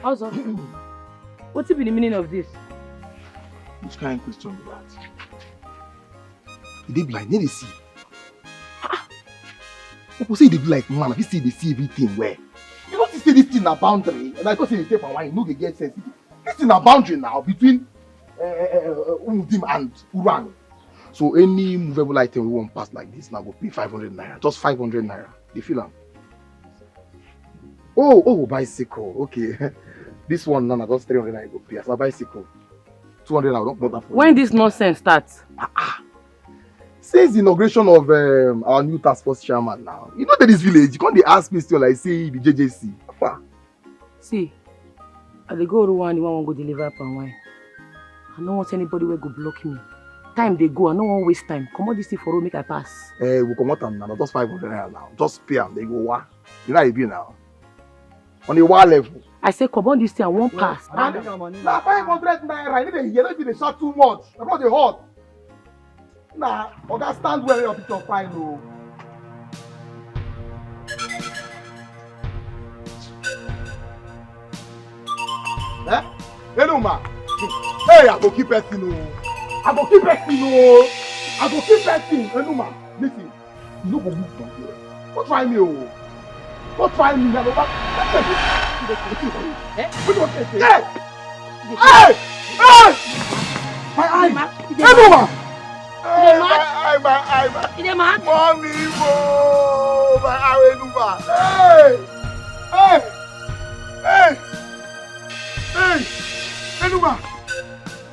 Also, what's be the meaning of this? Which kind of question is that? They blind, they see. People say they be like, man, if you see they see everything where. You know, say this thing a boundary, and I go say they stay for wine, no, they get sensitive. This thing a boundary now between Umudim and Uran. So any movable item we want pass like this now go pay 500 naira, just 500 naira. You feel am? Oh, bicycle. Okay, this one now just 300 naira go pay. As a bicycle, 200 naira don't bother for. When this nonsense starts? Since the inauguration of our new task force chairman now, you know that this village, you can't they ask me still like say the JJC. See, I dey go Rwanda, the one go deliver palm wine. I don't want anybody who go block me. Time they go, I don't want waste time. Come on, this thing for road, make I pass. We come out now, just 500 naira now. Just pay them, they go wah. You know how it be now. On the wall level. I say come on, this thing I won't pass. Now 500 naira, you know they shot too much. About the hot. Nah, Oga stand where your picture fine no. Eh? Hello ma. Hey, I go keep person no. I go keep person no. I go keep person. Hello ma. Listen, you no go move from here. Don't try me oh. Don't try me. I go back. Eh? What do you say? Hey! Hey! My eye. Hello ma. Hey, my eye. Mommy, whoa, my eye,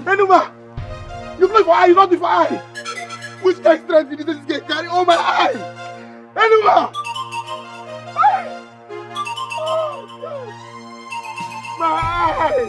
Enuma, you play for eye, you not do for eye. Which extra did this get carry? Oh my eye, Enuma, my eye.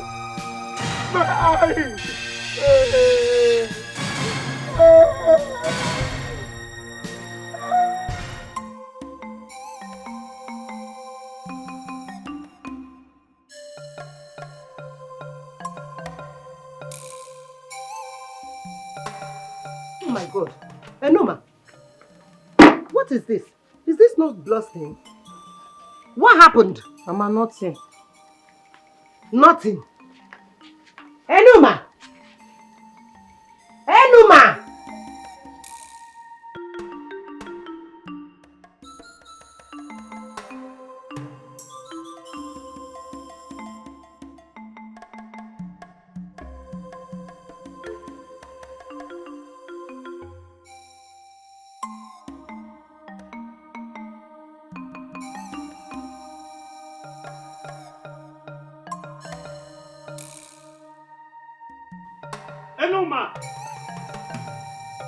Oh my God. Enoma, what is this? Is this not blood stain? What happened? Mama, nothing. Nothing. Enoma! Enoma!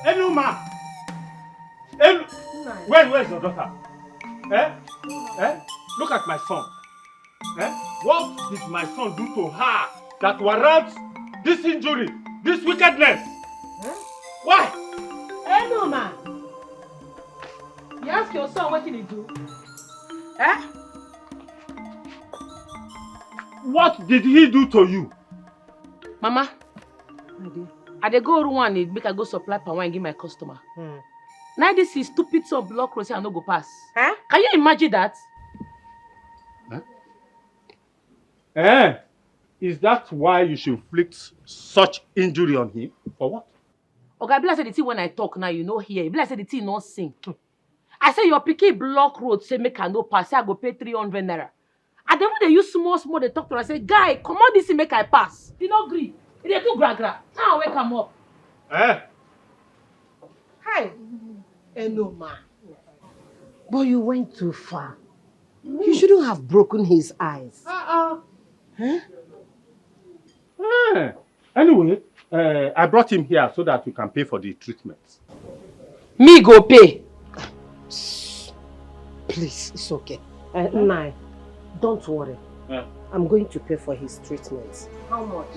Enuma! Where's your daughter? Look at my son. What did my son do to her that warrants this injury, this wickedness? Why? Enoma! You ask your son what did he do? What did he do to you? Mama, I dey go Rwanda make I go supply palm wine give my customer. Now this is stupid son block road say I no go pass. Can you imagine that? Is that why you should inflict such injury on him? For what? Okay, I be like say the thing when I talk now, you know here. Be like say the thing not sing. I say your picky block road say make I no pass. Say I go pay 300 naira. And then when they use small, they talk to her. I say, guy, come on this thing make I pass. He no agree. He dey too gra. Now wake him up. Hi, Enoma. But you went too far. You shouldn't have broken his eyes. Anyway, I brought him here so that you can pay for the treatment. Me go pay. Please, it's okay. Nai, don't worry. I'm going to pay for his treatment. How much?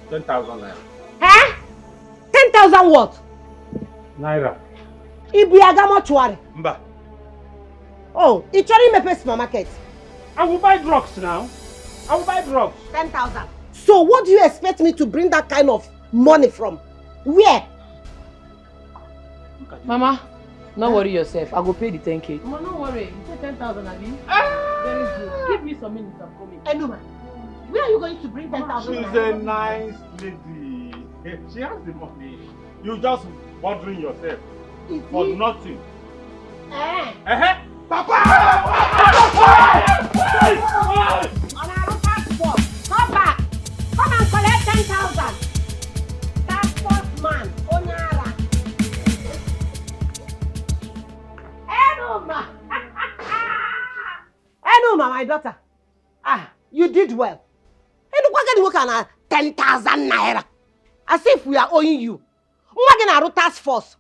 10,000 naira. 10,000 what? Naira. Ibiaga mortuary. Mba. Oh, it's already me pay supermarket. I will buy drugs now. I will buy drugs. 10,000. So what do you expect me to bring that kind of money from? Where? Mama, don't worry yourself. I go pay the 10K. Mama, don't worry. You say 10,000, Abi? Very good. Give me some minutes, I'm coming. Enuma, where are you going to bring 10,000? She's a nice lady. She has the money. You just bothering yourself for nothing. Papa! Come back! Come and collect 10,000. That first man, Onyara. Enuma, my daughter. You did well. And what can you work on 10,000 naira? As if we are owing you. What can I task force?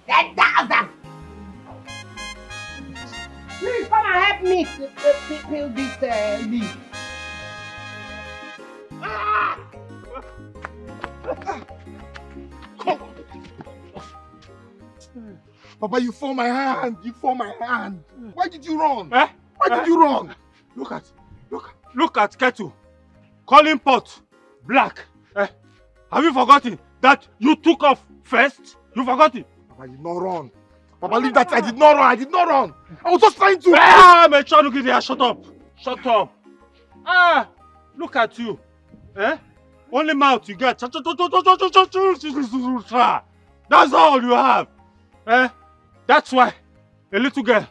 10,000. Please come and help me peel this leaf. Papa, you form my hand. You form my hand. Why did you run? Eh? Why did you run? Look at kettle. Calling pot. Black. Have you forgotten that you took off first? You forgot it? Papa, I did not run. Papa, leave that. I did not run. I did not run. I was just trying to. My child, look at there. Shut up. Shut up. Look at you. Only mouth you get. That's all you have. That's why a little girl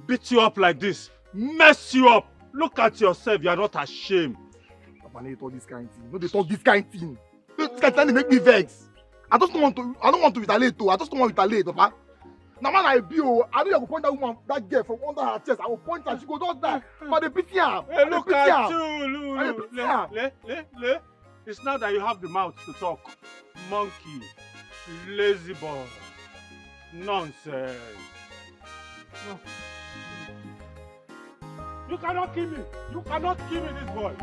beat you up like this. Mess you up. Look at yourself. You are not ashamed. Papa, no, they talk this kind of thing. No, they talk this kind of thing. This kind of thing, they make me vex. I don't want to retaliate too. I just don't want to retaliate, Papa. Now, man, I know I will point that woman, that girl from under her chest. I will point her. She go just die. But they pity her. Hey, look at you. Look. It's now that you have the mouth to talk. Monkey. Lazy boy. Nonsense. No. You cannot kill me. You cannot kill me, this boy.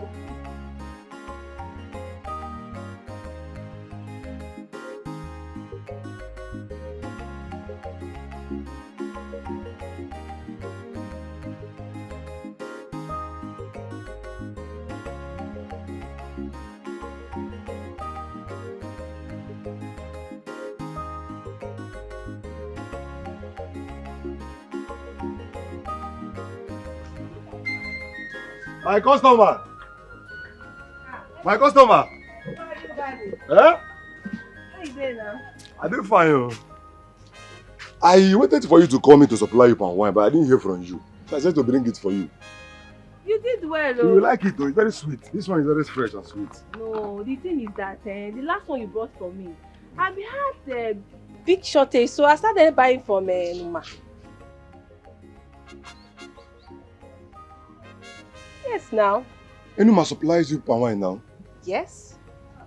My customer. My customer. How you doing now? I did fine. I waited for you to call me to supply you palm wine, but I didn't hear from you. So I said to bring it for you. You did well, You will like it though. It's very sweet. This one is very fresh and sweet. No, the thing is that the last one you brought for me, I had a big shortage, so I started buying from Numa. Yes, now. Enuma supplies you palm wine now? Yes.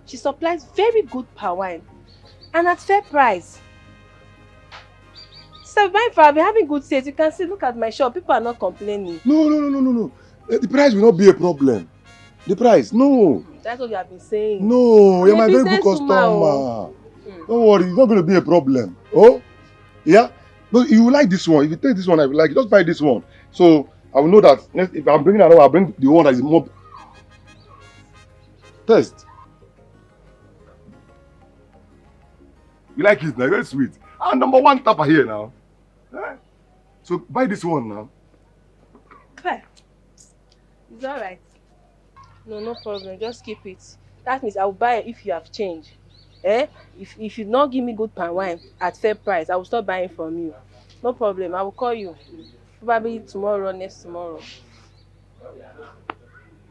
She supplies very good palm wine. And at fair price. So I've been having good sales. You can see, look at my shop. People are not complaining. No. The price will not be a problem. The price, no. That's what you have been saying. No, you're my very good customer. Don't worry, it's not going to be a problem. Oh? Yeah? But you will like this one. If you take this one, I will like it. Just buy this one. So I will know that if I'm bringing another, I'll bring the one that is more. Test. You like it now? Very sweet. And number one tapper here now. So buy this one now. Fair. It's alright. No problem. Just keep it. That means I will buy it if you have change. If you not give me good palm wine at fair price, I will stop buying from you. No problem. I will call you. Probably tomorrow, next tomorrow.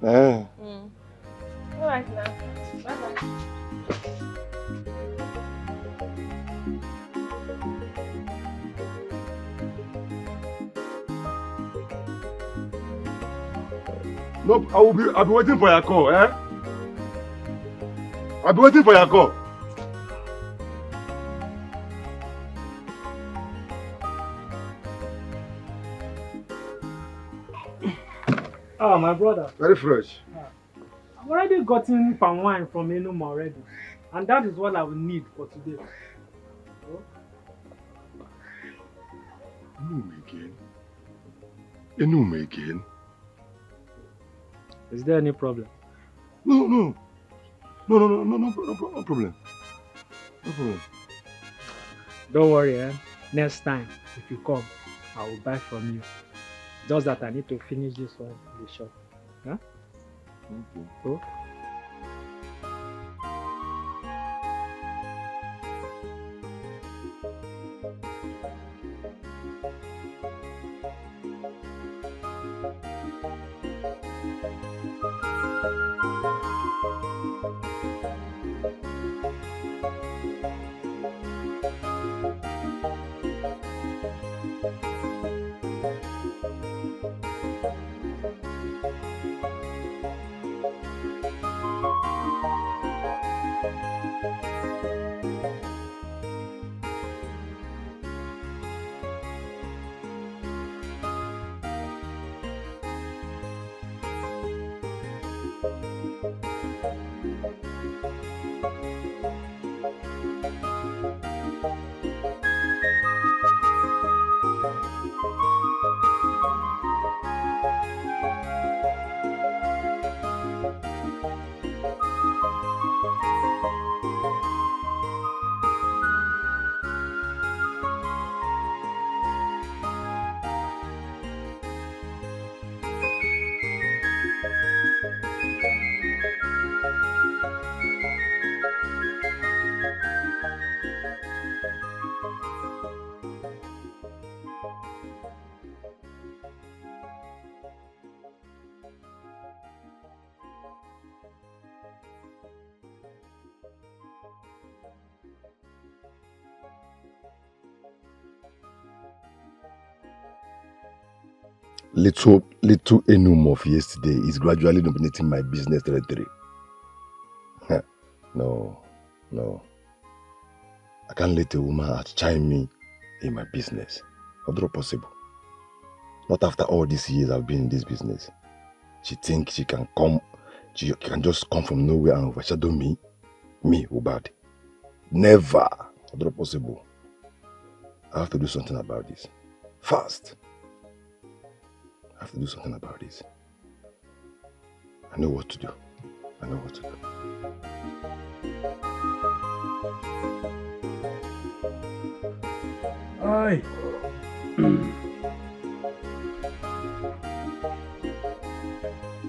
Alright now. Bye-bye. Nope, I'll be waiting for your call, I'll be waiting for your call. My brother. Very fresh. I've already gotten palm wine from Enuma already. And that is what I will need for today. Enuma again? Is there any problem? No problem. No problem. Don't worry, Next time, if you come, I will buy from you. Just that I need to finish this one in the shop. Huh? Okay. So, Little enum of yesterday is gradually dominating my business territory. No. I can't let a woman outshine me in my business. Not possible. Not after all these years I've been in this business. She thinks she can just come from nowhere and overshadow me. Me, Ubad. Never. Not possible. I have to do something about this. Fast. I have to do something about this. I know what to do. Aye.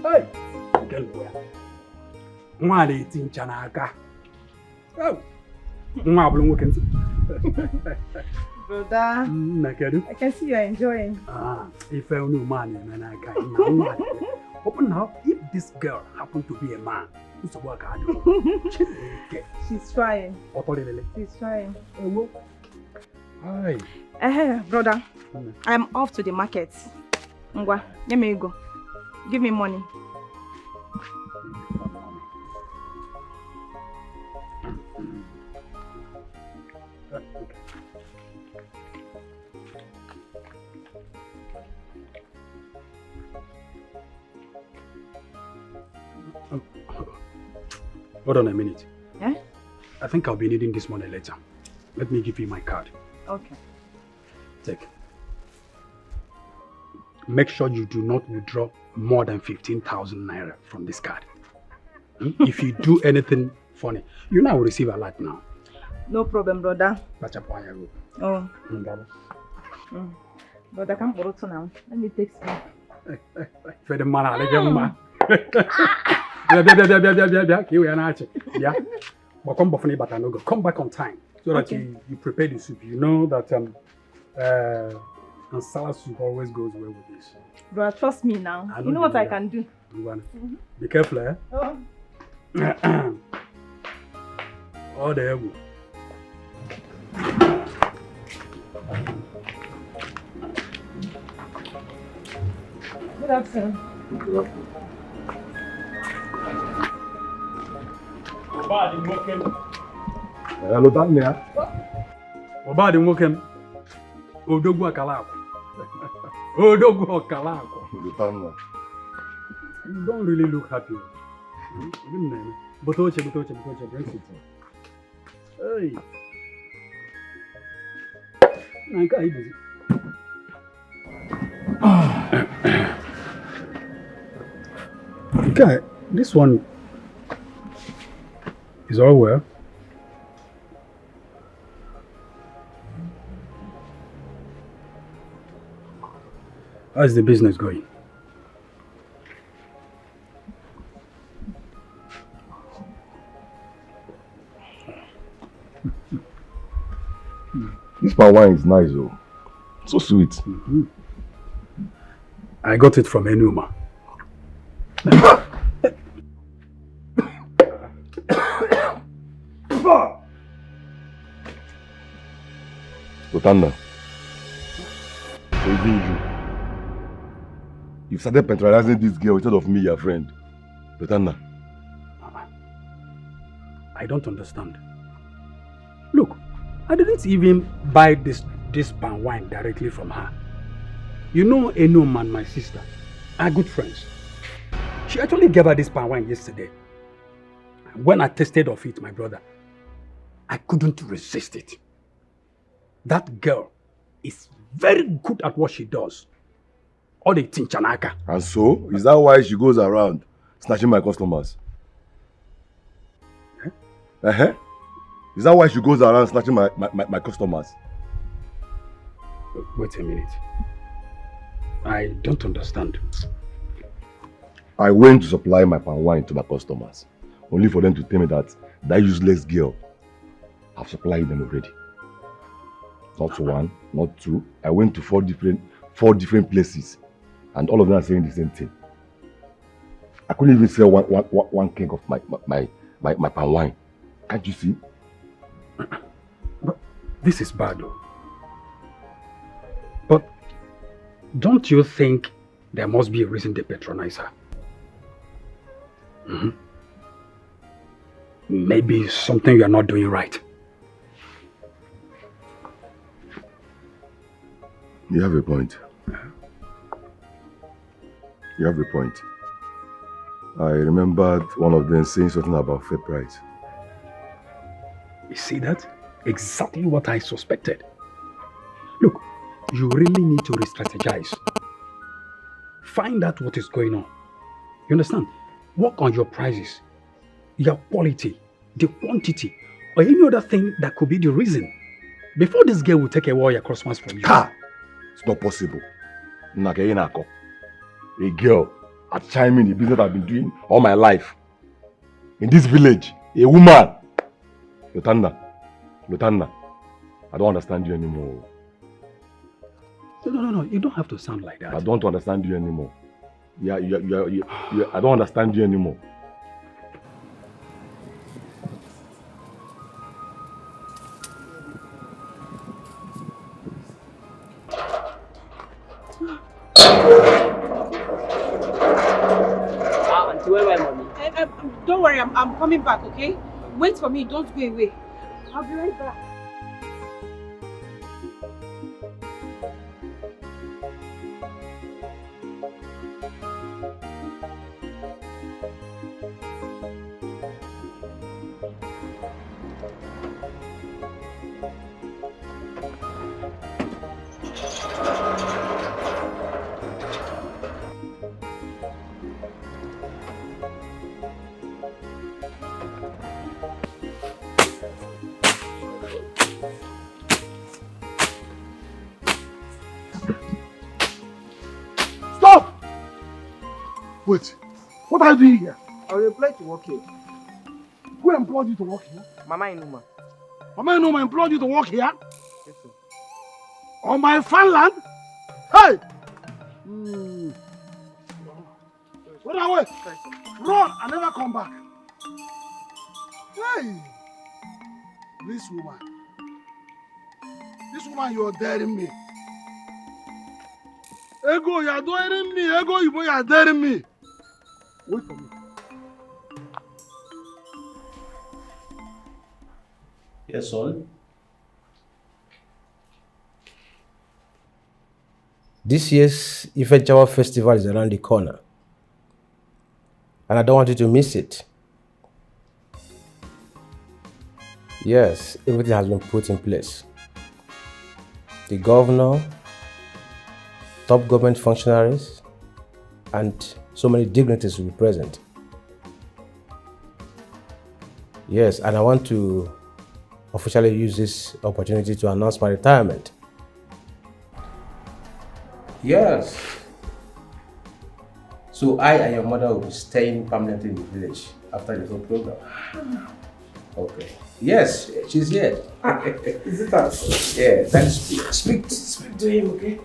Hey, nwa na-eti ncha n'aka. Nwa abụrụ nwoke ntị. Brother, I can see you're enjoying. If I knew man, open now. If this girl happened to be a man, who's work hard? She's trying. She's trying. Hi. Brother, I'm off to the market. Ngwa, let me go. Give me money. Hold on a minute. Yeah? I think I'll be needing this money later. Let me give you my card. Okay. Take. Make sure you do not withdraw more than 15,000 naira from this card. If you do anything funny, you now receive a lot now. No problem, brother. Oh. Brother, come borrow to now. Let me take some. For the man, come back on time so that you prepare the soup. You know that and salad soup always goes well with this. Bro, trust me now. You know what I can do. Be careful, eh? Oh. Oh, there we go. Good afternoon. Hello, Daniel. Obadi nwokem. Odogwu akala. Odogwu akala. You don't really look happy. But bring it. Hey. Okay, this one is all well. How's the business going? This palm wine is nice though. So sweet. Mm-hmm. I got it from Enuma. Lotanda, so even you've started patronizing this girl instead of me, your friend. Lotanda. I don't understand. Look, I didn't even buy this palm wine directly from her. You know Enuma and my sister are good friends. She actually gave her this palm wine yesterday. When I tasted of it, my brother, I couldn't resist it. That girl is very good at what she does. All the tinchanaka. And so, is that why she goes around snatching my customers? Eh? Is that why she goes around snatching my customers? Wait a minute. I don't understand. I went to supply my palm wine to my customers, only for them to tell me that useless girl have supplied them already. Not one, not two. I went to four different places, and all of them are saying the same thing. I couldn't even sell one keg of my palm wine. Can't you see? But this is bad though. But don't you think there must be a reason they patronize her? Mm-hmm. Maybe something you're not doing right. You have a point. You have a point. I remembered one of them saying something about fair price. You see that? Exactly what I suspected. Look, you really need to re-strategize. Find out what is going on. You understand? Work on your prices, your quality, the quantity, or any other thing that could be the reason. Before this girl will take away your customers from you. Ha! It's not possible. A girl at chiming the business I've been doing all my life. In this village, a woman. Lotanda, I don't understand you anymore. No, you don't have to sound like that. I don't understand you anymore. I don't understand you anymore. Don't worry, I'm coming back, okay? Wait for me, don't go away. I'll be right back. Wait, what are you doing here? I will apply to work here. Who employed you to work here? Mama Enuma. Mama Enuma employed you to work here? Yes, sir. On my farmland? Hey! Run away! Run and never come back. Hey! This woman, you're daring me. Ego, you're daring me. Ego, you're daring me. Wait for me. Yes, son. This year's Ifejawa festival is around the corner, and I don't want you to miss it. Yes, everything has been put in place. The governor, top government functionaries, and so many dignitaries will be present. Yes, and I want to officially use this opportunity to announce my retirement. Yes, So I and your mother will be staying permanently in the village after the whole program. Okay. Yes, she's here. Is it us? Yeah, then speak to him, okay?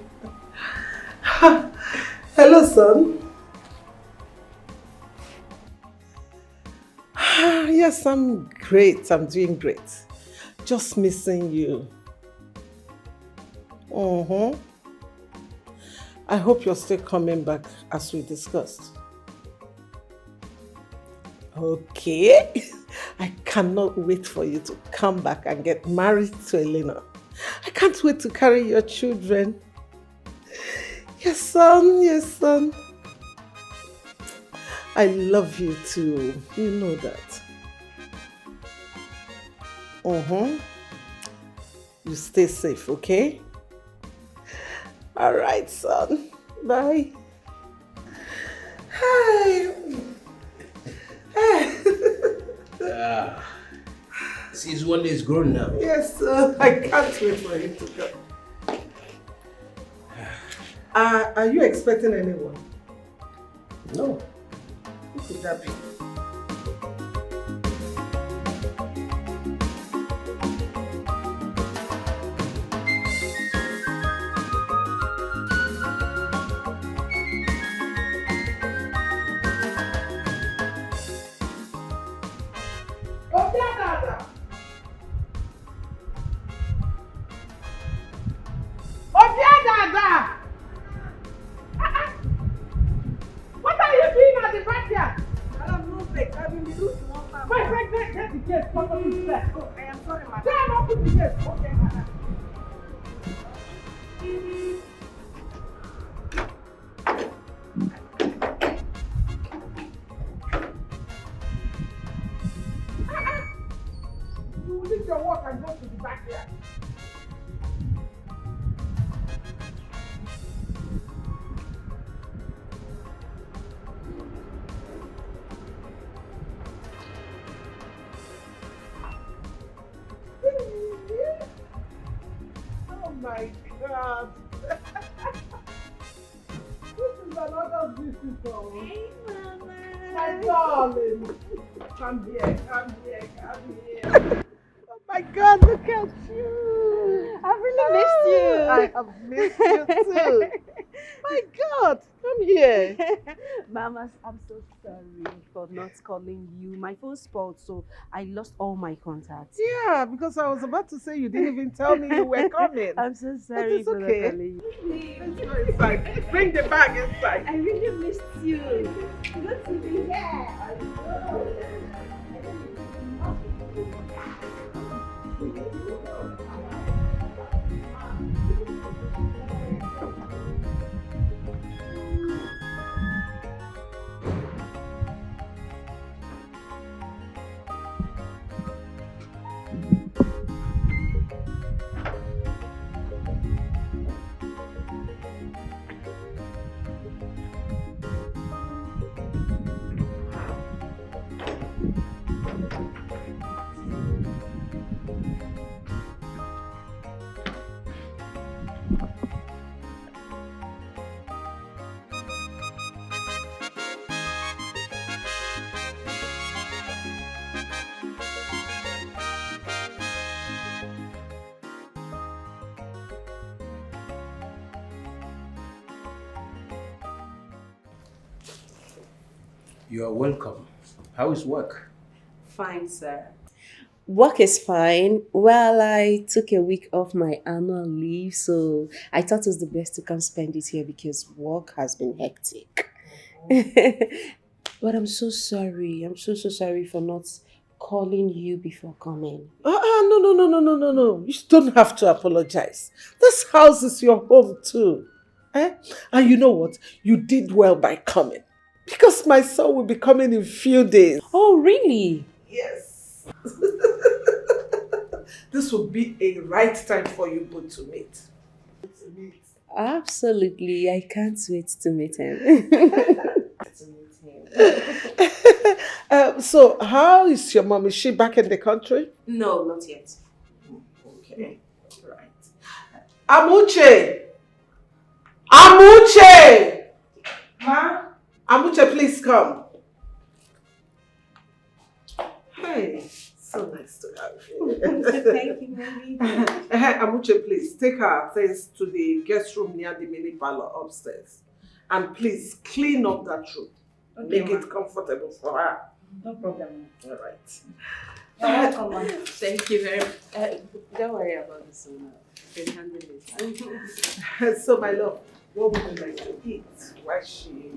Hello, son. Yes, I'm great. I'm doing great. Just missing you. I hope you're still coming back as we discussed. Okay. I cannot wait for you to come back and get married to Elena. I can't wait to carry your children. Yes, son. Yes, son. I love you too. You know that. You stay safe, okay? All right, son. Bye. Hi. Since one day is grown now. Yes, sir. I can't wait for him to come. Are you expecting anyone? No. Who could that be? Mamas, I'm so sorry for not calling you. My phone spoiled, so I lost all my contacts. Yeah, because I was about to say you didn't even tell me you were coming. I'm so sorry for not calling you. Let's go inside. Bring the bag inside. I really missed you. Good to be here. You are welcome. How is work? Fine, sir. Work is fine. Well, I took a week off my annual leave, so I thought it was the best to come spend it here because work has been hectic. But I'm so sorry. I'm so sorry for not calling you before coming. No. You don't have to apologize. This house is your home too. And you know what? You did well by coming. Because my son will be coming in a few days. Oh, really? Yes. This will be a right time for you both to meet. Absolutely. I can't wait to meet him. So, how is your mom? Is she back in the country? No, not yet. Okay. Right. Amuche! Ma? Amuche, please come. Hey, so nice to have you. Thank you, Mommy. Amuche, please take her things to the guest room near the mini parlor upstairs. And please clean up that room. Okay, Make it comfortable for her. No problem. All right. Welcome, Mom. Thank you very much. Don't worry about this one. I can handle it. So, my love, what would you like to eat while she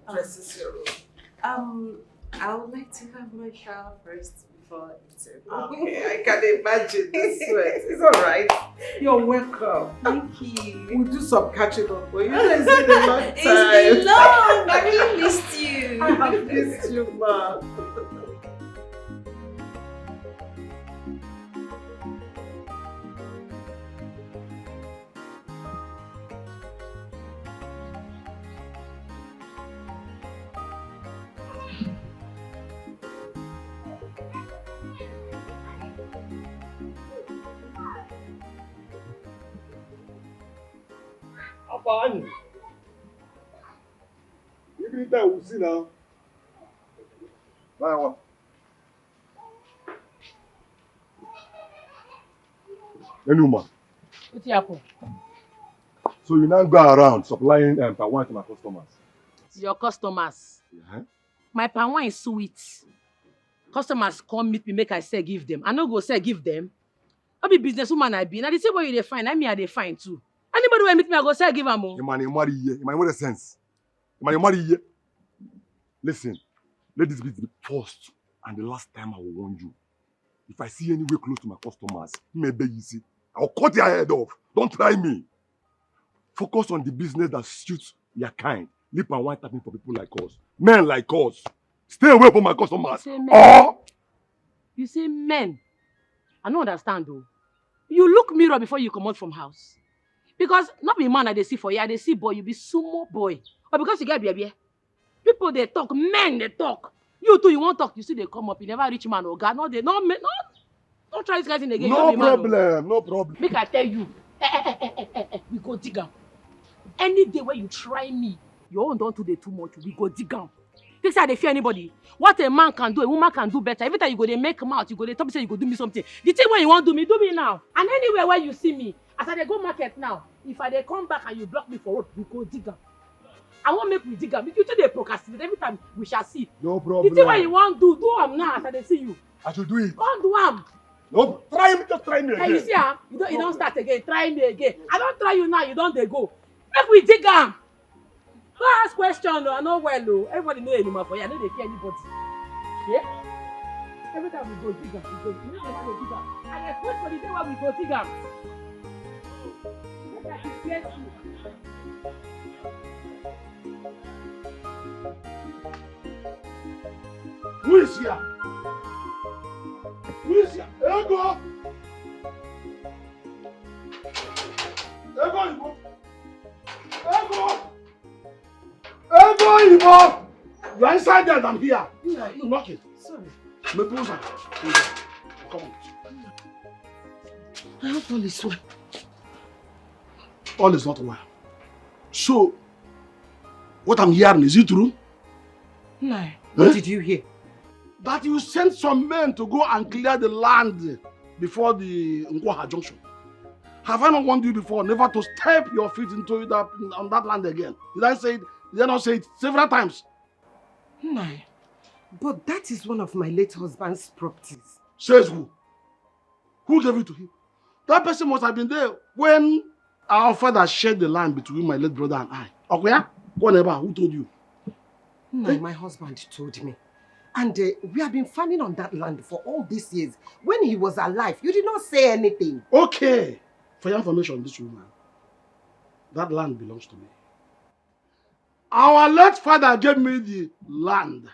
dresses your room? I would like to have my shower first before eating. Okay, I can imagine the sweat. It's all right. You're welcome. Thank you. We'll do some catching up for you. It's been a long time. It's been long. I really missed you. I have missed you, ma. Fine. Even that we'll see now. Bye. Anyone. What happened? So you now go around supplying palm wine to my customers. Your customers. Yeah. My palm wine is sweet. Customers come meet me, make I say give them. I no go say give them. I be businesswoman I be. Now they say what you dey find, I mean I dey find too. Anybody will meet me, I go say give them more. You marry here. You marry sense. You marry here. Listen, let this be the first and the last time I will warn you. If I see anywhere close to my customers, maybe you see, I'll cut your head off. Don't try me. Focus on the business that suits your kind. Lip and wine tapping for people like us. Men like us. Stay away from my customers. You say men. I don't understand though. You look mirror before you come out from house. Because not be man they see for you, they see boy, you be sumo boy. Or because you get baby. People they talk, men they talk. You too, you won't talk, you see they come up, you never reach man or God. No, they don't try this guys in again. No problem, no problem. Make I tell you, we go dig am. Any day when you try me, your own don't do they too much, we go dig am. This how they fear anybody. What a man can do, a woman can do better. Every time you go, they make mouth, you go, they talk, say you go do me something. The thing when you want do me now. And anywhere where you see me, as I go market now, if I they come back and you block me for road, we go dig am. I won't make we dig am. If you they procrastinate, every time we shall see. No problem. The thing when you want do am now as I see you. I should do it. Don't do am. No, try me, just try me again. And you see, you don't start again. Try me again. I don't try you now, you don't they go. Make we dig am. Don't ask question, no. I know well, no. Everybody know anymore for you. I know they fear anybody. Yeah? Every time we go dig am, we go. You know how to dig am. I expect for the day when we go dig am. Make I fear you. Who is here? Who is here? Ego! Ego! Ego! You are inside there and I'm here. Yeah, You knock it. sorry. Me closer. Come on. I hope all is well. All is not well. So, what I'm hearing, is it true? No. What did you hear? That you sent some men to go and clear the land before the Nkwaha junction. Have I not warned you before never to step your feet into that on that land again? Did I not say it several times? No. But that is one of my late husband's properties. Says who? Who gave it to him? That person must have been there when our father shared the land between my late brother and I. Okay? Who told you? No, my husband told me. And we have been farming on that land for all these years. When he was alive, you did not say anything. Okay. For your information, this woman, that land belongs to me. Our late father gave me the land,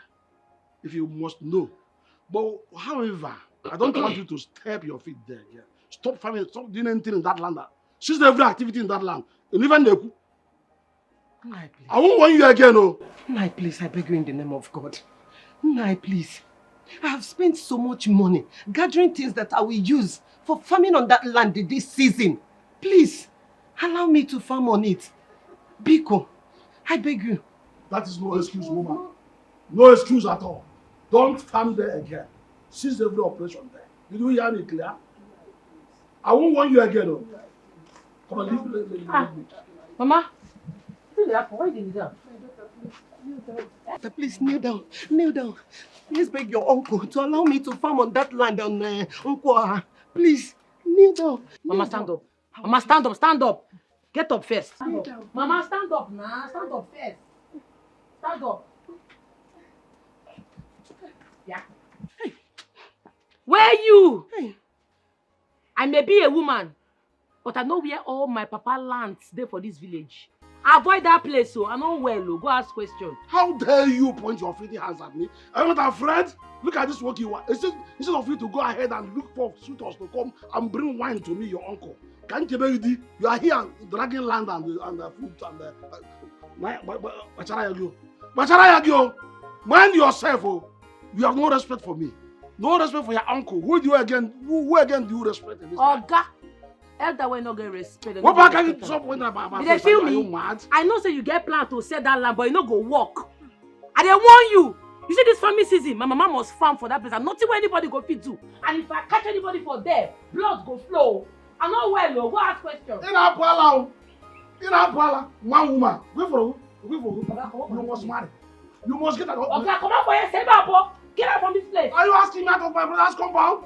if you must know. But however, I don't want you to step your feet there again. Stop farming, stop doing anything in that land. Cease every activity in that land. And even the... I won't want you again, oh. Nai, please, I beg you in the name of God. Nai, please. I have spent so much money gathering things that I will use for farming on that land this season. Please, allow me to farm on it. Biko, I beg you. That is no excuse, woman. No excuse at all. Don't stand there again. Cease every operation there. Did you hear me clear? I won't want you again. Though. Come on, leave me. Mama, why did you do that? Please kneel down. Kneel down. Please beg your uncle to allow me to farm on that land on Uncle. Please kneel down. Mama, stand up. Mama, stand up. Stand up. Get up first. Stand up. Mama, stand up now. Stand up first. Stand up. Yeah. Hey. Where are you? Hey. I may be a woman, but I know where all my papa lands there for this village. Avoid that place, so I know well. Go ask questions. How dare you point your filthy hands at me? Are you not afraid? Look at this work you want. Instead of you to go ahead and look for suitors to come and bring wine to me, your uncle. Can't you believe you are here dragging land and the food and the mind yourself, oh. You have no respect for me. No respect for your uncle. Who again do you respect in this life? Elder will not get respect. What back can you stop when about? Did they feel me? I know say you get plan to sell that land, but you no go walk. I dey warn you. You see this farming season, my mama must farm for that place and nothing where anybody go fit do. And if I catch anybody for there, blood go flow. I know well, go ask questions. In Apala, one woman. Wait for who? You must marry. You must get out of okay, come on for your save up. Get out from this place. Are you asking me out of my brother's compound?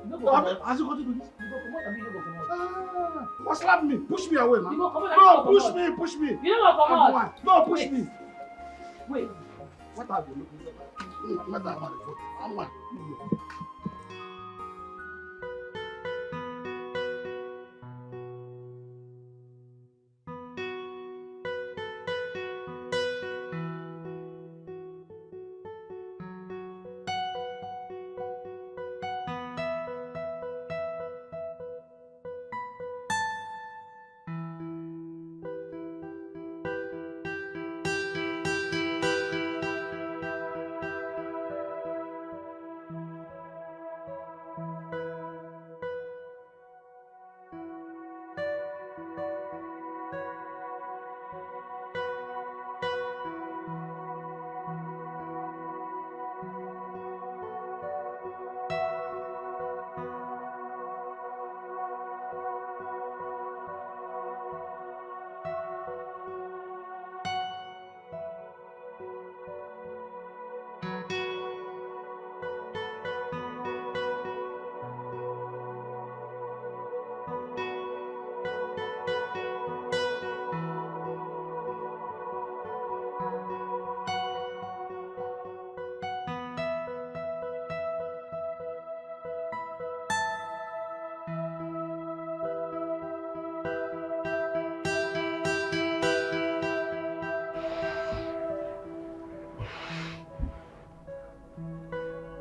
Has he got to do this? You go come out, you go come out. What slap me? Push me away, man. You go come out, no, push me. You don't go come out. No, push me. Wait. What are you looking for? What are you?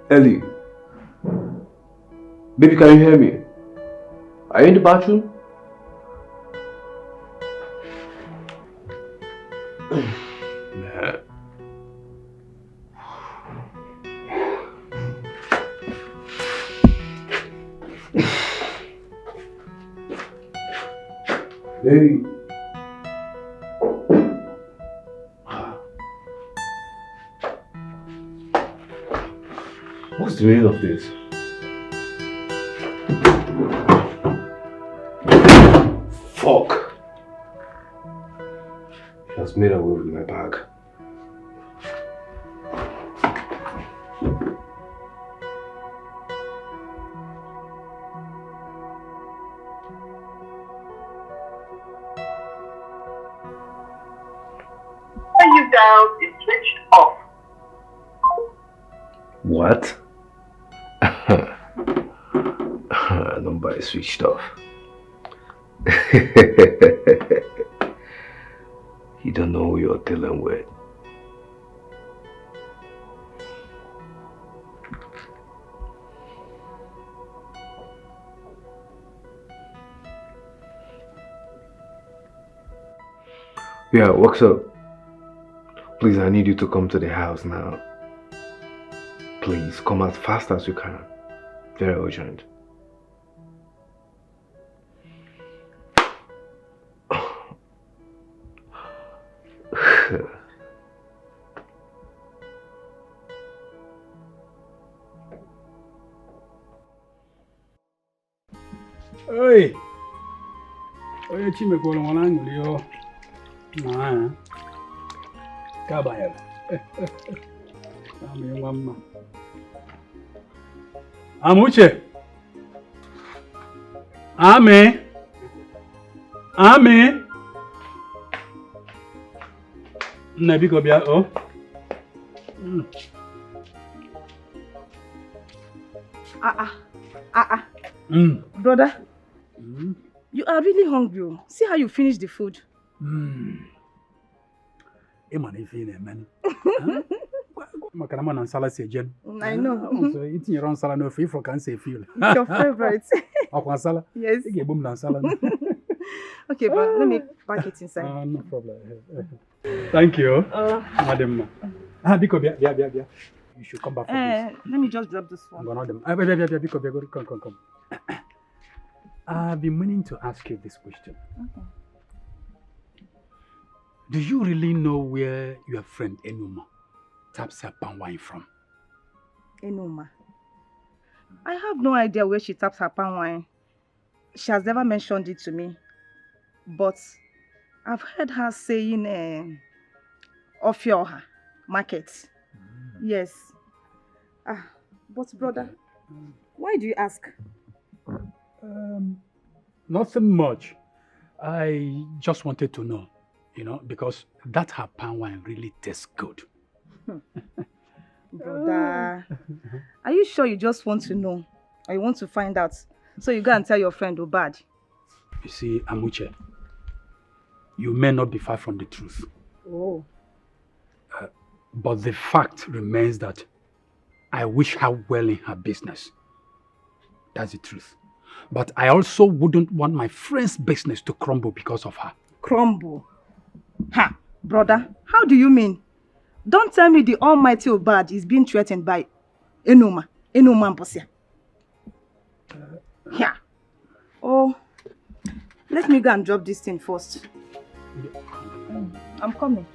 Ellie, baby, can you hear me? Are you in the bathroom? Man. Hey. What's the meaning of this? Fuck! She has made away with my bag. You down is switched off. What? Number is switched off. You don't know who you're dealing with. Yeah, what's up? Please, I need you to come to the house now. Please, come as fast as you can. Very urgent. Hey! Oh, you chime ko lo wana nguli yo. Na. Ka ba ya. Ami mama. Amuche. Ame. Ame. Na biko bia oh. Brother, you are really hungry. See how you finish the food. Man, if you man. Makarama and salad say jen. I know. So eating your own salad no free for can say feel. It's your favorite. Akwan salad? Yes. You get boom dan salad. Okay, but let me pack it inside. No problem. Thank you. Madam. Biko bia. You should come back for this. Let me just drop this one. Biko, come. I've been meaning to ask you this question. Okay. Do you really know where your friend Enuma taps her palm wine from? Enuma? I have no idea where she taps her palm wine. She has never mentioned it to me. But I've heard her saying Ofioha market. Yes. But brother, why do you ask? Nothing much. I just wanted to know, because that her palm wine really tastes good. Brother, are you sure you just want to know? Or you want to find out? So you go and tell your friend Obad. You see, Amuche, you may not be far from the truth. Oh. But the fact remains that I wish her well in her business. That's the truth. But I also wouldn't want my friend's business to crumble because of her. Crumble? Ha! Brother, how do you mean? Don't tell me the almighty Obad is being threatened by Enuma Mposia. Yeah. Oh, let me go and drop this thing first. I'm coming.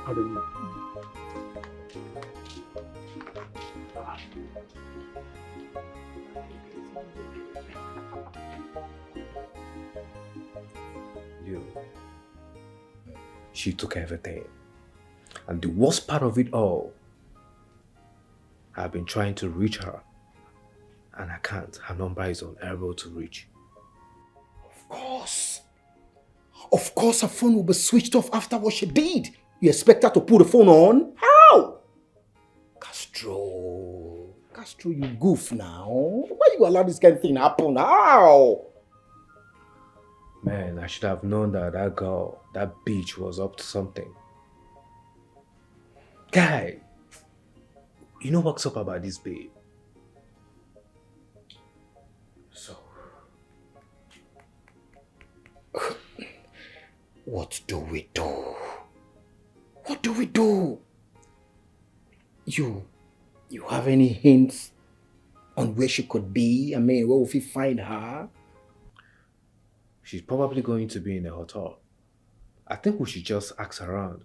I don't know. She took everything. And the worst part of it all, I've been trying to reach her. And I can't. Her number is unable to reach. Of course her phone will be switched off after what she did. You expect her to put the phone on? How? Castro, you goof now. Why you allow this kind of thing to happen? How? Man, I should have known that girl, that bitch was up to something. Guy, you know what's up about this babe? So, what do we do? What do we do? You have any hints on where she could be? I mean, where will we find her? She's probably going to be in a hotel. I think we should just ask around.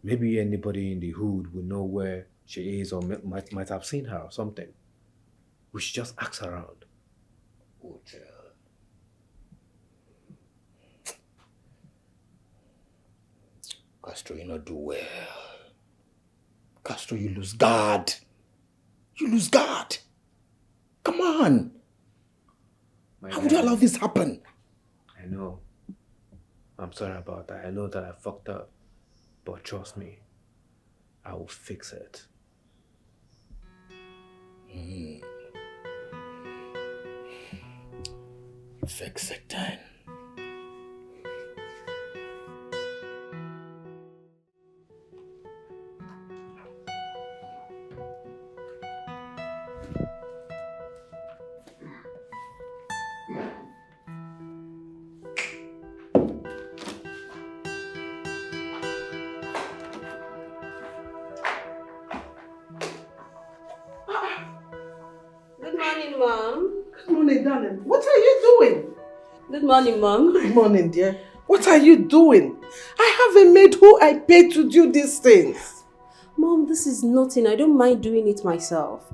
Maybe anybody in the hood will know where she is or might have seen her or something. We should just ask around. Hotel. Castro, you not do well. Castro, you lose guard. Come on. How would you allow this happen? I know. I'm sorry about that. I know that I fucked up. But trust me, I will fix it. Fix it then. Good morning, Mom. Good morning, darling. What are you doing? Good morning, Mom. Good morning, dear. What are you doing? I have a maid who I pay to do these things. Mom, this is nothing. I don't mind doing it myself.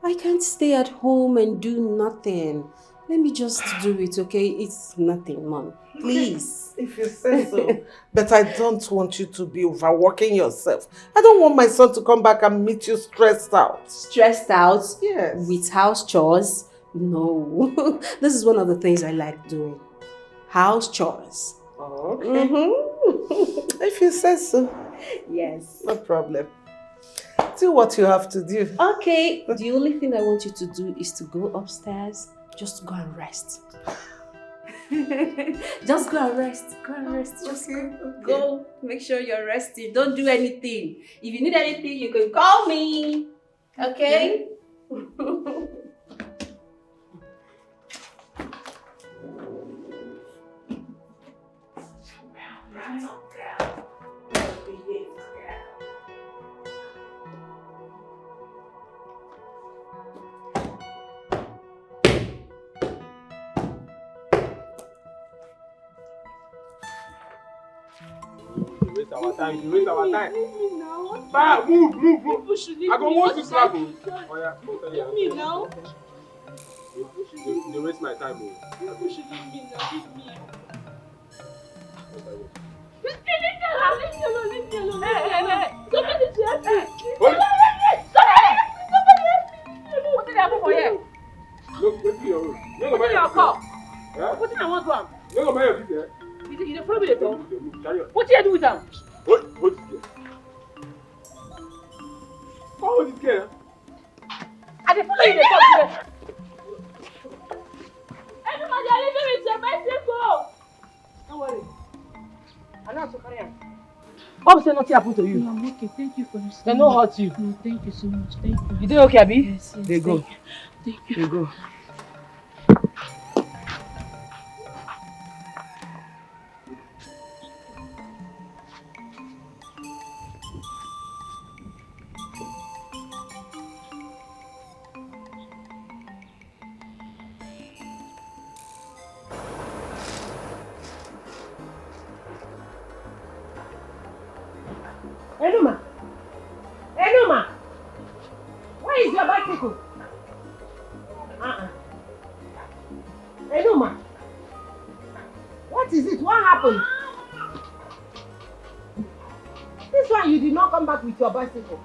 I can't stay at home and do nothing. Let me just do it, okay? It's nothing, Mom. Please. If you say so. But I don't want you to be overworking yourself. I don't want my son to come back and meet you stressed out. Stressed out? Yes. With house chores? No. This is one of the things I like doing. House chores. Okay. Mm-hmm. If you say so. Yes. No problem. Do what you have to do. Okay. The only thing I want you to do is to go upstairs. Just go and rest. Just go and rest. Go and rest. Just go. Make sure you're resting. Don't do anything. If you need anything, you can call me. Okay? Waste our time. You waste our time. Bah, move. I go want to slap you. Oh yeah. Leave me now. They waste my time. People should leave me now. Leave me. Leave me alone. Somebody to help me. Somebody help me. What did I happen for you? Look, wait till your room. What did you call? Yeah? What did I want to am? You go buy your business. You don't follow me at all? What do you do with them? Hold this girl. Hold this girl. I dey follow you dey talk. Everybody, I leave you with your bicycle. Don't worry. I know how to carry am. What say nothing happen to you? No, I'm okay. Thank you for listening. They no hurt you. No, thank you so much. Thank you. You dey okay, Abi? Yes. They go. Thank you. They go. Enuma, where is your bicycle? Enuma, what is it? What happened? This one you did not come back with your bicycle.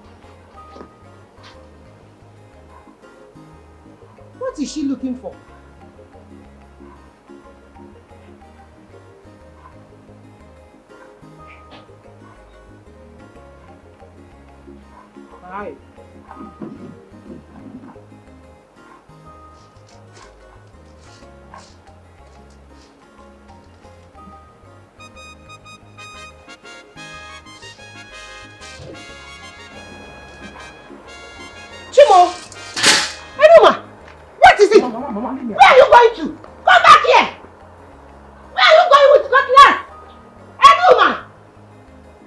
What is she looking for? Hi. Chimo! Enuma! What is it? Mama, where are you going to? Come back here! Where are you going with cutlass? Enuma!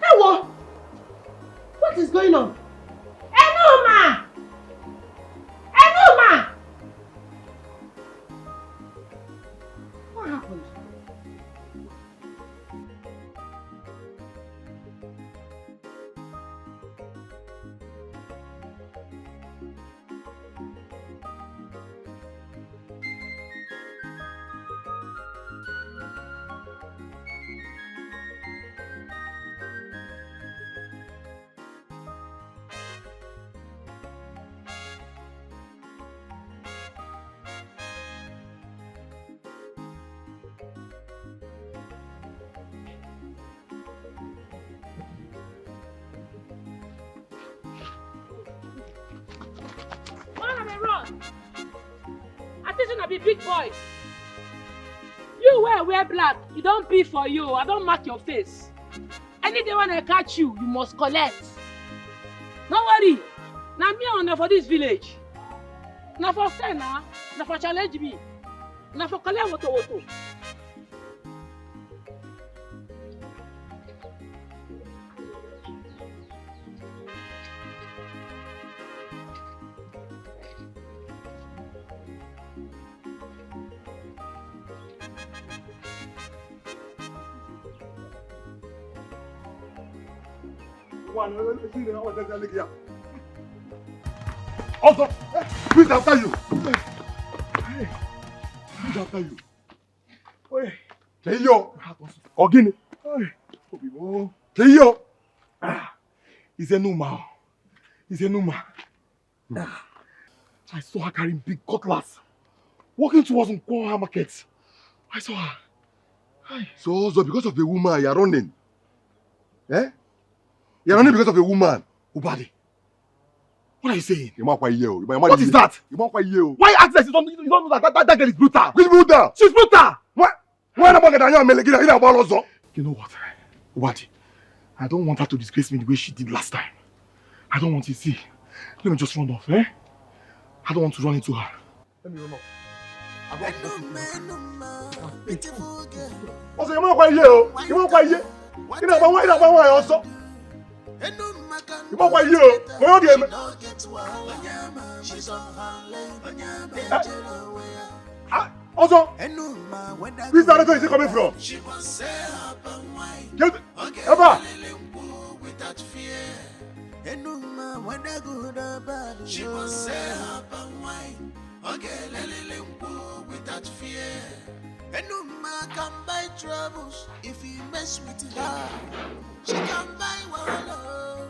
Hello? What is going on? Enuma! Enuma! What happened? Be big boy. You wear black. You don't be for you. I don't mark your face. Any day when I catch you, you must collect. Don't worry. Now me on for this village. Now for say now for challenge me. Now for collect woto. Also, please after you. Who's after you? Oi. Keyo. Ogini. Oi. Obibo. Keyo. He's a Numa. He's a Numa. I saw her carrying big cutlass, walking towards Nkwoha market. I saw her. Hi. So because of a woman, you're running? Eh? You're running because of a woman? Ubadi. What are you saying? What is that? Why ask this? You don't know that girl is brutal. Which brutal? She's brutal. What? Why not get a You know what? Ubadi, I don't want her to disgrace me the way she did last time. I don't want to see. Let me just run off, eh? I don't want to run into her. Let me run off. Also, you won't you won't quite here. You know, but why also? You won't quite here. Where are you? Also, this director is he coming from? Eba! She must say her and wine. Okay, let without fear. Enuma can buy troubles if he mess with her. She can buy wallow.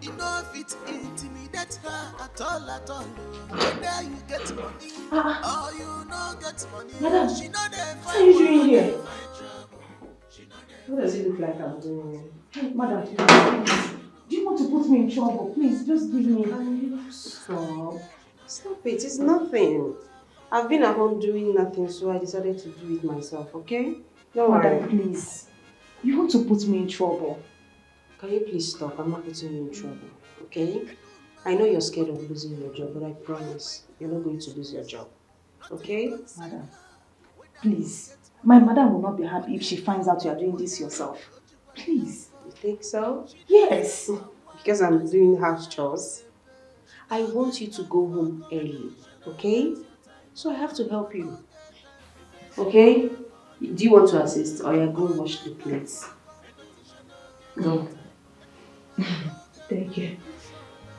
You know if it intimidate her at all. Whether you get money or you not get money, Madam, she know they what are you doing here? What does it look like I'm doing? Hey, madam, please. Do you want to put me in trouble? Please, just give me. Stop. Stop it. It's nothing. I've been at home doing nothing, so I decided to do it myself, okay? Don't worry. Madam, please. You want to put me in trouble? Can you please stop? I'm not putting you in trouble, okay? I know you're scared of losing your job, but I promise you're not going to lose your job, okay? Madam, please. My madam will not be happy if she finds out you are doing this yourself. Please. You think so? Yes. Because I'm doing house chores. I want you to go home early, okay? So I have to help you. Okay? Do you want to assist or you're going to wash the plates? No. Thank you.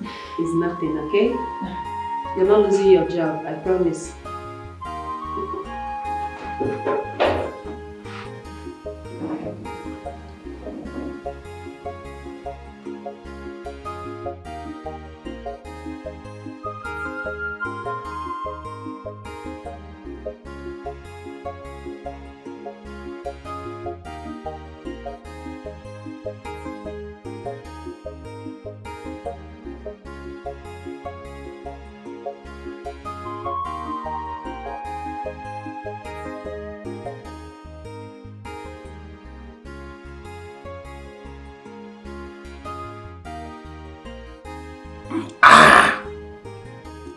It's nothing, okay? You're not losing your job, I promise.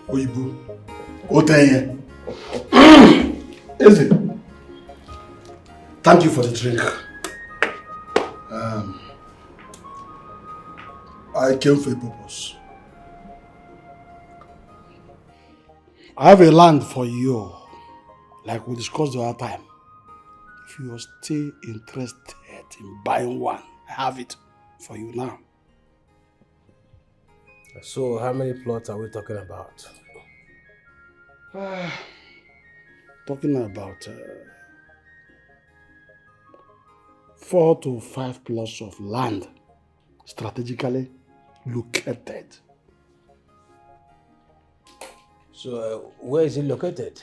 Oyibo, Oteye. Eze, thank you for the drink. I came for a purpose. I have a land for you, like we discussed the other time. If you are still interested in buying one, I have it for you now. So, how many plots are we talking about? Talking about 4 to 5 plots of land strategically located. So, where is it located?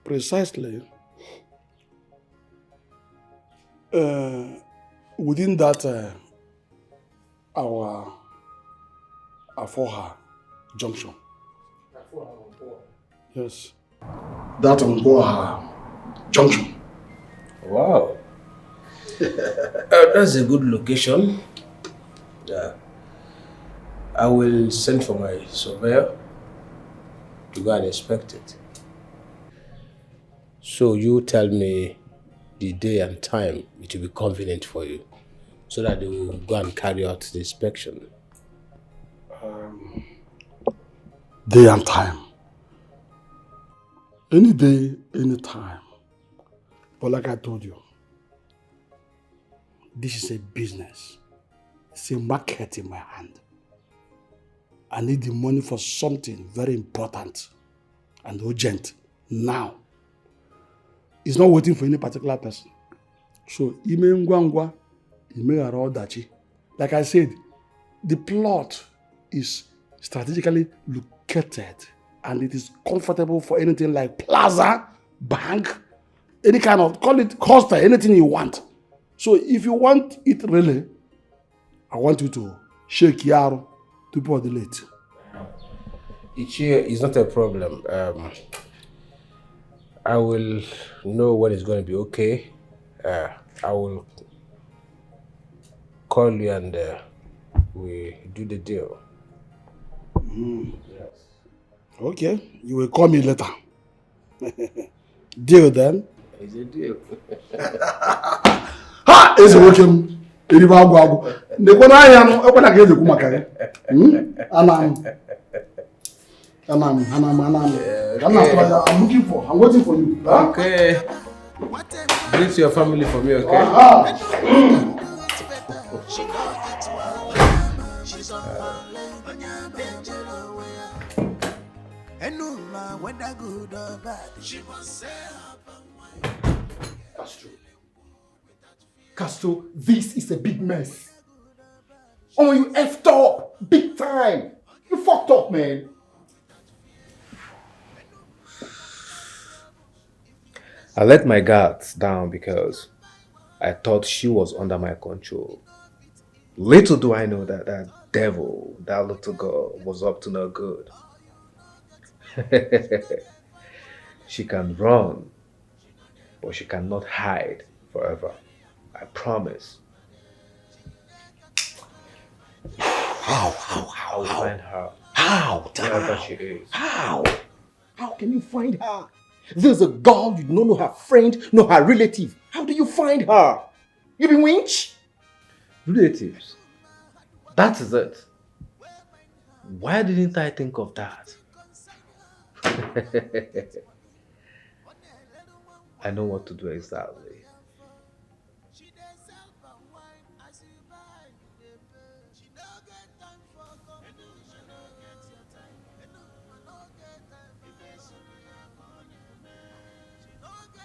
Precisely within that our Afoha junction. Yes. That Afoha junction. Wow. That's a good location. Yeah. I will send for my surveyor to go and inspect it. So you tell me the day and time it will be convenient for you, so that they will go and carry out the inspection. Day and time. Any day, any time. But like I told you, this is a business. It's a market in my hand. I need the money for something very important. and urgent now. It's not waiting for any particular person. So, ime ngwa ngwa, ime ghara ọdachi. Like I said, the plot is strategically located and it is comfortable for anything like plaza, bank, any kind of, call it hostel, anything you want. So if you want it really, I want you to shake Yaro to pour the late. Ichie is not a problem. I will know when it's going to be okay. I will call you and we do the deal. Yes. Okay, you will call me later. Deal then? It's a deal. Ha! Eze wokem. Eriba agwu agwu. Ndekwa na anya no, ekwena ka eze ku maka ya. Anam. I'm looking for. I'm waiting for you. Okay. Greet your family for me, okay? Castro, this is a big mess. Oh, you effed up big time. You fucked up, man. I let my guards down because I thought she was under my control. Little do I know that that devil, that little girl, was up to no good. She can run, but she cannot hide forever. I promise. How? I will find her. How? Wherever she is. How? How can you find her? There's a girl you don't know her friend, no her relative. How do you find her? You be winch? Relatives. That is it. Why didn't I think of that? I know what to do exactly.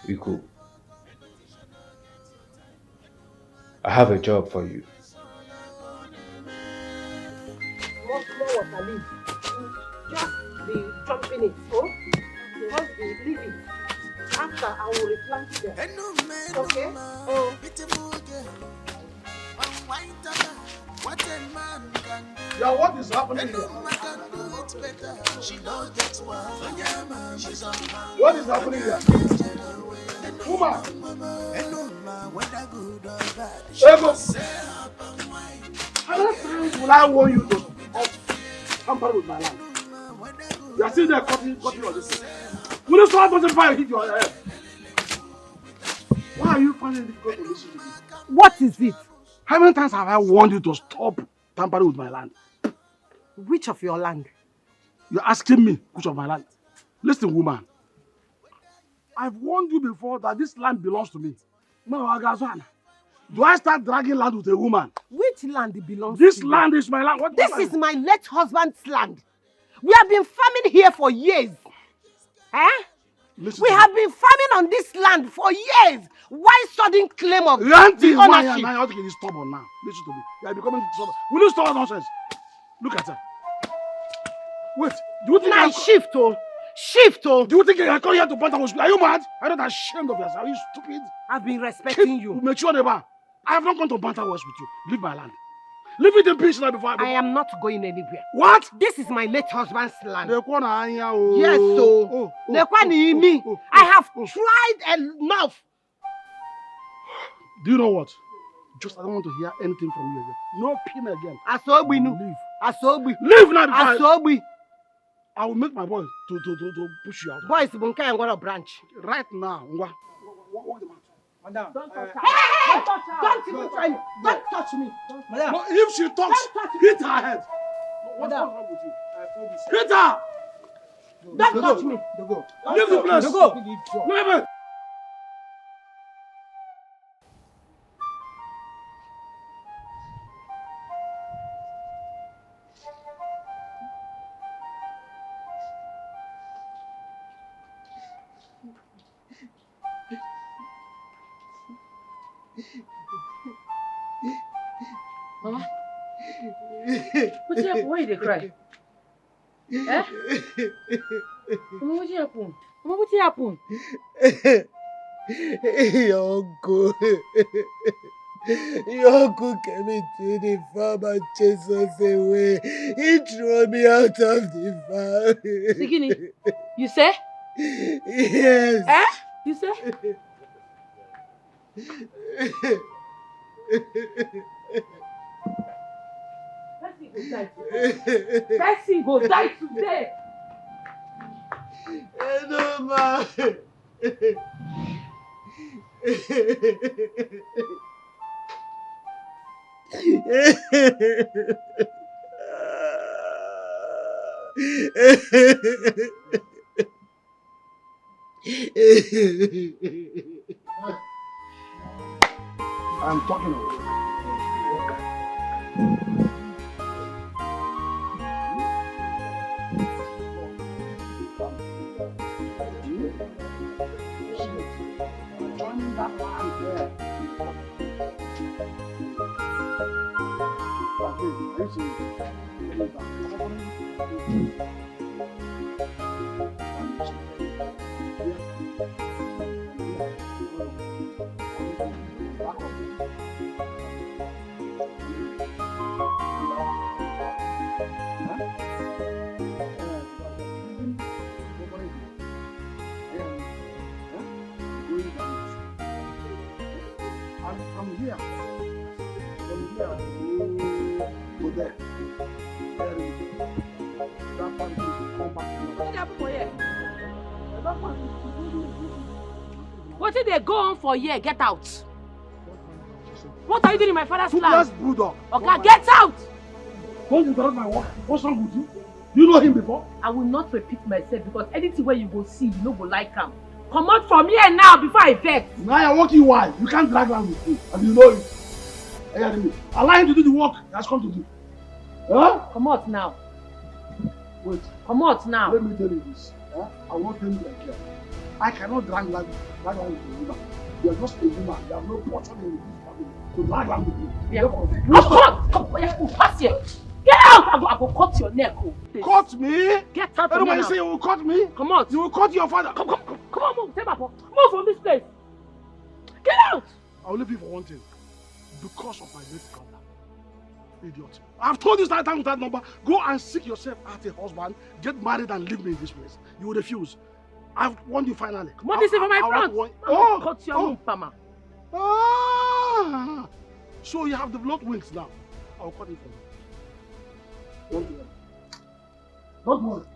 Iko, I have a job for you. Just be jumping it, oh? Just leave it. After, I will replant them. Okay? Oh. Yeah, what is happening here? What is happening here? Woman! Ego! How many times will I warn you to tamper with my land? You are still there cutting on this thing. Will you stop putting fire hit your head? Why are you finding it difficult to listen to me? What is it? How many times have I warned you to stop tampering with my land? Which of your land? You're asking me which of my land? Listen, woman. I've warned you before that this land belongs to me. Do I start dragging land with a woman? Which land belongs this to you? This land is my land. What this is my late husband's land. We have been farming here for years. Eh? We have been farming on this land for years. Why sudden claim of the ownership? I ought to get stubborn now. Listen to me. You are becoming stubborn. Will you stop nonsense? Look at her. Wait. Do you think now shift, oh? Shift, oh? Do you think I come here to banter with you? Are you mad? I'm not ashamed of yourself. Are you stupid? I've been respecting you. Mature never. I have not gone to banter wars with you. Leave my land. Leave it in peace now before I am not going anywhere. What? This is my late husband's land. Yes, so. I have tried enough. Do you know what? Just I don't want to hear anything from you again. No pin again. Asobi no. Leave. Asobi. Leave now before Asobi. I will make my boy to push you out. Boys, Bunka and what a branch. Right now. Walk them out. Madam. Don't touch her. Hey! Don't even try me. Don't touch me. Madam. No, if she talks, hit her head. What's wrong with you? Hit her! Don't touch me. Leave the place. Leave it. Mama? What's happened? Why you cry? Eh? Mama, what happened? Mama, what happened? Your uncle. Your uncle came into the farm and chased us away. He threw me out of the farm. Sigini, you say? Yes. Eh? You say? Bessie go die today. No, ma. I'm talking of it. I'm here. From here, go there. That one will come back. What happened for here? What did they go on for here? Get out. What are you doing in my father's land? Bulldog. Okay, get out. Don't interrupt my work. What's wrong with you? You know him before? I will not repeat myself because anything where you go see, you no go like him. Come out from here now before I vex. Now I'm working why? You can't drag land with me. And you know it. Allow him to do the work he has come to do. Huh? Come out now. Wait. Come out now. Let me tell you this. Huh? I won't tell you like that. I cannot drag land with a woman. You are just a woman. You have no portion in this family to drag land with me. Yeah. Come pass here. Get out! I go cut your neck. Cut me? Get out from here Everybody now. say you will cut me? Come out. You will cut your father. Come on, move. Take my phone. Move from this place. Get out! I will leave you for one thing. Because of my late brother. Idiot. I've told you that time with that number. Go and seek yourself out a husband, get married and leave me in this place. You will refuse. I've warned you finally. Come on, this is for my front. Oh, cut your move, Mama. Ah, so you have developed wings now. I'll cut it for you. Don't worry. Don't worry.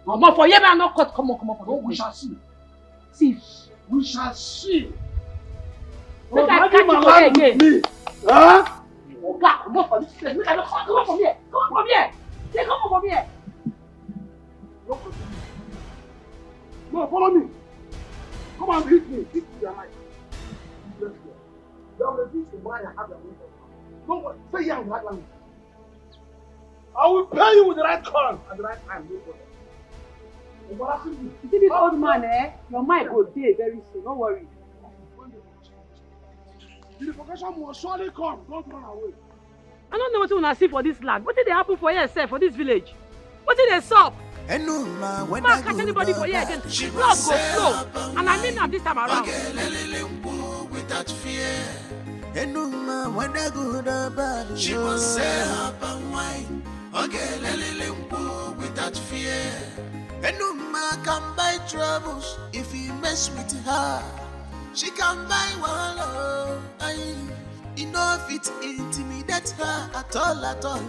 Come on, for you, man, not cut. Come on. No, we shall see. See. We shall see. Make I catch you for here again. Huh? Oh God, come on from this place. Make I not come on from here. Come on from here. Say, come on from here. No, follow me. Come on, hit me. Hit me your life. Let's go. You have refused to buy and have your way. Don't worry. Stay here in the right language. I will pay you with the right corn at the right time. No problem. You see this old man, eh? Your mind go day very soon. Don't worry. The vocation will surely come. Don't run away. I don't know what you want to see for this land. What did they happen for here, sir, for this village? What did they stop? Man, catch anybody for here again. Blood go flow. And I mean that this time around. She must say up and wine. Without fear. And no man can buy troubles if he mess with her. She can buy one love. You know if it intimidate her at all.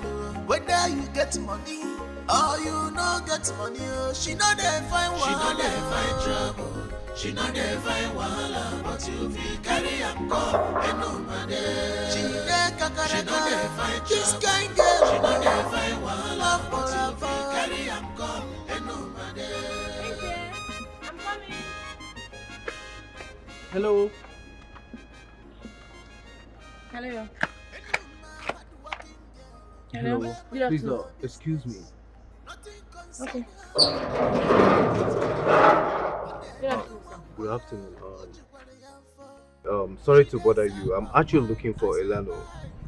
Whether you get money or you no get money, she know they find one. She know they find trouble. She know they find wahala, but you feel carry and come and no matter. She dey kakaraka. This kind girl. She know they find wahala, but you feel carry and come and no matter. I'm coming. Hello. Hello. Hello. Please, excuse me. Okay. Good afternoon. Sorry to bother you. I'm actually looking for Elano.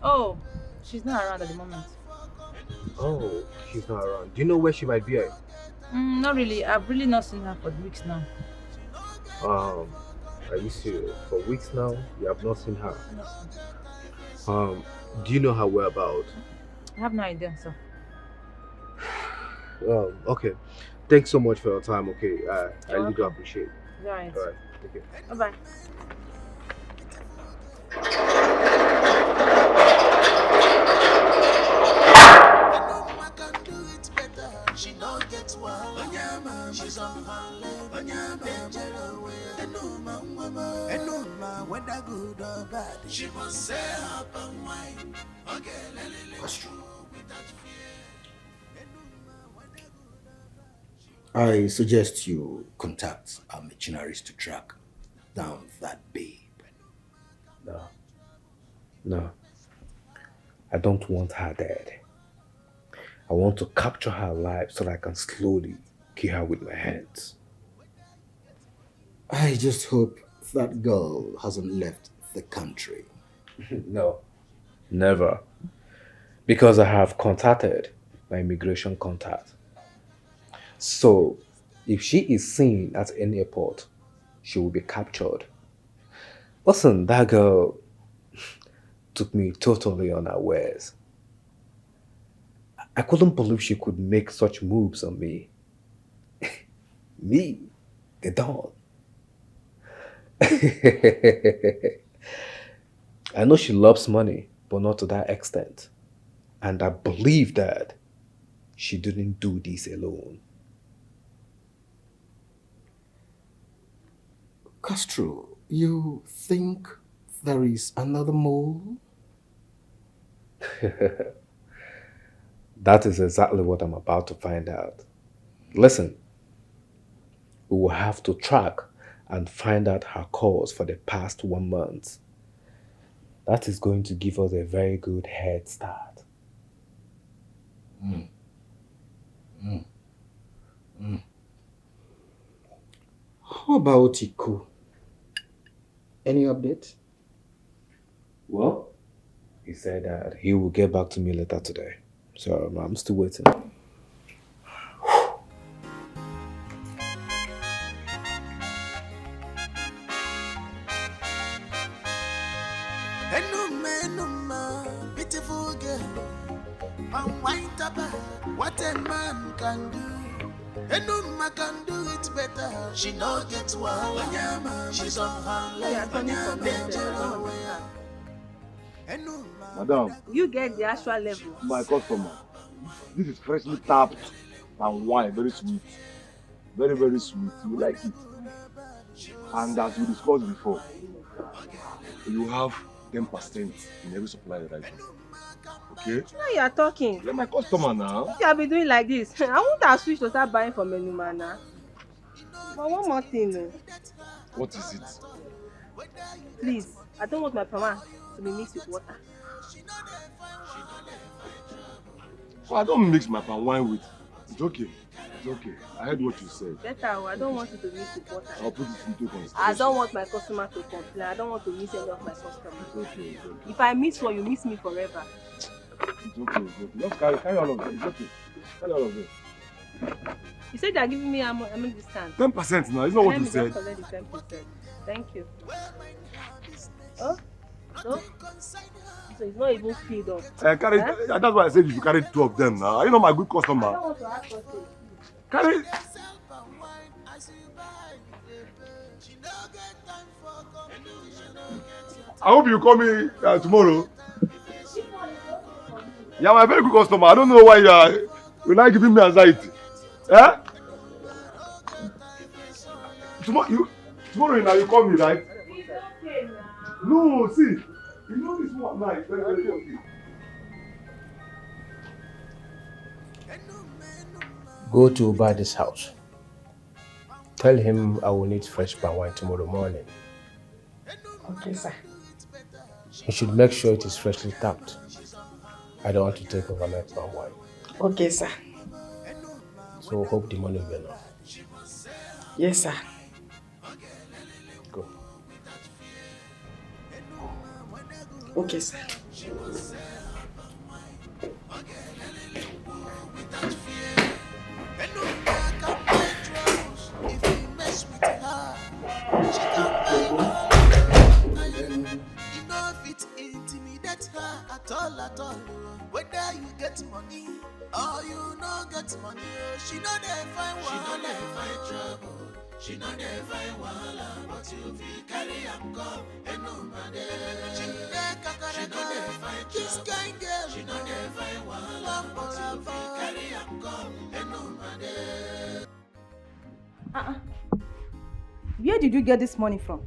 Oh, she's not around at the moment. Oh, she's not around. Do you know where she might be at? Not really. I've really not seen her for weeks now. Are you serious? For weeks now, you have not seen her. Do you know her whereabouts? I have no idea, sir. Okay. Thanks so much for your time. Okay, I really do appreciate it. All right. All right. Okay. Bye-bye. She don't get one. Onyama, she's on her leg. Onyama, Enuma, whether good or bad, she must say up and wine. Okay, that's true. I suggest you contact our missionaries to track down that babe. No. I don't want her dead. I want to capture her alive so that I can slowly kill her with my hands. I just hope that girl hasn't left the country. No, never. Because I have contacted my immigration contact. So, if she is seen at any airport, she will be captured. Listen, that girl took me totally unawares. I couldn't believe she could make such moves on me. Me, the Don. I know she loves money, but not to that extent. And I believe that she didn't do this alone. Castro, you think there is another mole? That is exactly what I'm about to find out. Listen, we will have to track and find out her calls for the past 1 month. That is going to give us a very good head start. How about Iku? Any update? Well, he said that he will get back to me later today. So I'm still waiting. Enuma, beautiful girl. Unwind up, what a man can do. Enuma can do it better. She no get one. Onyama, she's on her leg. Madam, You get the actual level. my customer, this is freshly tapped and wine, very sweet. Very, very sweet. You like it. And as we discussed before, you have 10% in every supply right now. Okay? Now you are talking. You're my customer now. If you have been doing like this, I won't have switched to start buying from Enuma now. But one more thing, What is it? please, I don't want my palm to be mixed with water. Well, I don't mix my palm wine with. It's okay. It's okay. I heard what you said. Better, I don't want you to mix with water. I'll put it into consideration. I don't want my customer to complain. I don't want to miss any of my customers. It's okay. It's okay. If I miss one, you miss me forever. It's okay. It's okay. Just carry all of it. It's okay. Carry all of it. You said they are giving me a discount. 10% now. It's not what you said. Let me just collect the 10%. Thank you. Oh? No? So it's not even filled up. Carry. That's why I said you should carry 2 of them now. Are you not my good I customer? don't want to ask for it. Carry. I hope you call me tomorrow. Yeah, my very good customer. I don't know why you're not giving me anxiety. Eh? Tomorrow now you call me, right? It's okay now. No, see. You know this one night. Very, very okay. Go to Ubadi's house. Tell him I will need fresh palm wine tomorrow morning. Okay, sir. He should make sure it is freshly tapped. I don't want to take overnight palm wine. Okay, sir. So hope the money will be enough. Yes, sir. Go. Okay, sir. At all, whether you get money or you no get money, she no dey find wahala, trouble. She no dey find wahala, but you fit carry am come, and no matter. She dey find this kind girl. She no dey find wahala, but you fit carry am come, and no matter. Where did you get this money from?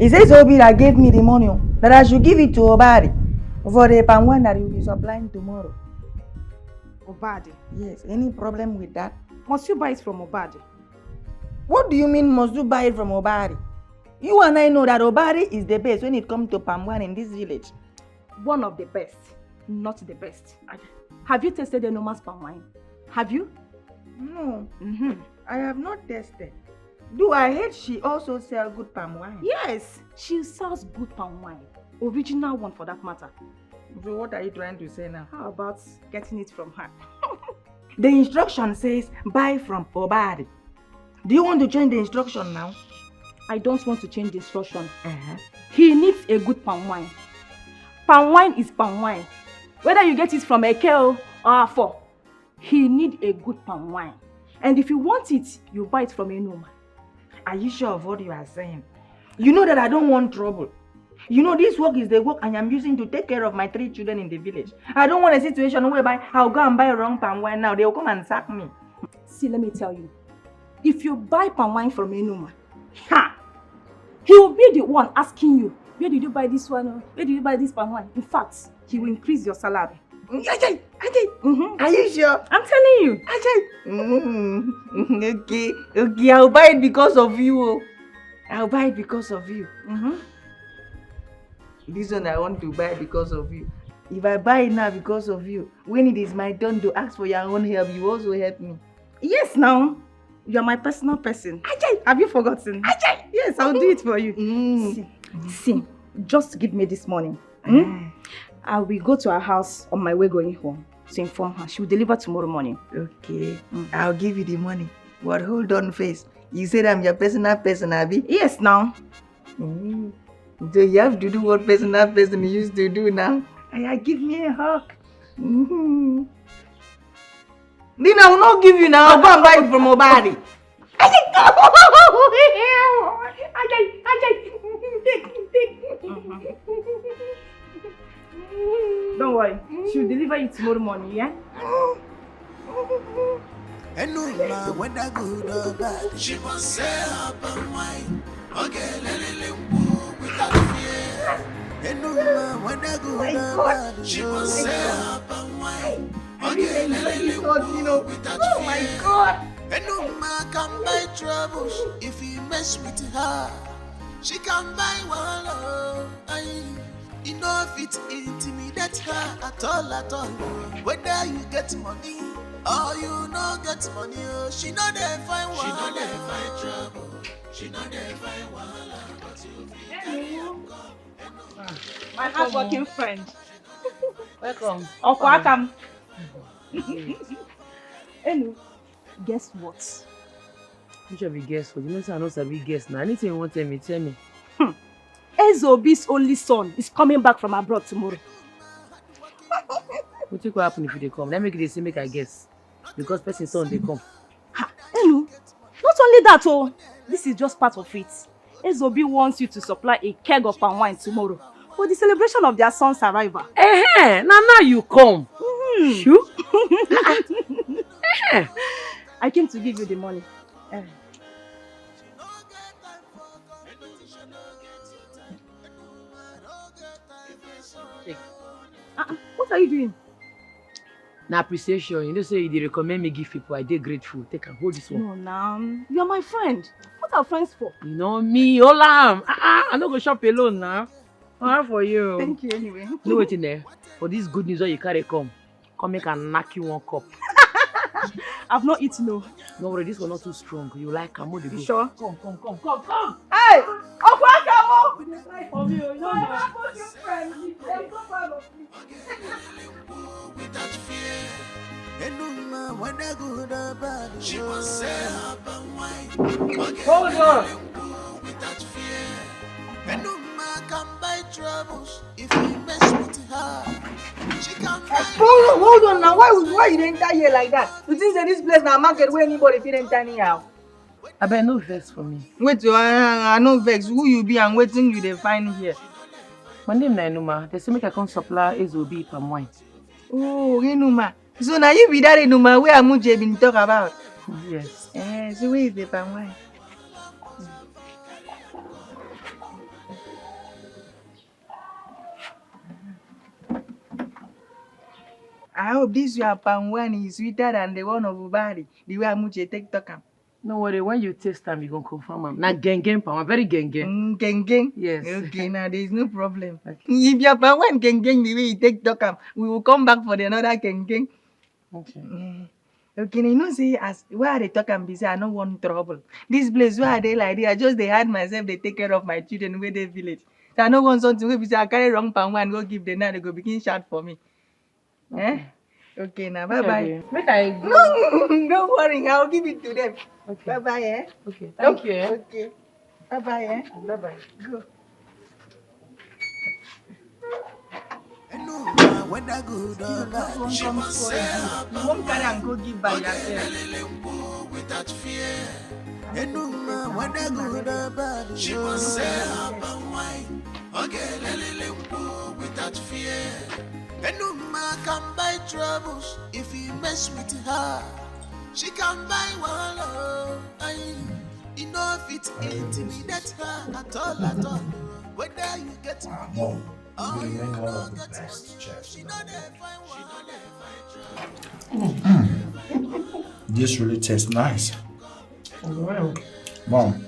It says Obi that gave me the money, that I should give it to Obari for the palm wine that he will be supplying tomorrow. Obadi? Yes, any problem with that? Must you buy it from Obadi? What do you mean must you buy it from Obari? You and I know that Obari is the best when it comes to palm wine in this village. One of the best, not the best. Have you tasted the Noma's palm wine? Have you? No, I have not tasted. Do I heard she also sell good palm wine? Yes, she sells good palm wine. Original one for that matter. So what are you trying to say now? How about getting it from her? The instruction says buy from Obari. Do you want to change the instruction now? I don't want to change the instruction. He needs a good palm wine. Palm wine is palm wine. Whether you get it from a Eke or Afo, he needs a good palm wine. And if you want it, you buy it from a Noma. Are you sure of what you are saying? You know that I don't want trouble. You know this work is the work I am using to take care of my 3 children in the village. I don't want a situation whereby I'll go and buy wrong palm wine now. They'll come and sack me. See, let me tell you. If you buy palm wine from Enuma, he will be the one asking you, where did you buy this one? Where did you buy this palm wine? In fact, he will increase your salary. Are you sure? I'm telling you. Okay, I'll buy it because of you. I'll buy it because of you. This one I want to buy because of you. If I buy it now because of you, when it is my turn to ask for your own help, you also help me. Yes, now. You are my personal person. Have you forgotten? Yes, I'll do it for you. See, just give me this morning. I will go to her house on my way going home to inform her. She will deliver tomorrow morning. Okay, I'll give you the money. But hold on first. You said I'm your personal person, Abby? Yes, now. So you have to do what personal person used to do now. Give me a hug. Then I will not give you now. I'll go and buy it from Obari. Don't worry. She'll deliver it tomorrow morning, yeah? And no matter whether good or bad, she must say up and wine. Okay, let it without fear. And no matter whether good or bad, she must say up and wine. Okay, let it without fear. Oh my God! And no man can buy troubles if he mess with her. She can buy one. You know if it intimidate her at all. Whether you get money or you no get money, she know they find one. She know they find trouble. She know they find wahala, but you my hardworking friend. Welcome. Welcome. Hello. Guess what? You should be guess what? You know, I know sabi guess now. Anything you want to tell me. Ezobi's only son is coming back from abroad tomorrow. What think will happen if they come? Let me say make I guess. Because person son they come. Hello. Not only that, this is just part of it. Ezobi wants you to supply a keg of palm wine tomorrow for the celebration of their son's arrival. Now you come. Sure? I came to give you the money. What are you doing? Now appreciation. You know, say they recommend me give people. I did grateful. Take and hold this one. No, now you are my friend. What are friends for? You know me, Olam. I'm not gonna shop alone now. All for you. Thank you anyway. No waiting there. For this good news, you carry come make and knock you one cup. I've not eaten no. No worry, this one not too strong. You like come on the go. You sure? Come. Hey! Welcome! For me, you don't know. Without fear. When I go to bed, she must say up and wine. Hold on. Without fear. And no man can buy troubles if you mess with her. She can buy. Hold on now. Why you enter here like that? You think that this place now market where anybody fit enter anyhow? I bet no vex for me. Wait, I no vex. Who you be and waiting you they find here? My name na Enuma. They say make I come supply SOB palm wine. Oh, Enuma. So now you be that Enuma where Amuche been talk about? Yes. So where is the palm wine? I hope this your palm wine is sweeter than the one of Ubari, the way Amuche take talk am. No worry, when you taste them, you gonna confirm am. Na geng palm, very geng. Geng? Yes. Okay, now there is no problem. Okay. If your palm wine geng the way you take talk am, we will come back for the another geng. Okay. Okay, you know, see, as where they talk and be say, I don't want trouble. This place where they like this, I just they hide myself, they take care of my children where they village. So I don't want something where say I carry wrong palm wine, go give them now, they go begin shout for me. Okay. Okay, now bye bye. Make I go. No, don't worry, I'll give it to them. Okay. Bye bye, Okay, thank you. Okay. Bye bye, Bye bye. Go. When I go to bed, she must say you won't carry and go give by yourself. without fear. When I go to bed, she must say up and wine. Okay, without fear. And no man can buy troubles if he mess with her. She can buy one love. You know if it intimidate her at all. Whether you get Mom, you remain one of the best chefs. This really tastes nice. Wow. Mom,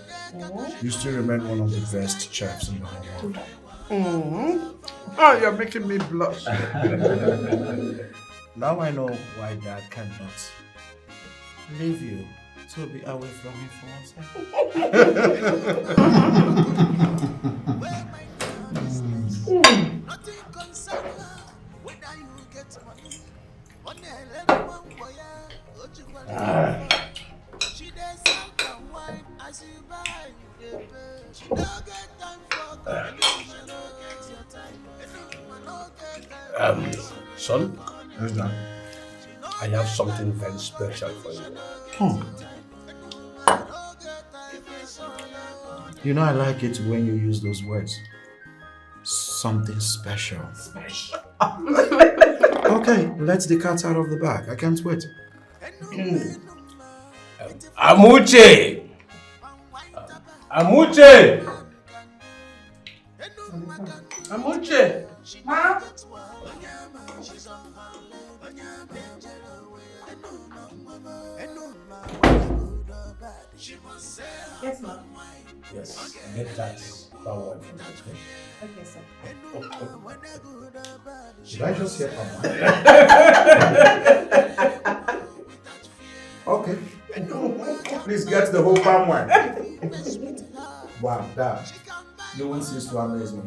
you still remain one of the best chefs in the whole world. Oh, you're making me blush. Now I know why Dad cannot leave you to be away from him for one Son? Yes, Dad. I have something very special for you. You know I like it when you use those words. Something special. Okay, let the cat out of the bag. I can't wait. Amuche! Amuche! Amuche! Ma? Yes, ma'am. Yes, get that power from the screen. Okay, sir. Did I just hear Okay. Please get the whole palm wine. Wow, Dad. You won't cease to amaze me.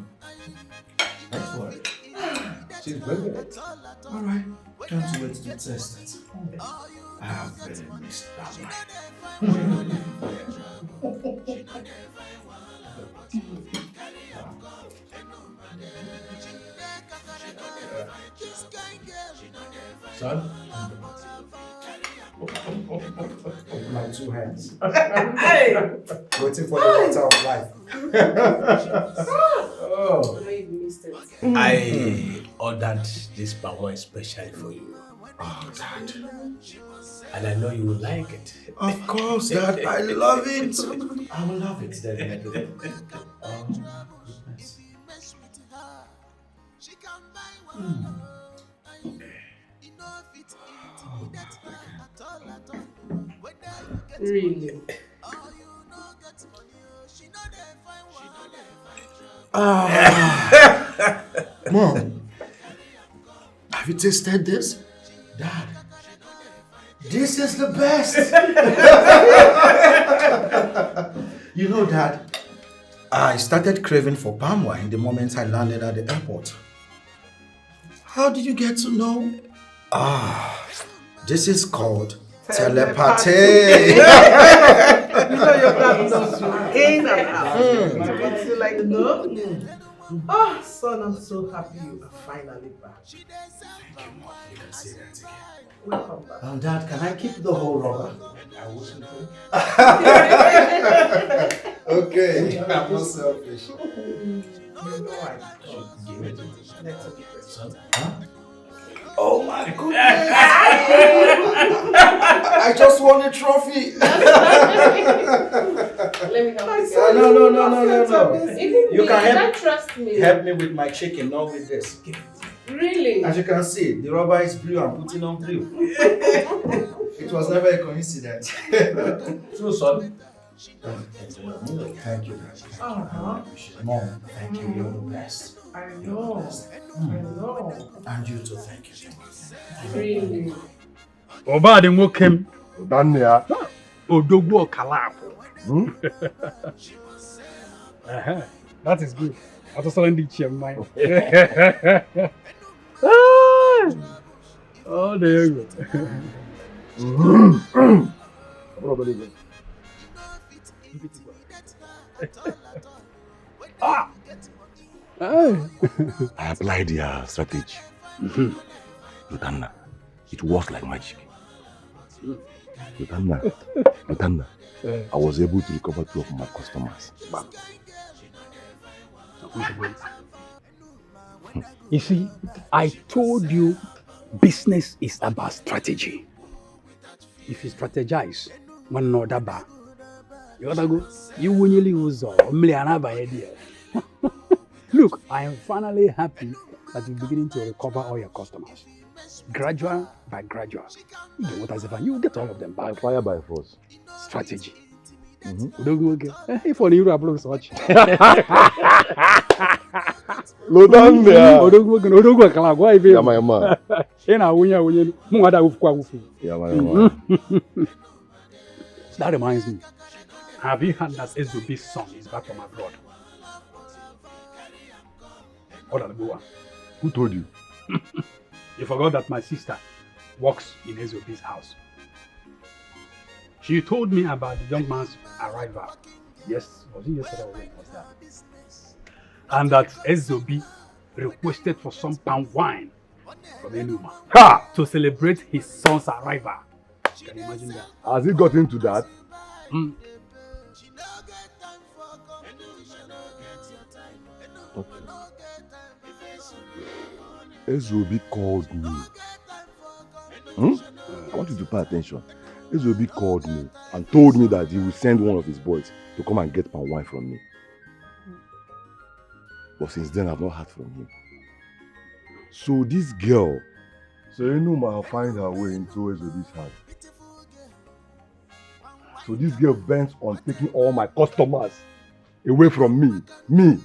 Thanks for it. She's brilliant. Alright, can't wait to test it. I have really missed that one. Son? With my two hands. Hey! Waiting for the water of life. Oh. I ordered this palm wine especially for you. Oh, Dad. And I know you will like it. Of course, Dad. I love it. I will love it, definitely. Goodness. Really? Mom, have you tasted this? Dad, this is the best. You know, Dad, I started craving for palm wine the moment I landed at the airport. How did you get to know? This is called telepathy. You know your dad knows you in and out. It's like, Oh, son, I'm so happy you are finally back. Thank you, Mom. You can say that again. Welcome back. Dad, can I keep the whole rubber? I wasn't Okay, I'm not selfish. You know I should give it to you. Let's give it to you. Oh my goodness! I just won a trophy. Let me help you. No. You can don't trust me. help me with my chicken, not with this. Really? As you can see, the rubber is blue. I'm putting on blue. It was never a coincidence. So, son. Thank you, Dad. Mom, thank you. You're the best. I know. And you too, thank you. Really? Oba de nwokem. Dania. Odogwu okalapo. That is good. I just learned it in mind. Oh, there you go. I applied their strategy. Lutanna, it works like magic. Lutanna, I was able to recover 2 of my customers. You see, I told you business is about strategy. If you strategize, one another bar, you gotta go. You won't really use idea. Look, I am finally happy that you're beginning to recover all your customers. Gradual by gradual. You know what I say, you get all of them back. By fire, by force. Strategy. If only you have looked such. That reminds me. Have you heard that SOB's son is back from abroad? Who told you? You forgot that my sister works in SOB's house. She told me about the young man's arrival. Yes, was it yesterday or when was that? And that SOB requested for some palm wine from Enuma to celebrate his son's arrival. Can you imagine that? Has he got into that? Okay. SOB called me. I want you to pay attention. SOB called me and told me that he will send one of his boys to come and get palm wine from me. But since then, I've not heard from him. So this girl, Enuma will find her way into SOB's heart. So this girl bent on taking all my customers away from me. Me,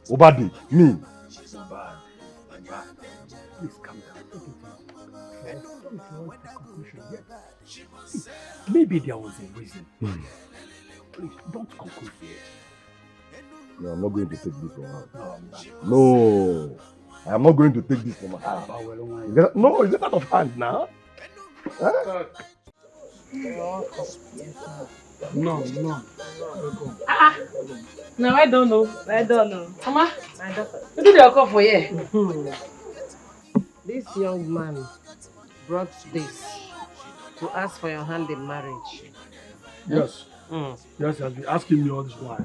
Obadi, me. She's so bad. Please calm down. Maybe there was a reason. Please don't conclude yet. No, I'm not going to take this from her. No, I am not going to take this from her. No, is it out of hand now? Huh? No. Now I don't know. Mama, My daughter. what did they call for you? This young man brought this to ask for your hand in marriage. Yes. Yes, he has been asking me all this while.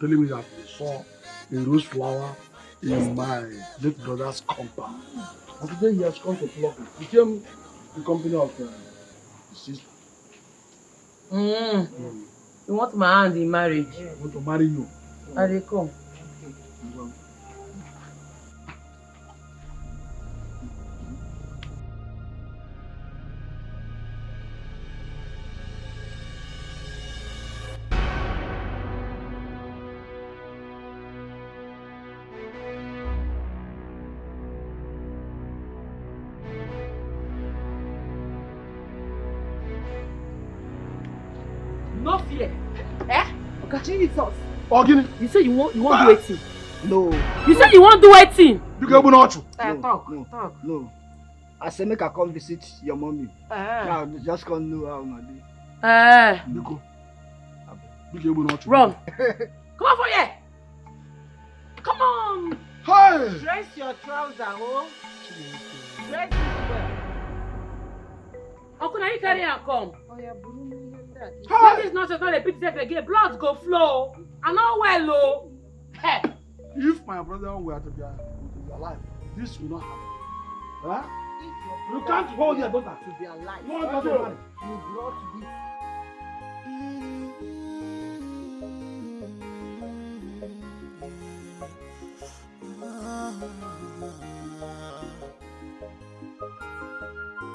Telling me that he saw a rose flower in my late brother's compound. And today he has come to pluck it. He came in company of his sister. You want my hand in marriage? I want to marry you. I will come. No fear. Eh? Okay. Jesus. Ogini. You say you won't do anything. No. You say you won't do anything. You can not you. Talk. No. I say make I come visit your mommy. Now just come know how una dey. Biko. Biko not you. Run. Come on for here. Come on. Hey. Dress your trouser, oh. Dress it well. How can I carry and come? Oh yeah, Hey. This nonsense not repeat itself again. Blood go flow. I know well, oh. Hey. If my brother were to be alive, this will not happen. Huh? You can't hold your daughter to be alive. You want to marry? You brought this.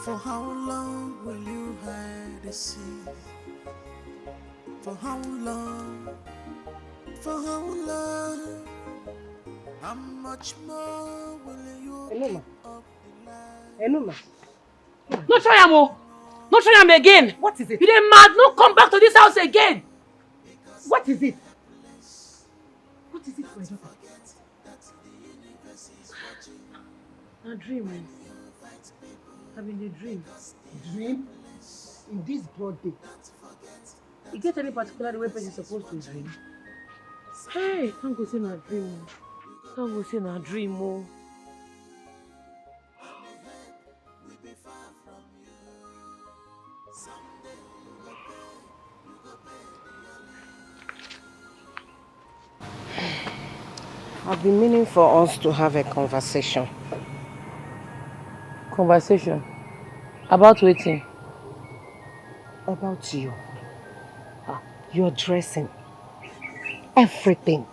For how long will you hide the sea? For how long? For how long? How much more will you keep up the light? Enuma. No try am, oh. No try am again. What is it? You dey mad? No come back to this house again. What is it? What is it, my daughter? A dream, man. I'm in a dream. Dream? In this broad day? You get any particular way person is supposed to dream? Hey, can't go say na dream. Can't go say na dream, oh. I've been meaning for us to have a conversation. Conversation? About waiting? About you. Your dressing. Everything.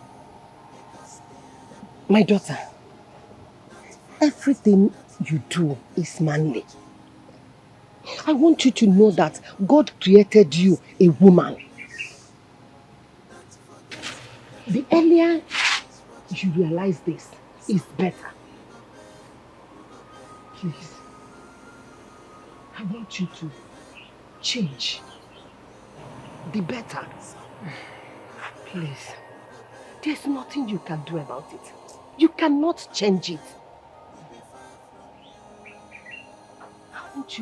My daughter, everything you do is manly. I want you to know that God created you a woman. The earlier you realize this, is better. Please, I want you to change. Be better. Please. There's nothing you can do about it. You cannot change it. I want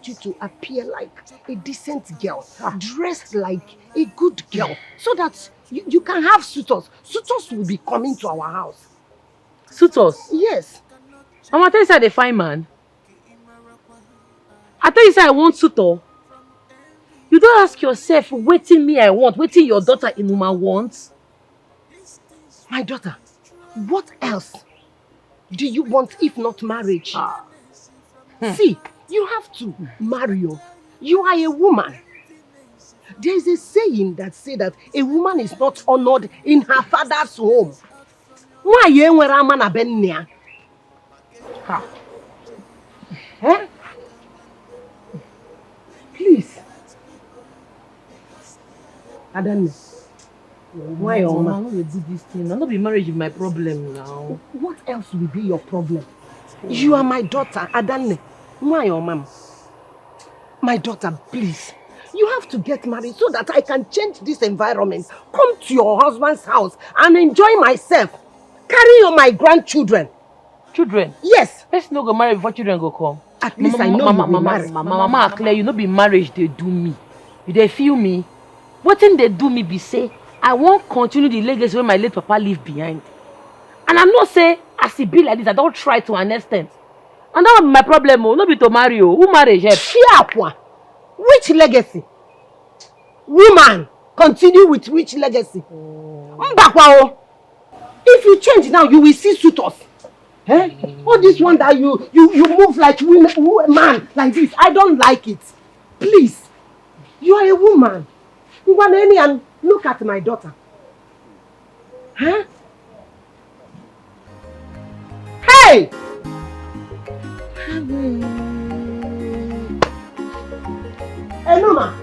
you to appear like a decent girl, dressed like a good girl, so that you can have suitors. Suitors will be coming to our house. Suitors? Yes. Mama, tell you say I dey find man. I tell you say I want suitor. You don't ask yourself, wetin me I want, wetin your daughter Inuma wants. My daughter, what else do you want if not marriage? See, you have to marry you. You are a woman. There is a saying that says that a woman is not honored in her father's home. Why you ain't a man abenya? Eh? Please. Adanne. Why your mama? Why you do this thing? I'll not be marriage is my problem now. What else will be your problem? You are my daughter, Adanne. Why your mom? My daughter, please. You have to get married so that I can change this environment. Come to your husband's house and enjoy myself. Carry on my grandchildren. Children? Yes. Let's not go marry before children go come. At least I know you will marry. Mama, clear, you know be marriage they do me. You they feel me? What thing they do me be say, I won't continue the legacy where my late papa leave behind. And I'm not say, as it be like this, I don't try to an extent. And that was my problem, no be to marry you. Who marry help? Which legacy? Woman, continue with which legacy? If you change now, you will see suitors. Eh? All this one that you move like man like this, I don't like it. Please, you are a woman. You want any and look at my daughter. Huh? Hey! Enuma.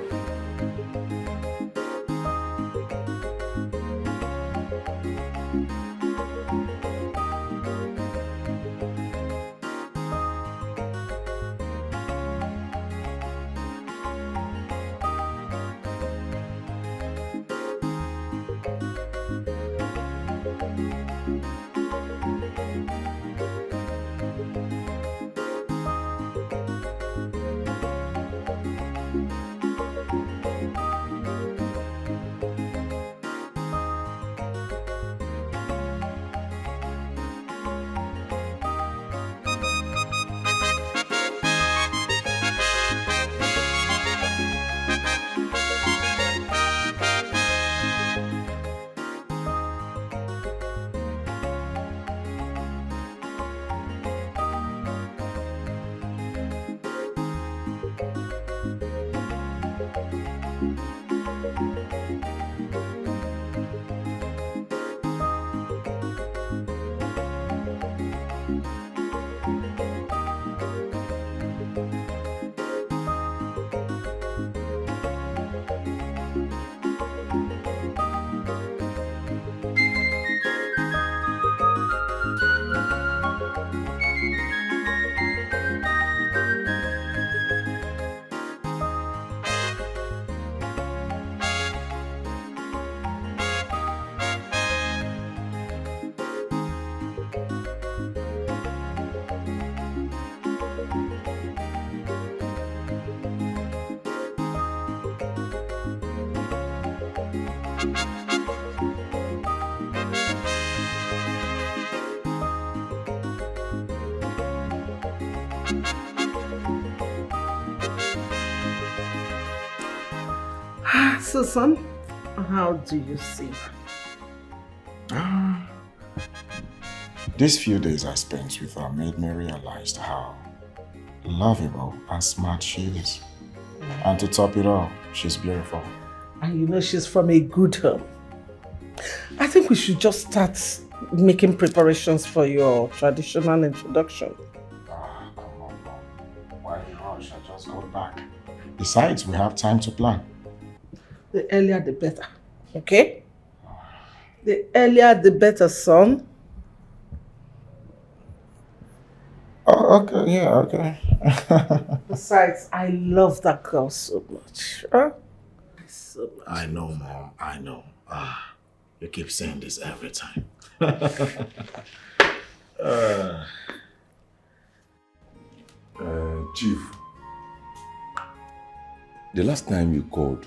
So, son, how do you see? These few days I spent with her made me realize how lovable and smart she is. And to top it all, she's beautiful. And you know she's from a good home. I think we should just start making preparations for your traditional introduction. Come on, Mom. Why rush? I just got back. Besides, we have time to plan. The earlier the better, okay? The earlier the better, son. Oh, okay, yeah, okay. Besides, I love that girl so much. Huh? So much. I know, Mom, I know. You keep saying this every time. Chief, the last time you called,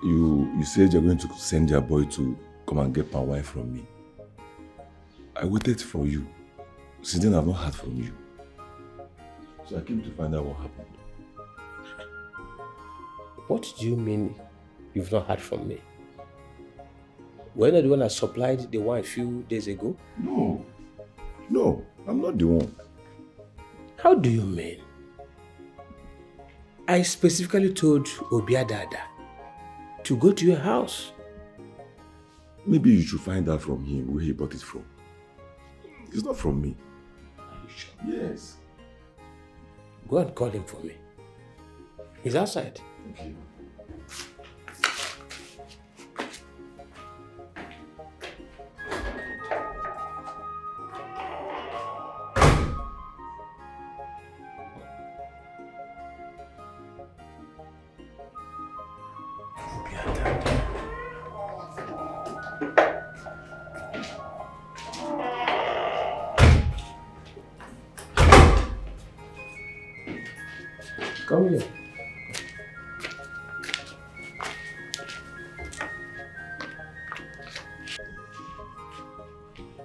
you said you're going to send your boy to come and get my wife from me. I waited for you. Since then, I've not heard from you. So I came to find out what happened. What do you mean you've not heard from me? Were you not the one that supplied the wine a few days ago? No, I'm not the one. How do you mean? I specifically told Obiadada to go to your house. Maybe you should find out from him where he bought it from. It's not from me. Are you sure? Yes. Go and call him for me. He's outside. Okay. Come here.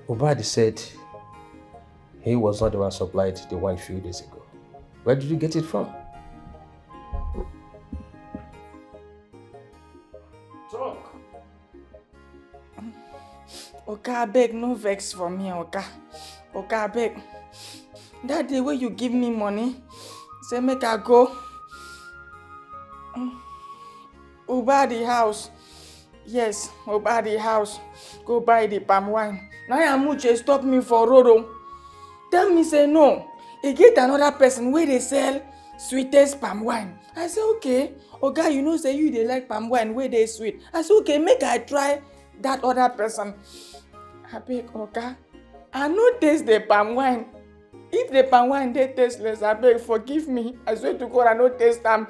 Obadi said he was not the one supplied the wine a few days ago. Where did you get it from? Talk. Oga, abeg, no vex for me, Oga. Oga, abeg. That day when you give me money, say make I go Obadi house. Yes, Obadi house. Go buy the palm wine. Now Amuche stop me for road. Tell me say no. He get another person where they sell sweetest palm wine. I say okay. Oga, you know say you they like palm wine where they sweet. I say okay, make I try that other person. Abeg, Oga, I no taste the palm wine. If the palm wine they tasteless, abeg forgive me. I swear to God I no taste them.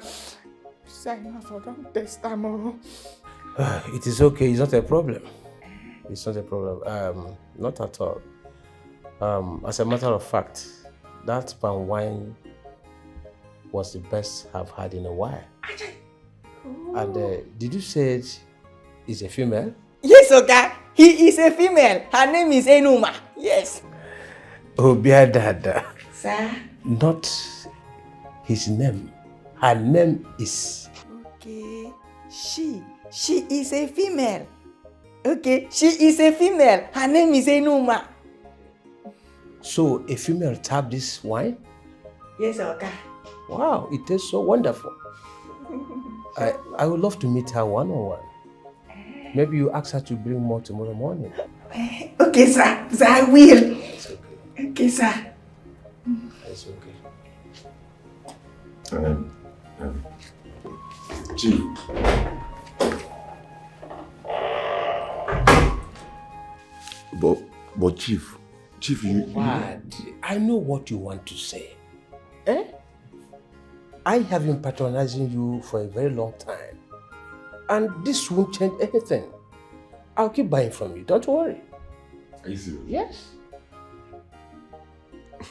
Say I don't taste them. Oh. It is okay. It's not a problem. It's not a problem. Not at all. As a matter of fact, that palm wine was the best I've had in a while. Oh. And did you say it's a female? Yes, Oga. He is a female. Her name is Enuma. Yes. Obiadada. Sir? Not his name. Her name is... Okay. She is a female. Okay, she is a female. Her name is Enuma. So, a female tapped this wine? Yes, Oga. Wow, it tastes so wonderful. I would love to meet her one-on-one. Maybe you ask her to bring more tomorrow morning. Okay, sir. Sir, I will. It's okay. Okay, sir. It's okay. Chief. But Chief, you... What? I know what you want to say. Eh? I have been patronizing you for a very long time. And this won't change anything. I'll keep buying from you, don't worry. Are you serious? Yes.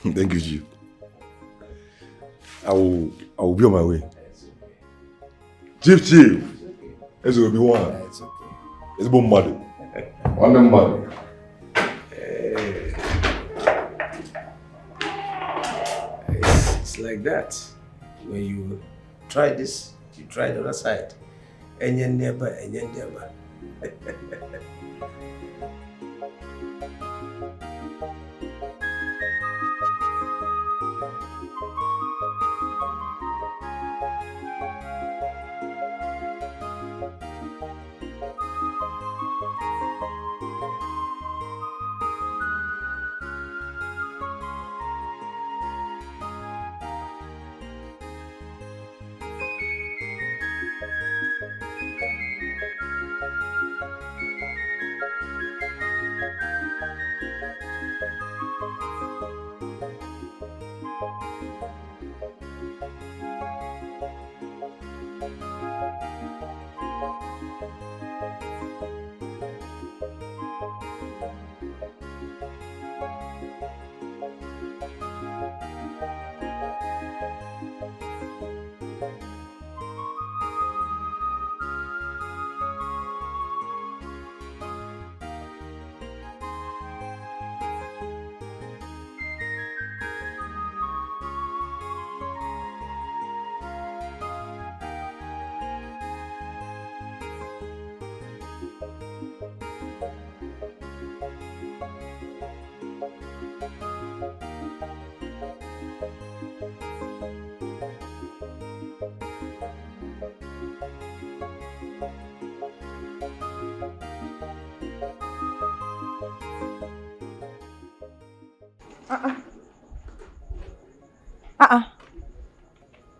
Thank you, Chief. I will be on my way. Chief. It's will be one. It's okay. It's about mother. One them mother. It's like that. When you try this, you try the other side. And you never.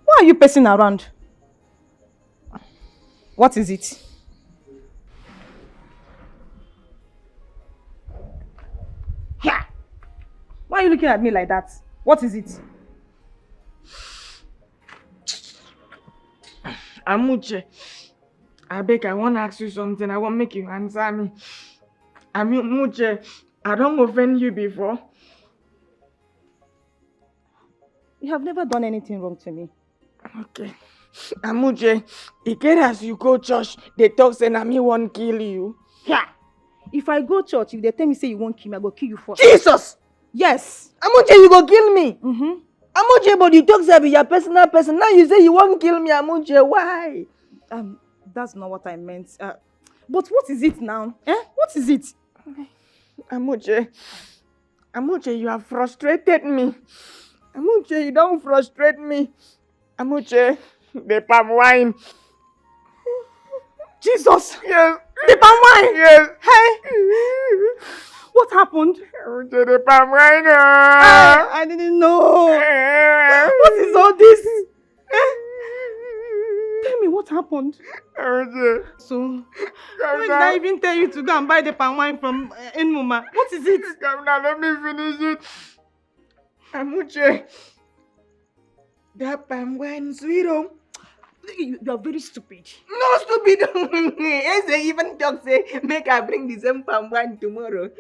Why are you pacing around? What is it? Yeah. Why are you looking at me like that? What is it? Amuche, I beg, I want to ask you something. I want to make you answer me. Amuche, I don't offend you before. You have never done anything wrong to me. Okay. Amuche, e get as you go church, they talk say na me won't kill you. Yeah. If I go church, if they tell me say you won't kill me, I go kill you first. Jesus! Yes. Amuche, you go kill me. Mm-hmm. Amuche, but you talk say be your personal person. Now you say you won't kill me, Amuche. Why? That's not what I meant. But what is it now? What is it? Amuche, you have frustrated me. Amuche, you don't frustrate me. Amuche, the palm wine. Jesus! Yes. The palm wine! Yes. Hey! What happened? Amuche, the palm wine. I didn't know. What is all this? Tell me what happened. Amuche. So, why did I even tell you to go and buy the palm wine from Enmuma? What is it? Come now, let me finish it. Amuche, that palm wine sweet. You are very stupid. No stupid. Yes, they even talk say, make I bring the same palm wine tomorrow.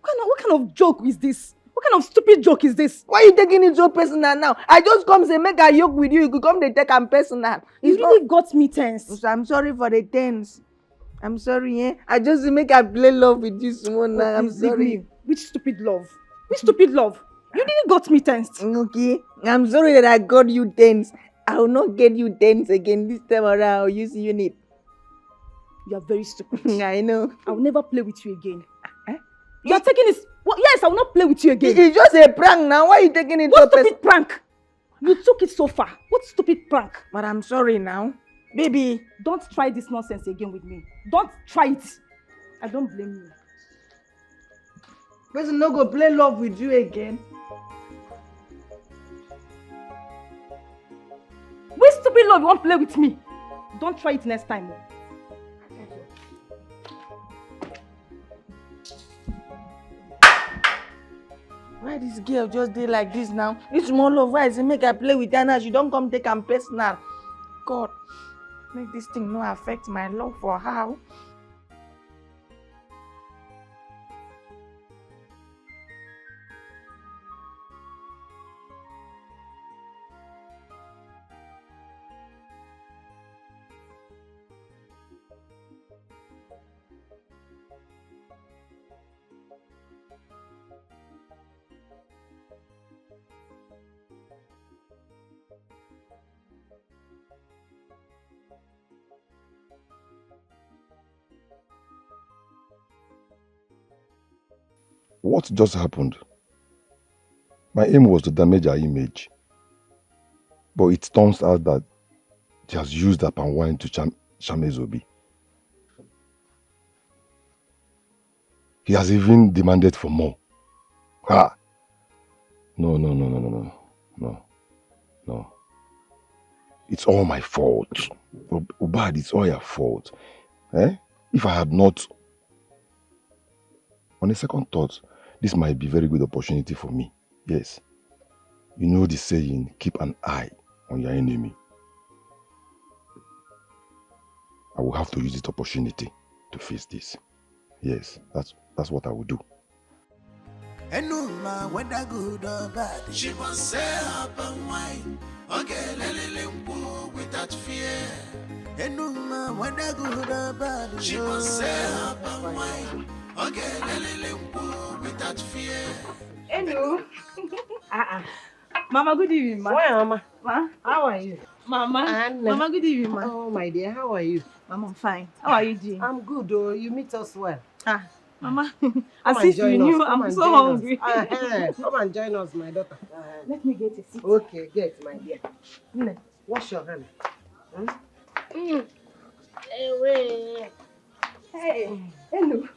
What kind of joke is this? What kind of stupid joke is this? Why are you taking it so personal now? I just come say make I joke with you. You could come they take am personal. You really got me tense. So I'm sorry for the tense. I'm sorry, eh? I just make I play love with you someone now. I'm sorry. Which stupid love? Which stupid love? You really got me tensed. Okay. I'm sorry that I got you tense. I will not get you tense again this time around. I'll use unit. You are very stupid. I know. I will never play with you again. You are taking this. Well, yes, I will not play with you again. It's just a prank now. Why are you taking it What stupid prank? You took it so far. What stupid prank? But I'm sorry now. Baby. Don't try this nonsense again with me. Don't try it. I don't blame you. Person no go play love with you again. Which stupid love you won't play with me? Don't try it next time. Why this girl just did like this now? This small love, why is it make I play with her now? She don't come take am personal. God, make this thing no affect my love for her. what just happened? My aim was to damage her image. But it turns out that she has used her palm wine to shame Zobi. He has even demanded for more. Ha! No. It's all my fault. Ubad, it's all your fault. Eh? If I had not... On a second thought, this might be a very good opportunity for me. Yes. You know the saying, keep an eye on your enemy. I will have to use this opportunity to face this. Yes, that's what I will do. And no man whether good or bad, she must say up and wine. Okay, without fear. And no man whether good or bad, she must say up and wine. Okay, without fear. Hello. Mama, good evening, ma. Why, Mama? Ma? How are you? Mama. Anne. Mama, good evening, ma. Oh, my dear, how are you? Mama, I'm fine. How are you doing? I'm good, oh. You meet us well. Mama, Come as and if you join knew, us. Come I'm and so join hungry. us. Come and join us, my daughter. Let me get a seat. Okay, get, my dear. Wash your hand. Hey, hello.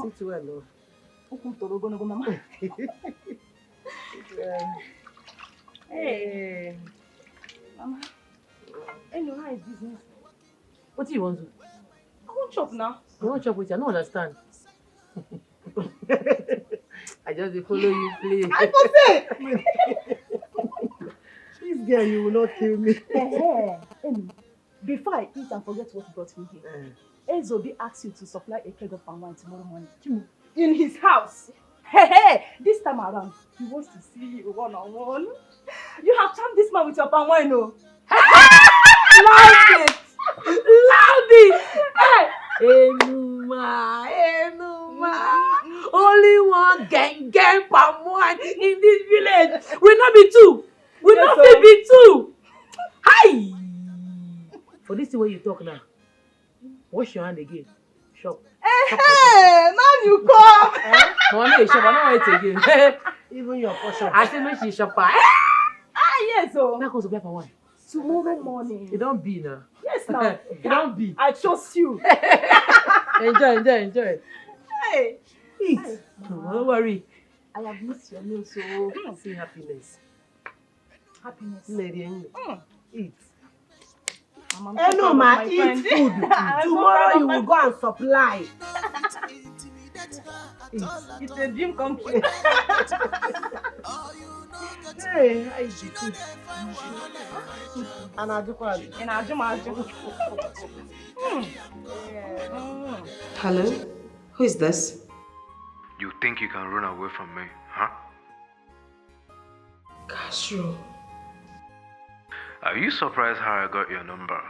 Sit well, oh. Mama. Hey. Mama. Hello, how is business? What do you want to? I want chop now. You want chop with you? I don't understand. I just dey follow you play. I for say! This girl, you will not kill me. Before I eat and forget what brought me here, Ezobi asked you to supply a keg of palm wine tomorrow morning. In his house. This time around, he wants to see you one-on-one. You have charmed this man with your palm wine, no? Loud it! Loud it! Enuma. Only one gang palm wine in this village. Will not be two. Will not be two. Hi! For this thing where you talk now, wash your hand again. Shop. Now you come. Money shop. I don't want it again. Even your portion. I say no, she shop. Yes, oh. Now goes to buy for one. Tomorrow morning. It don't be now. Yes, now. It don't be. I trust you. Enjoy. Hey. Eat. Don't worry. I have missed your meal, so See happiness. happiness. Eat. I'm Hey, so no, proud of ma, my eat friend. food. I'm so Tomorrow proud of you my will go and supply. It's a dream come true. Hey, I eat food. And I do what? And I do. Hello? Who is this? You think you can run away from me, huh? Castro. Are you surprised how I got your number?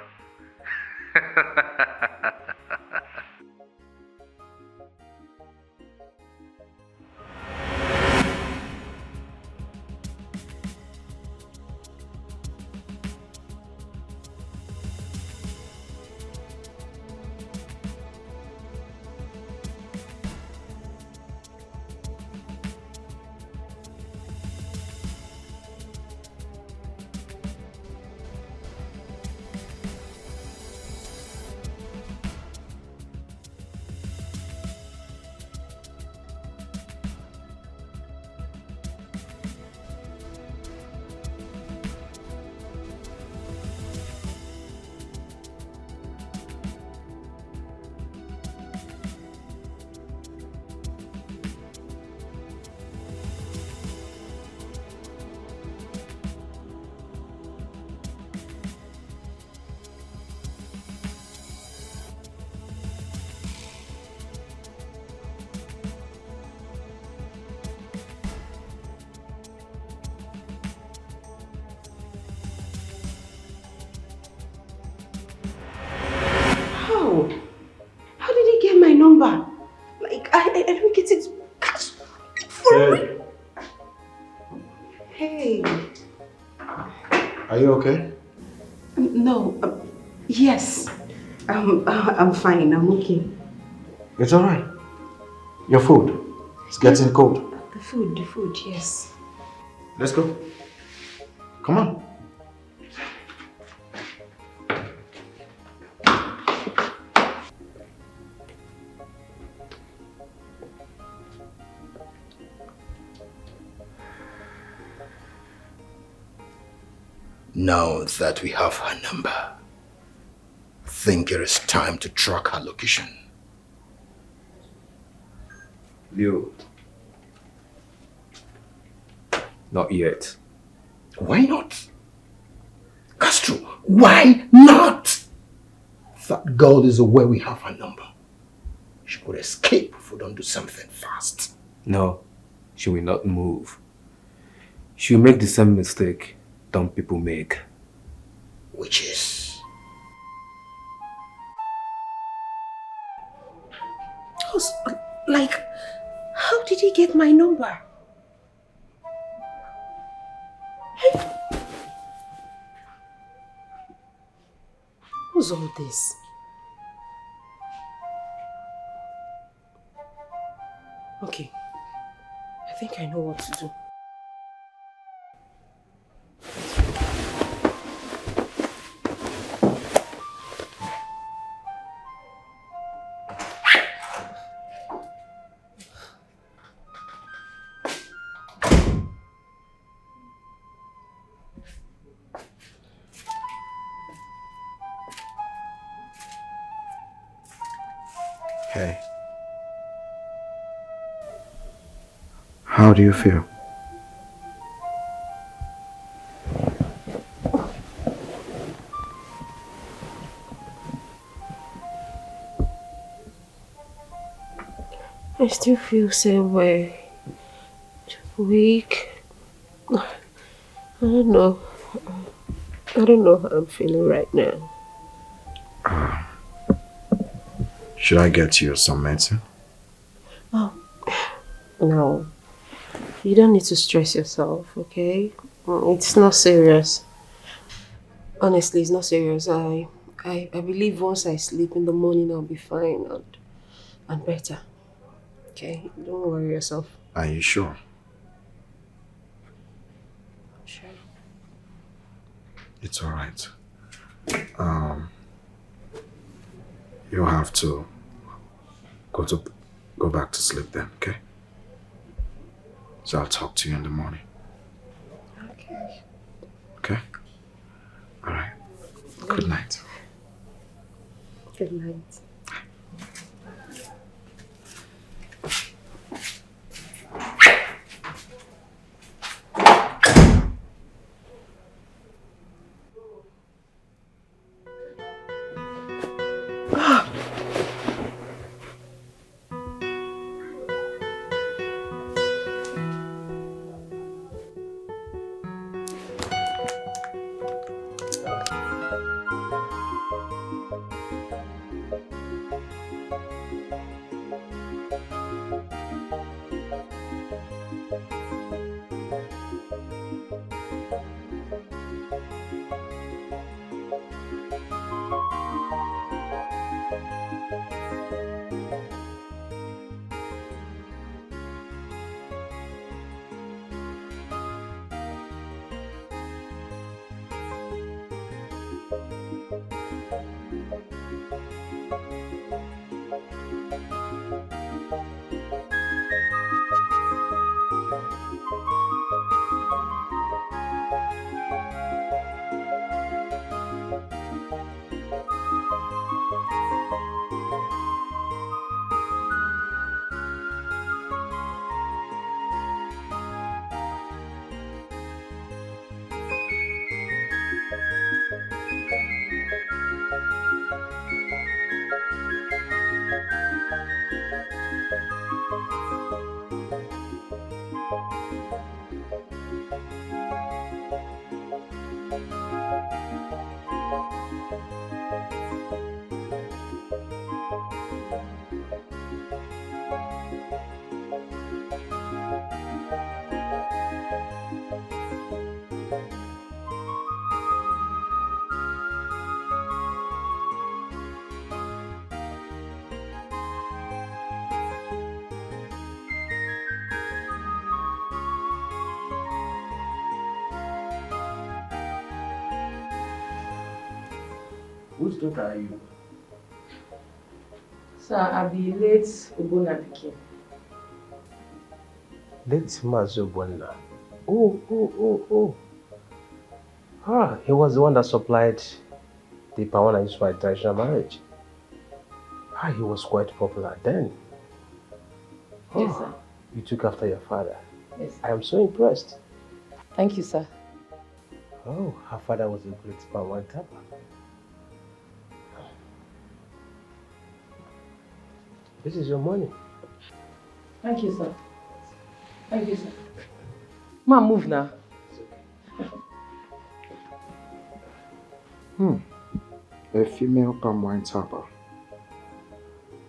How did he get my number? Like, I don't get it. Hey. Hey. Are you okay? No. Yes. I'm fine. I'm okay. It's alright. Your food. It's getting cold. The food, yes. Let's go. Come on. Now that we have her number, I think it is time to track her location. Leo. Not yet. Why not? Castro, why not? That girl is aware we have her number. She could escape if we don't do something fast. No, she will not move. She will make the same mistake dumb people make. Which is? Like, how did he get my number? What's all this? Okay, I think I know what to do. Hey. How do you feel? I still feel same way. Weak. I don't know. I don't know how I'm feeling right now. Should I get you some medicine? Oh, no. You don't need to stress yourself, okay? It's not serious. Honestly, it's not serious. I believe once I sleep in the morning, I'll be fine and better. Okay? Don't worry yourself. Are you sure? Sure. It's alright. You'll have to go back to sleep then, okay? So I'll talk to you in the morning. Okay. Okay? Alright. Good night. Good night. Whose daughter are you? Sir, I be late Ubona Pikin. Late Mazubwana. Oh. Ah, he was the one that supplied the power I used for my traditional marriage. Ah, he was quite popular then. Yes, sir. You took after your father. Yes. I am so impressed. Thank you, sir. Oh, her father was a great power tapper. This is your money. Thank you, sir. Thank you, sir. Ma, move now. A female palm wine tapper.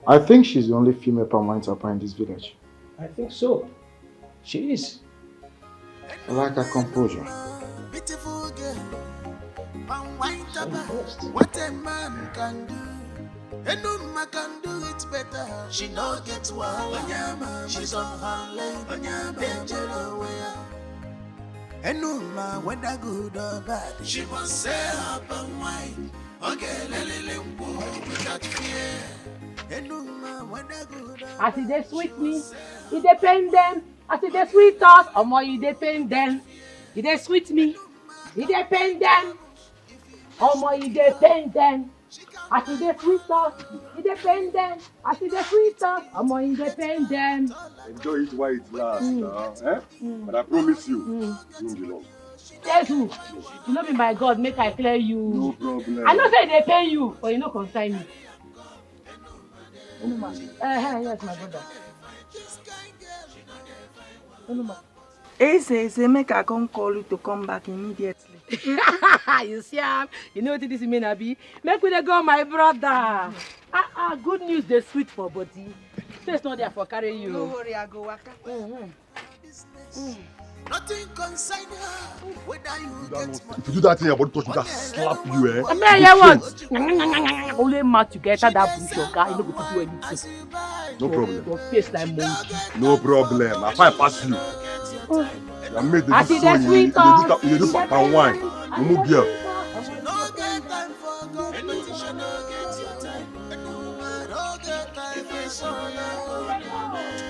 I think she's the only female palm wine tapper in this village. I think so. She is. I like her composure. Beautiful girl, palm wine tapper. What a man can do, and no man can do it better. She no gets wild, she's on her lane, danger away. And no man whether good or bad, she must say her palm wine. Okay, without fear. And no man whether good or As if they sweet me, it depend them. As if they sweet us, or more you depend them. If they sweet me, it depend them. Or more you depend them. As if they sweet us, it depend them. As if they sweet us, or more you depend them. Enjoy it while it lasts now, eh? But I promise you, you won't be long. Yes, you know me, my God, make I clear you. No problem. I know say they pay you, but you no concern me. Yes, my brother. Say, make I come call you to come back immediately. You see, you know what this mean, Abi? Make we dey go, my brother. Good news, they sweet for body. Face not there for carry you. No worry, I go waka. nothing concern her, whether you get If you do that thing, your body touch me, just slap you, eh? I mean, yeah, what? Only match together that bush your guy, you know go do anything. No problem. Your face like monkey. No problem. I find pass you. I made the I see so the sweet you do papa wine. Mumu girl.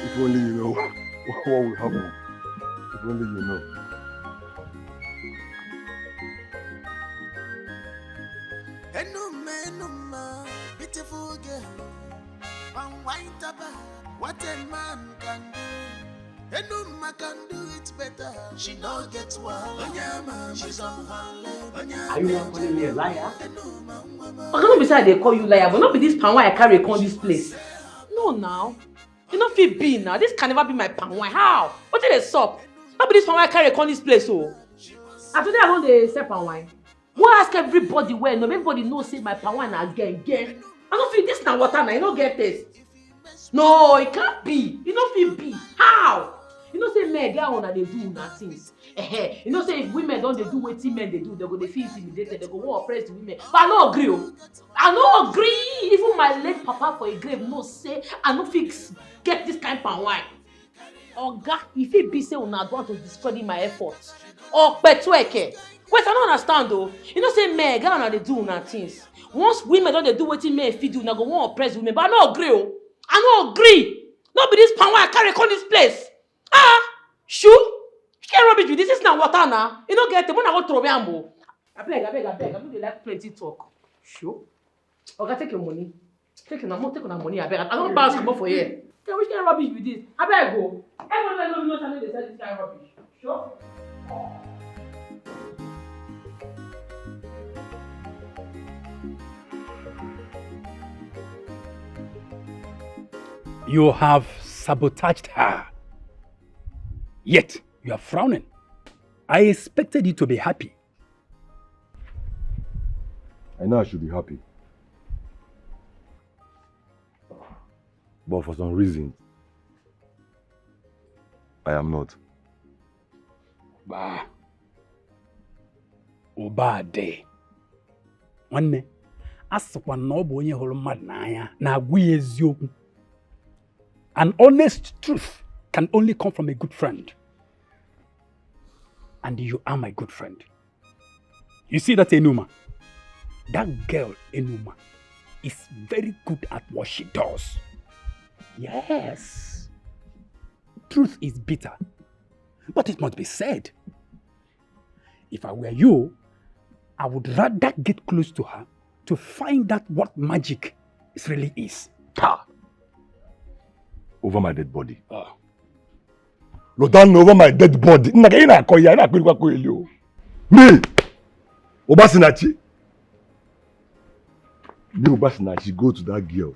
If only you know what will happen. If only you know. Beautiful girl, what a man can do. And no man can do it better. She no gets wild. She's on her leg. Are you not calling me a liar? I cannot be say they call you liar, but not be this pan why I carry come this place. No, now. You know fit be now. This can never be my pan wine. How? What did they sup? Not be this pan why I carry come this place, oh. And today I don't dey sell pan wine. Why ask everybody where? No, everybody knows say my pan wine again. I don't feel this now water now. You don't get this. No, it can't be. You don't feel be. How? You know say men get on and they do una things. You know say if women don't they do wetin men they do, they go they feel intimidated, they go want oppress the women. But I no agree. Oh. I no agree. Even my late papa for a grave no say I no fix get this kind of wine. Oga, if it be say una want to discredit my efforts. Or petweke. Wait, I don't understand though. You know say men get on and they do una things. Once women don't they do wetin men fit do, una go want oppress women. But I no agree. Oh. I no agree. Not be this pan wine I carry come this place. Shoo! You can't rubbish you. This is not water now. You don't get it. When I go throw me, I beg. I don't like plenty talk. Shoo! Okay, take your money. Take your money. I beg. I don't bounce come for here. Which kind of rubbish with this? I beg go. Everyone knows how they sell this kind of rubbish. Sure? You have sabotaged her. Yet, you are frowning. I expected you to be happy. I know I should be happy. But for some reason, I am not. Bah. Obade. One asakwa na obo onye huru mmadu n'anya na agwa ya eziokwu. An honest truth can only come from a good friend. And you are my good friend. You see that Enuma? that girl, Enuma, is very good at what she does. Yes. Truth is bitter, but it must be said. If I were you, I would rather get close to her to find out what magic it really is. Ha! Over my dead body. Lotan over my dead body. Me! Obasinachi. Me Obasinachi go to that girl.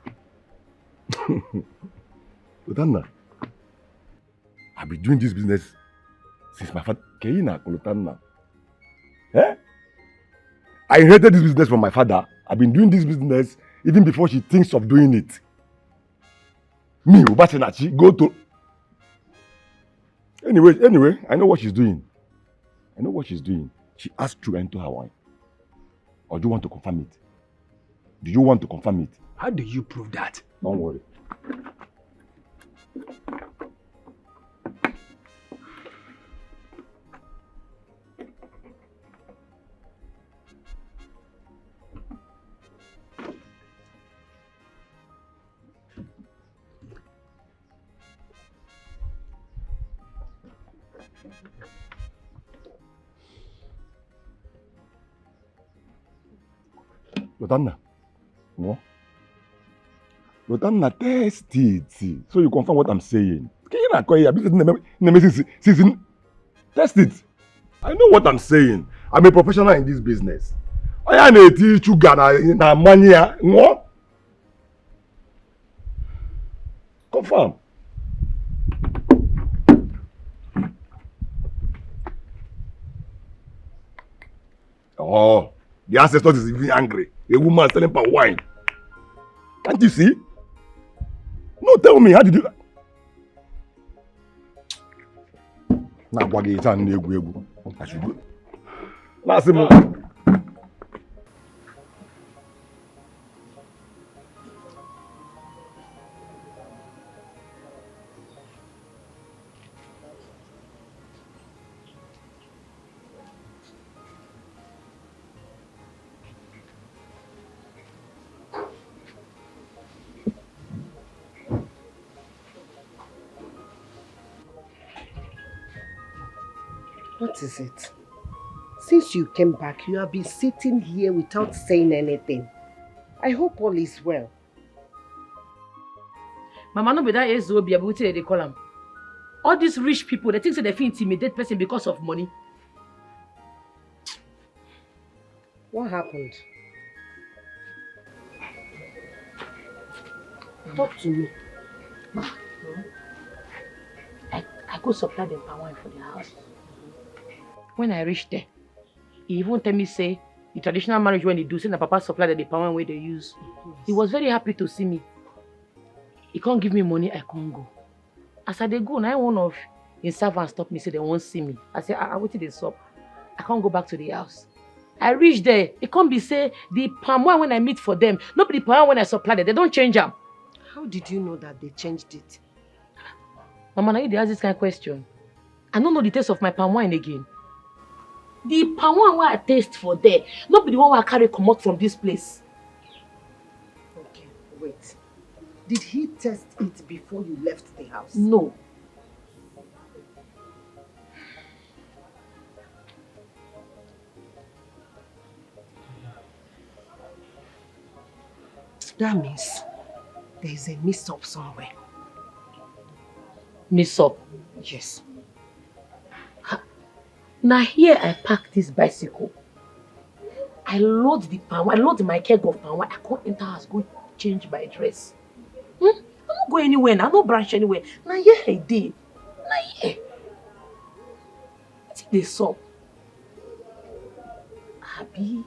Lotanna. I've been doing this business since my father. Lotanna. Eh? I inherited this business from my father. I've been doing this business even before she thinks of doing it. Me, Obasinachi, go to... Anyway, I know what she's doing. She asked to enter her wine. Or do you want to confirm it? Do you want to confirm it? How do you prove that? Don't worry. Lotanna, no? Lotanna, test it. So you confirm what I'm saying. Test it. I know what I'm saying. I'm a professional in this business. I am a teacher na money. No? Confirm. Oh, the ancestors is even angry. A woman selling for wine. Can't you see? No, tell me, how did you... Now, what is it? I should go. Last month. What is it? Since you came back, you have been sitting here without saying anything. I hope all is well. Mama, no be that Ezo they call them. All these rich people, they think that they feel intimidate person because of money. What happened? Talk to me. Ma, I go supply them palm wine for the house. When I reached there, he even tell me say the traditional marriage when they do, say the papa supply the palm wine where they use. He was very happy to see me. He can't give me money, I can't go. As I dey go, now one of his servants stop me, say they won't see me. I say, I waited they stop. I can't go back to the house. I reach there, it can't be say the palm wine when I meet for them, not the palm wine when I supply them. They don't change them. How did you know that they changed it? Mama, now you ask this kind of question. I don't know the taste of my palm wine again. The palm wine where I taste for there, not be the one where I carry come out from this place. Okay, wait. Did he test it before you left the house? No. That means there is a mix-up somewhere. Mix-up? Yes. Now here I park this bicycle. I load the palm wine, I load my keg of palm wine. I can't enter house, go change my dress. I don't go anywhere, I don't branch anywhere. Now here I did. Now here. I think they saw. Abi.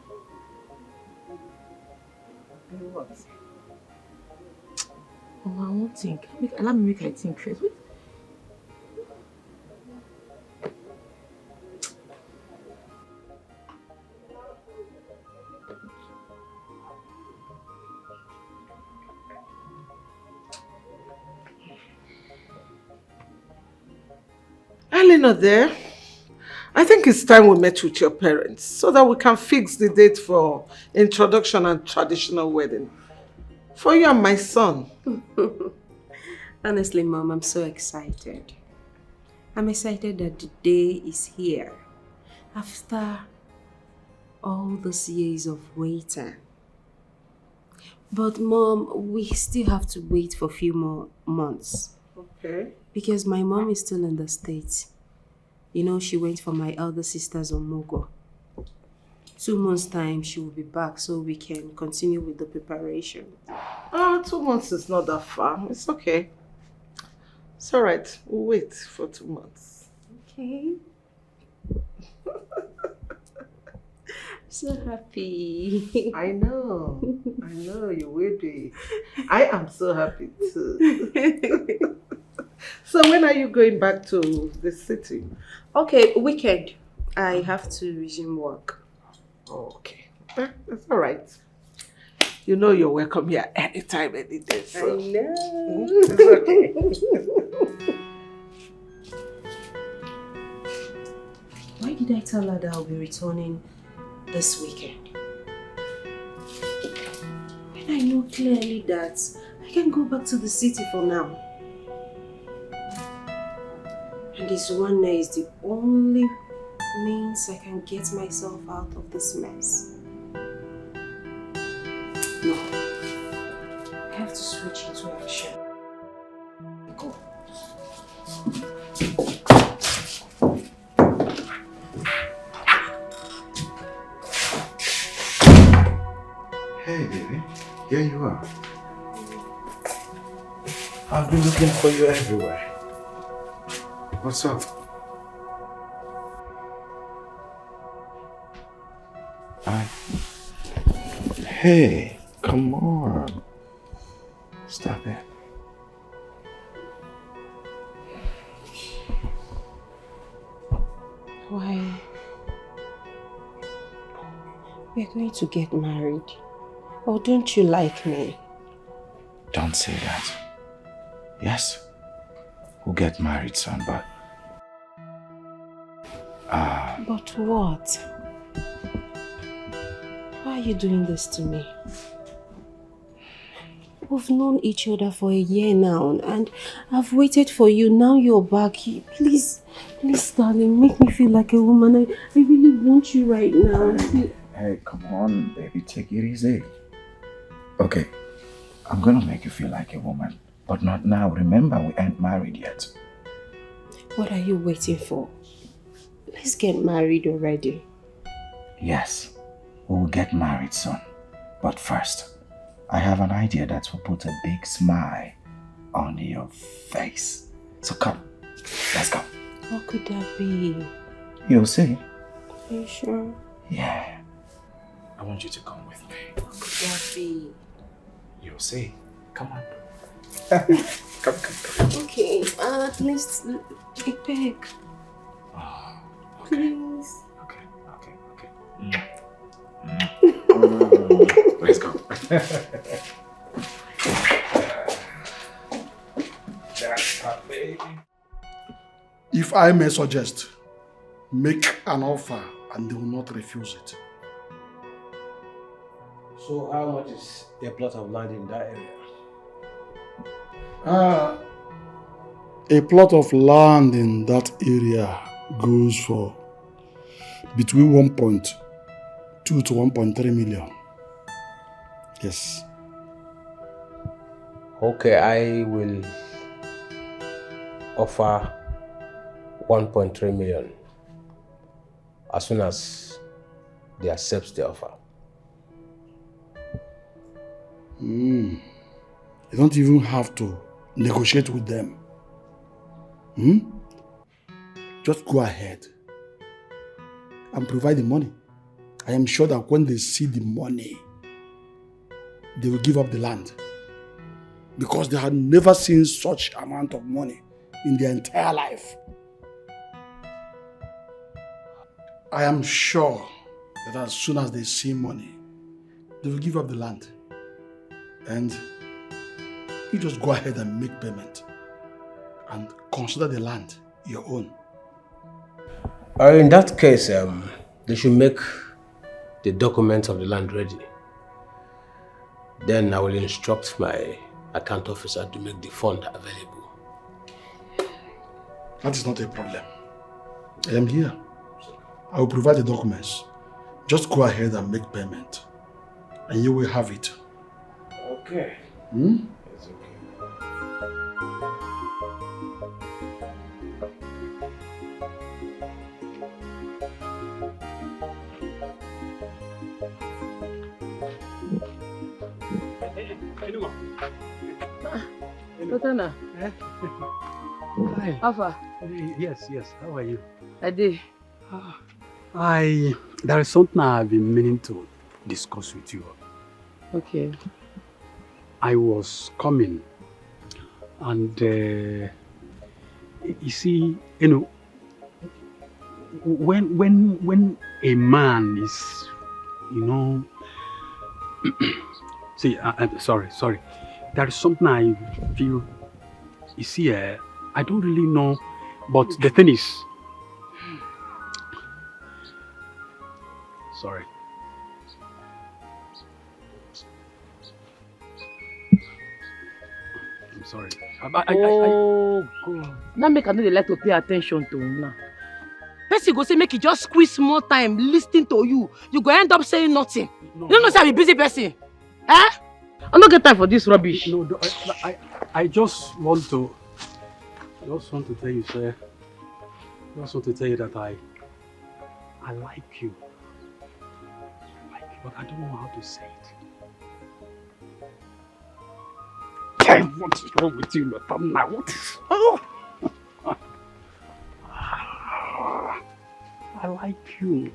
What? Oh, I won't think. Allow me make I think first. Wait. Ali not there. I think it's time we met with your parents so that we can fix the date for introduction and traditional wedding. For you and my son. Honestly, Mom, I'm so excited. I'm excited that the day is here. After all those years of waiting. But Mom, we still have to wait for a few more months. Okay. Because my mom is still in the States. You know, she went for my elder sister's Omogo. 2 months' time, she will be back so we can continue with the preparation. 2 months is not that far. It's okay. It's all right. We'll wait for 2 months. Okay. So happy. I know you will be. I am so happy too. So when are you going back to the city? Okay, weekend. I have to resume work. Okay. That's all right. You know you're welcome here anytime, any day. So. I know. It's okay. Why did I tell her that I'll be returning this weekend? When I know clearly that I can go back to the city for now. And this one night is the only means I can get myself out of this mess. No. I have to switch into action. Go. Hey, baby. Here you are. I've been looking for you everywhere. What's up? Hey, come on. Stop it. Why? We're going to get married. Or don't you like me? Don't say that. Yes, we'll get married soon, but... But what? Why are you doing this to me? We've known each other for a year now, and I've waited for you. Now you're back. Please, darling, make me feel like a woman. I really want you right now. Hey, come on, baby, take it easy. Okay, I'm gonna make you feel like a woman, but not now. Remember, we ain't married yet. What are you waiting for? Let's get married already. Yes, we will get married soon. But first, I have an idea that will put a big smile on your face. So come, let's go. What could that be? You'll see. Are you sure? Yeah. I want you to come with me. What could that be? You'll see. Come on. Come. Okay, at least a peg. Oh, okay. Please. Okay. Let's go. If I may suggest, make an offer and they will not refuse it. So how much is a plot of land in that area? A plot of land in that area goes for between 1.2 to 1.3 million. Yes. Okay, I will offer 1.3 million as soon as they accept the offer. You don't even have to negotiate with them. Just go ahead and provide the money. I am sure that when they see the money, they will give up the land. Because they had never seen such amount of money in their entire life. I am sure that as soon as they see money, they will give up the land. And you just go ahead and make payment and consider the land your own. In that case, they should make the documents of the land ready. Then I will instruct my account officer to make the fund available. That is not a problem. I am here. I will provide the documents. Just go ahead and make payment. And you will have it. Okay. Hmm? It's okay. Totana. Hi. Alpha. Yes. How are you? I did. There is something I've been meaning to discuss with you. Okay. I was coming and you see, when a man is, see, I'm sorry. There is something I feel, you see, I don't really know, but the thing is, sorry. I'm sorry. Oh, God. Now make another like to pay attention to him now. Person go say make you just squeeze more time listening to you. You go end up saying nothing. You don't know say I'm a busy person. Eh? I don't get time for this rubbish. No, I just want to tell you, sir. I just want to tell you that I like you. But I don't know how to say it. Damn, what is wrong with you, Madam? Now, what is... Oh! I like you.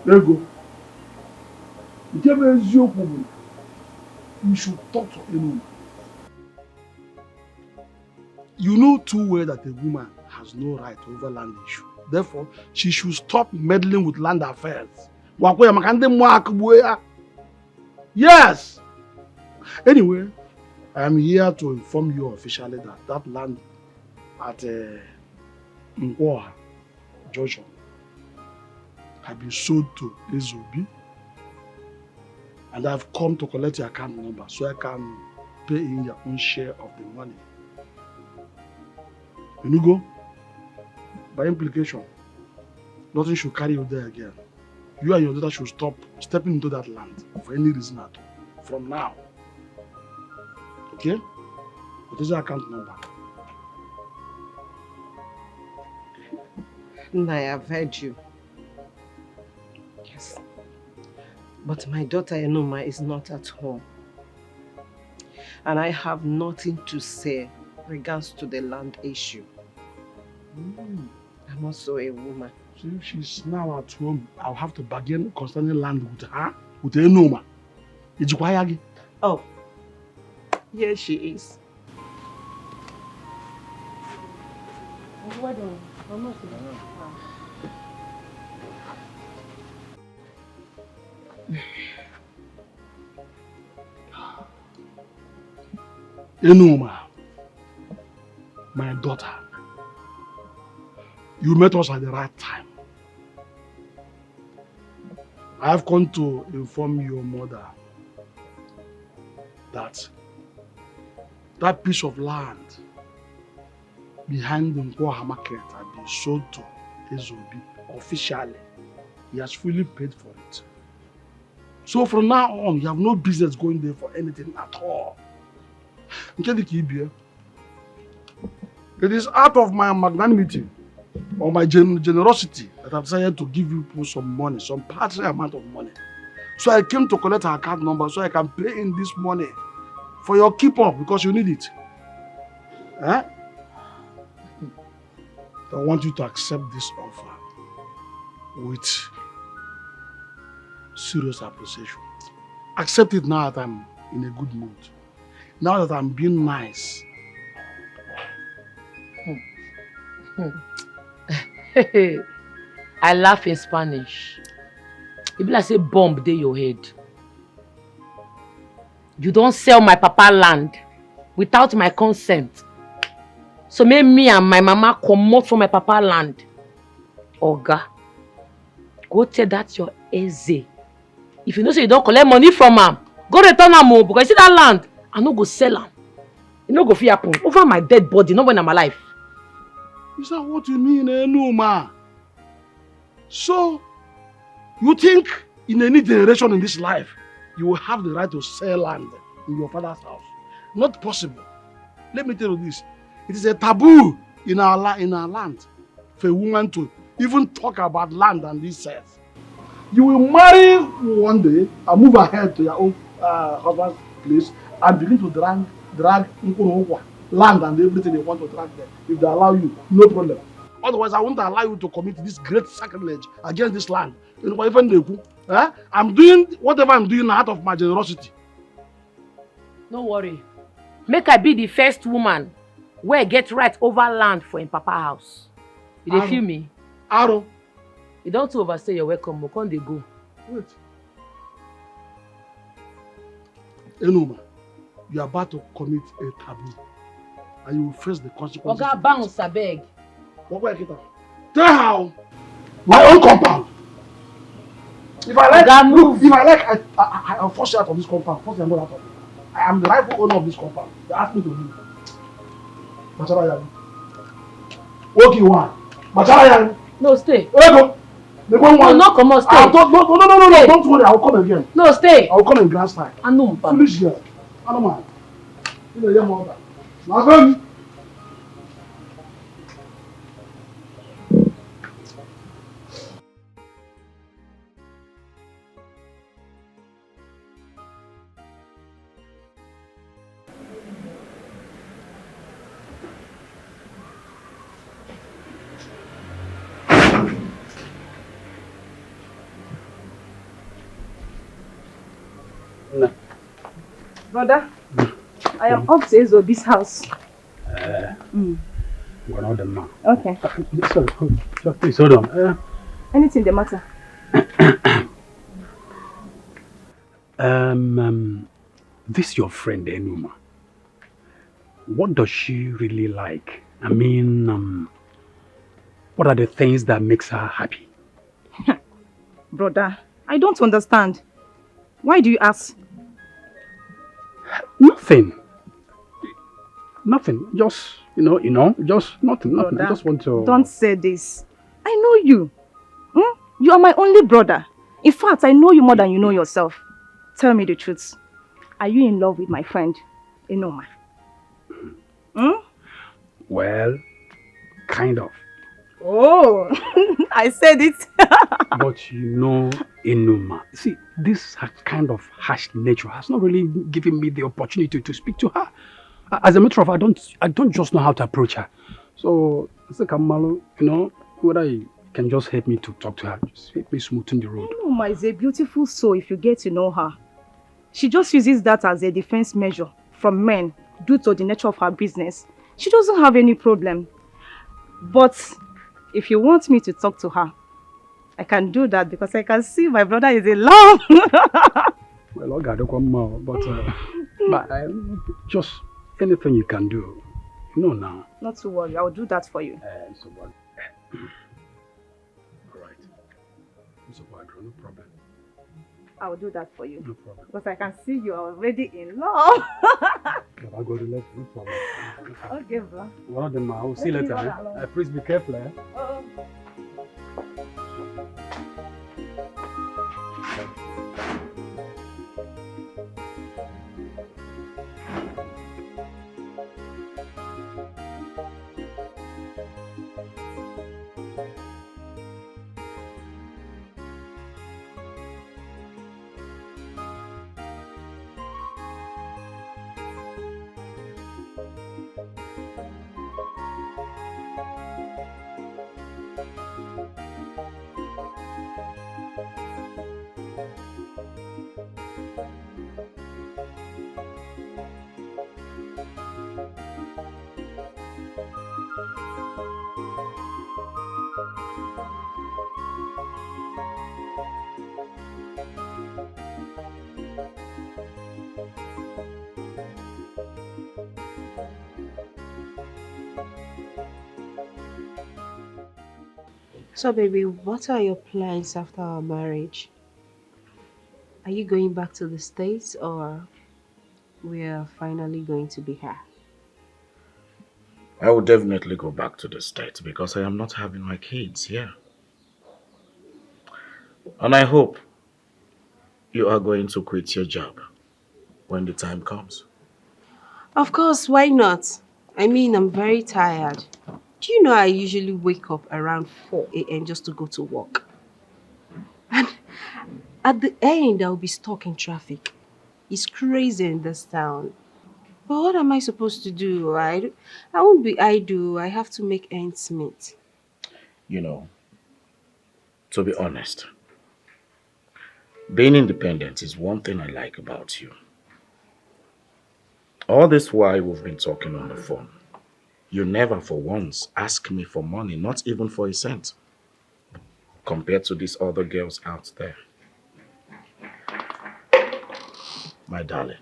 There you go. You should talk to anyone. You know too well that a woman has no right over land issue. Therefore, she should stop meddling with land affairs. Yes! Anyway, I am here to inform you officially that that land at Nkwoha Junction has been sold to Ezobi. And I've come to collect your account number so I can pay in your own share of the money. You go? By implication, nothing should carry you there again. You and your daughter should stop stepping into that land for any reason at all. From now. Okay? What is your account number? I have heard you. Yes. But my daughter Enoma is not at home. And I have nothing to say regards to the land issue. I'm also a woman. So if she's now at home, I'll have to bargain concerning land with her, with Enoma. Oh, here she is. Enoma, my daughter, you met us at the right time. I have come to inform your mother that that piece of land behind the Nkwoha market has been sold to Ezobi officially. He has fully paid for it. So from now on, you have no business going there for anything at all. It is out of my magnanimity or my generosity that I've decided to give you some money, some paltry amount of money. So I came to collect her account number so I can pay in this money for your keep up because you need it. I want you to accept this offer with serious appreciation. Accept it now that I'm in a good mood. Now that I'm being nice. I laugh in Spanish. It be like say bomb dey your head. You don't sell my papa land without my consent. So make me and my mama comot from my papa land. Oga, go tell that your Eze. If you know say you don't collect money from am, go return am o, because you see that land, I no go sell am. E no go fit happen over my dead body, not when I'm alive. Is that what you mean, Enuma? So, you think in any generation in this life, you will have the right to sell land in your father's house? Not possible. Let me tell you this. It is a taboo in our land for a woman to even talk about land and this says. You will marry one day and move ahead to your own husband's place and begin to drag land and everything they want to drag there. If they allow you, no problem. Otherwise, I won't allow you to commit this great sacrilege against this land. I'm doing whatever I'm doing out of my generosity. No worry. Make I be the first woman where get right over land for in papa house. You dey feel me? Aro. You don't overstay your welcome, but can't they go? Wait. Enuma, you are about to commit a taboo. And you will face the consequences. Oga bounce, I beg. Tell how my own compound. If I like, look, if I like, I'll force you out of this compound. Force you out of it. I am the rightful owner of this compound. They asked me to leave. Machala Yang. What you want? Machala Yang. No, stay. Where go? They go no, no, come on, stay. No, don't worry. I'll come again. No, stay. I'll come in grand style. I know. Foolish girl. I don't mind. You know, your mother. Now, come. Brother, I am upstairs of this house. One of them now. Okay. Sorry, please hold on. Anything the matter? This your friend Enuma. What does she really like? I mean, what are the things that makes her happy? Brother, I don't understand. Why do you ask? Nothing. Just, just nothing. Brother, I just want to... Don't say this. I know you. You are my only brother. In fact, I know you more than you know yourself. Tell me the truth. Are you in love with my friend, Enoma? Well, kind of. Oh, I said it. But Enuma, see, this kind of harsh nature has not really given me the opportunity to speak to her. As a matter of fact, I don't just know how to approach her. So, Kamalo, whether you can just help me to talk to her, just help me smoothen the road. Enoma is a beautiful soul if you get to know her. She just uses that as a defense measure from men due to the nature of her business. She doesn't have any problem. But if you want me to talk to her, I can do that because I can see my brother is in love. Well, I don't come more, but just anything you can do, now. Not to worry, I'll do that for you. All right. No problem. I'll do that for you. No problem. Because I can see you are already in love. I'll go to left, no problem. Okay, bro. One of them, I'll see you later. Please be careful. So, baby, what are your plans after our marriage? Are you going back to the States or we are finally going to be here? I will definitely go back to the States because I am not having my kids here. And I hope you are going to quit your job when the time comes. Of course, why not? I mean, I'm very tired. Do you know I usually wake up around 4 a.m. just to go to work? And at the end, I'll be stuck in traffic. It's crazy in this town. But what am I supposed to do? I won't be idle. I have to make ends meet. You know, to be honest, being independent is one thing I like about you. All this while we've been talking on the phone, you never for once ask me for money, not even for a cent, compared to these other girls out there. My darling,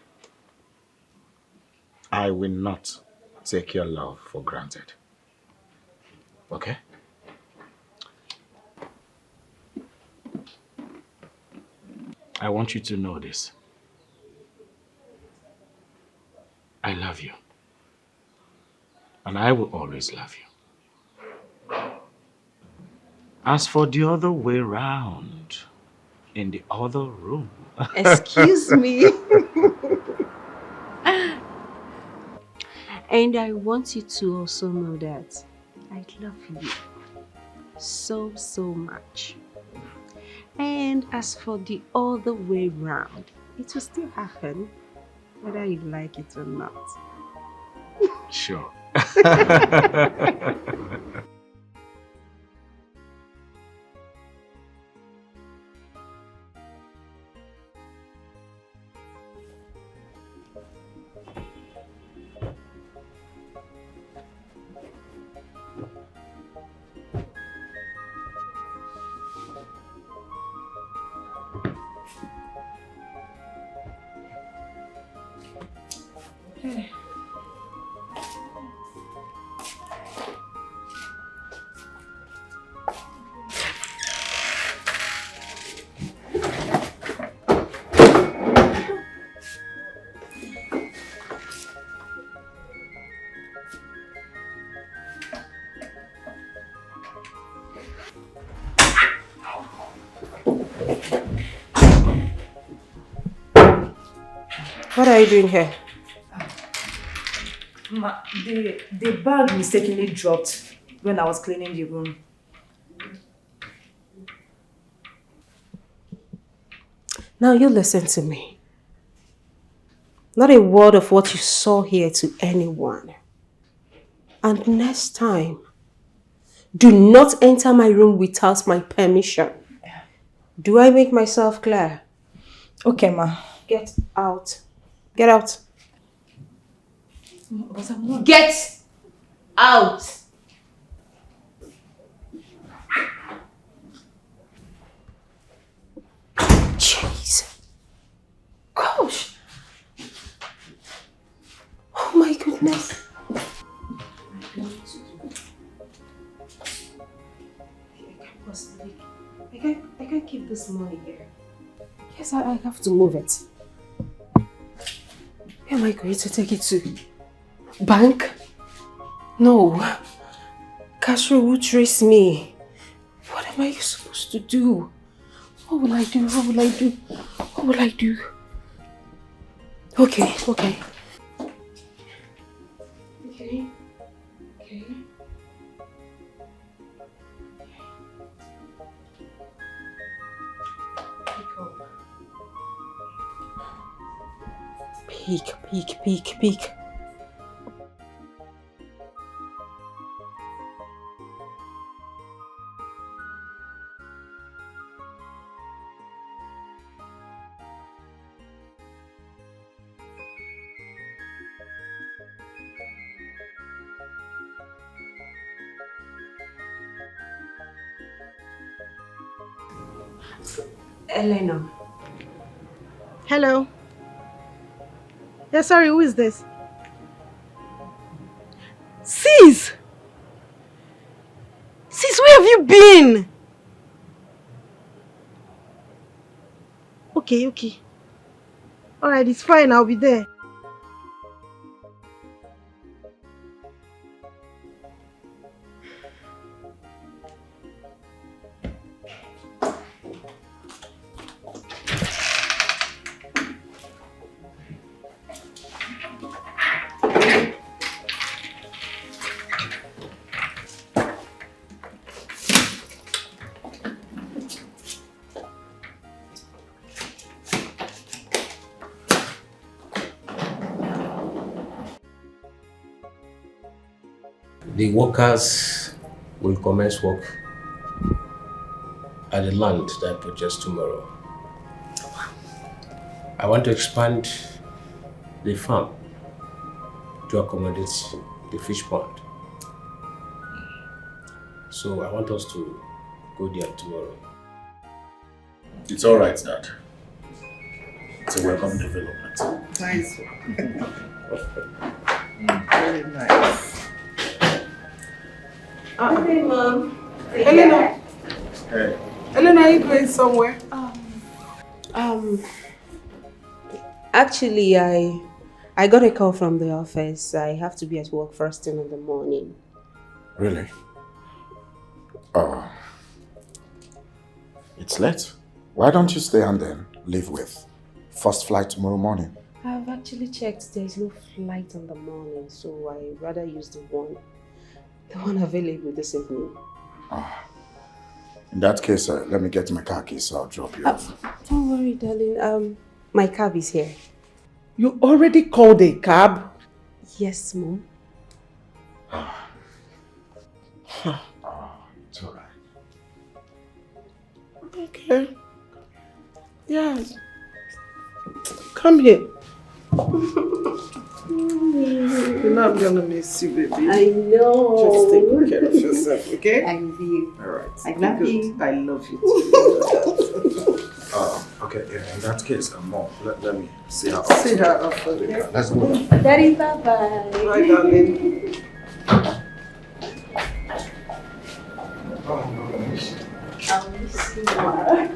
I will not take your love for granted. Okay? I want you to know this. I love you. And I will always love you. As for the other way round, in the other room. Excuse me. And I want you to also know that I love you so, so much. And as for the other way round, it will still happen, whether you like it or not. Sure. What are you doing here? Ma, the bag mistakenly dropped when I was cleaning the room. Now you listen to me. Not a word of what you saw here to anyone. And next time, do not enter my room without my permission. Do I make myself clear? Okay, ma. Get out. Get out. But I'm not. Get out. Jeez. Gosh. Oh my goodness. I can't keep this money here. Yes, I have to move it. Where am I going to take it to? Bank? No. Castro will trace me. What am I supposed to do? What will I do? What will I do? What will I do? Okay. Okay. Peek. Elena. Hello. Yeah, sorry, who is this? Sis! Sis, where have you been? Okay. Alright, it's fine. I'll be there. The workers will commence work at the land that I purchased tomorrow. I want to expand the farm to accommodate the fish pond. So I want us to go there tomorrow. It's all right, Dad. It's a welcome development. Nice. Very nice. Hey, Mom. Elena. Hey. Elena, are you going somewhere? Actually, I got a call from the office. I have to be at work first thing in the morning. Really? It's late. Why don't you stay and then leave with first flight tomorrow morning? I've actually checked. There's no flight in the morning, so I'd rather use the one available this evening. In that case, let me get my car keys, so I'll drop you off. Don't worry, darling. My cab is here. You already called a cab? Yes, Mom. It's all right. Okay. Yeah. Come here. You know I'm gonna miss you, baby. I know. Just take good care of yourself, okay? I love you. Alright. I love you. I love you too. Okay, yeah, in that case, Mom, let me see her. See her off, okay? Let's go. Daddy, bye-bye. Bye, darling. I'll miss you more.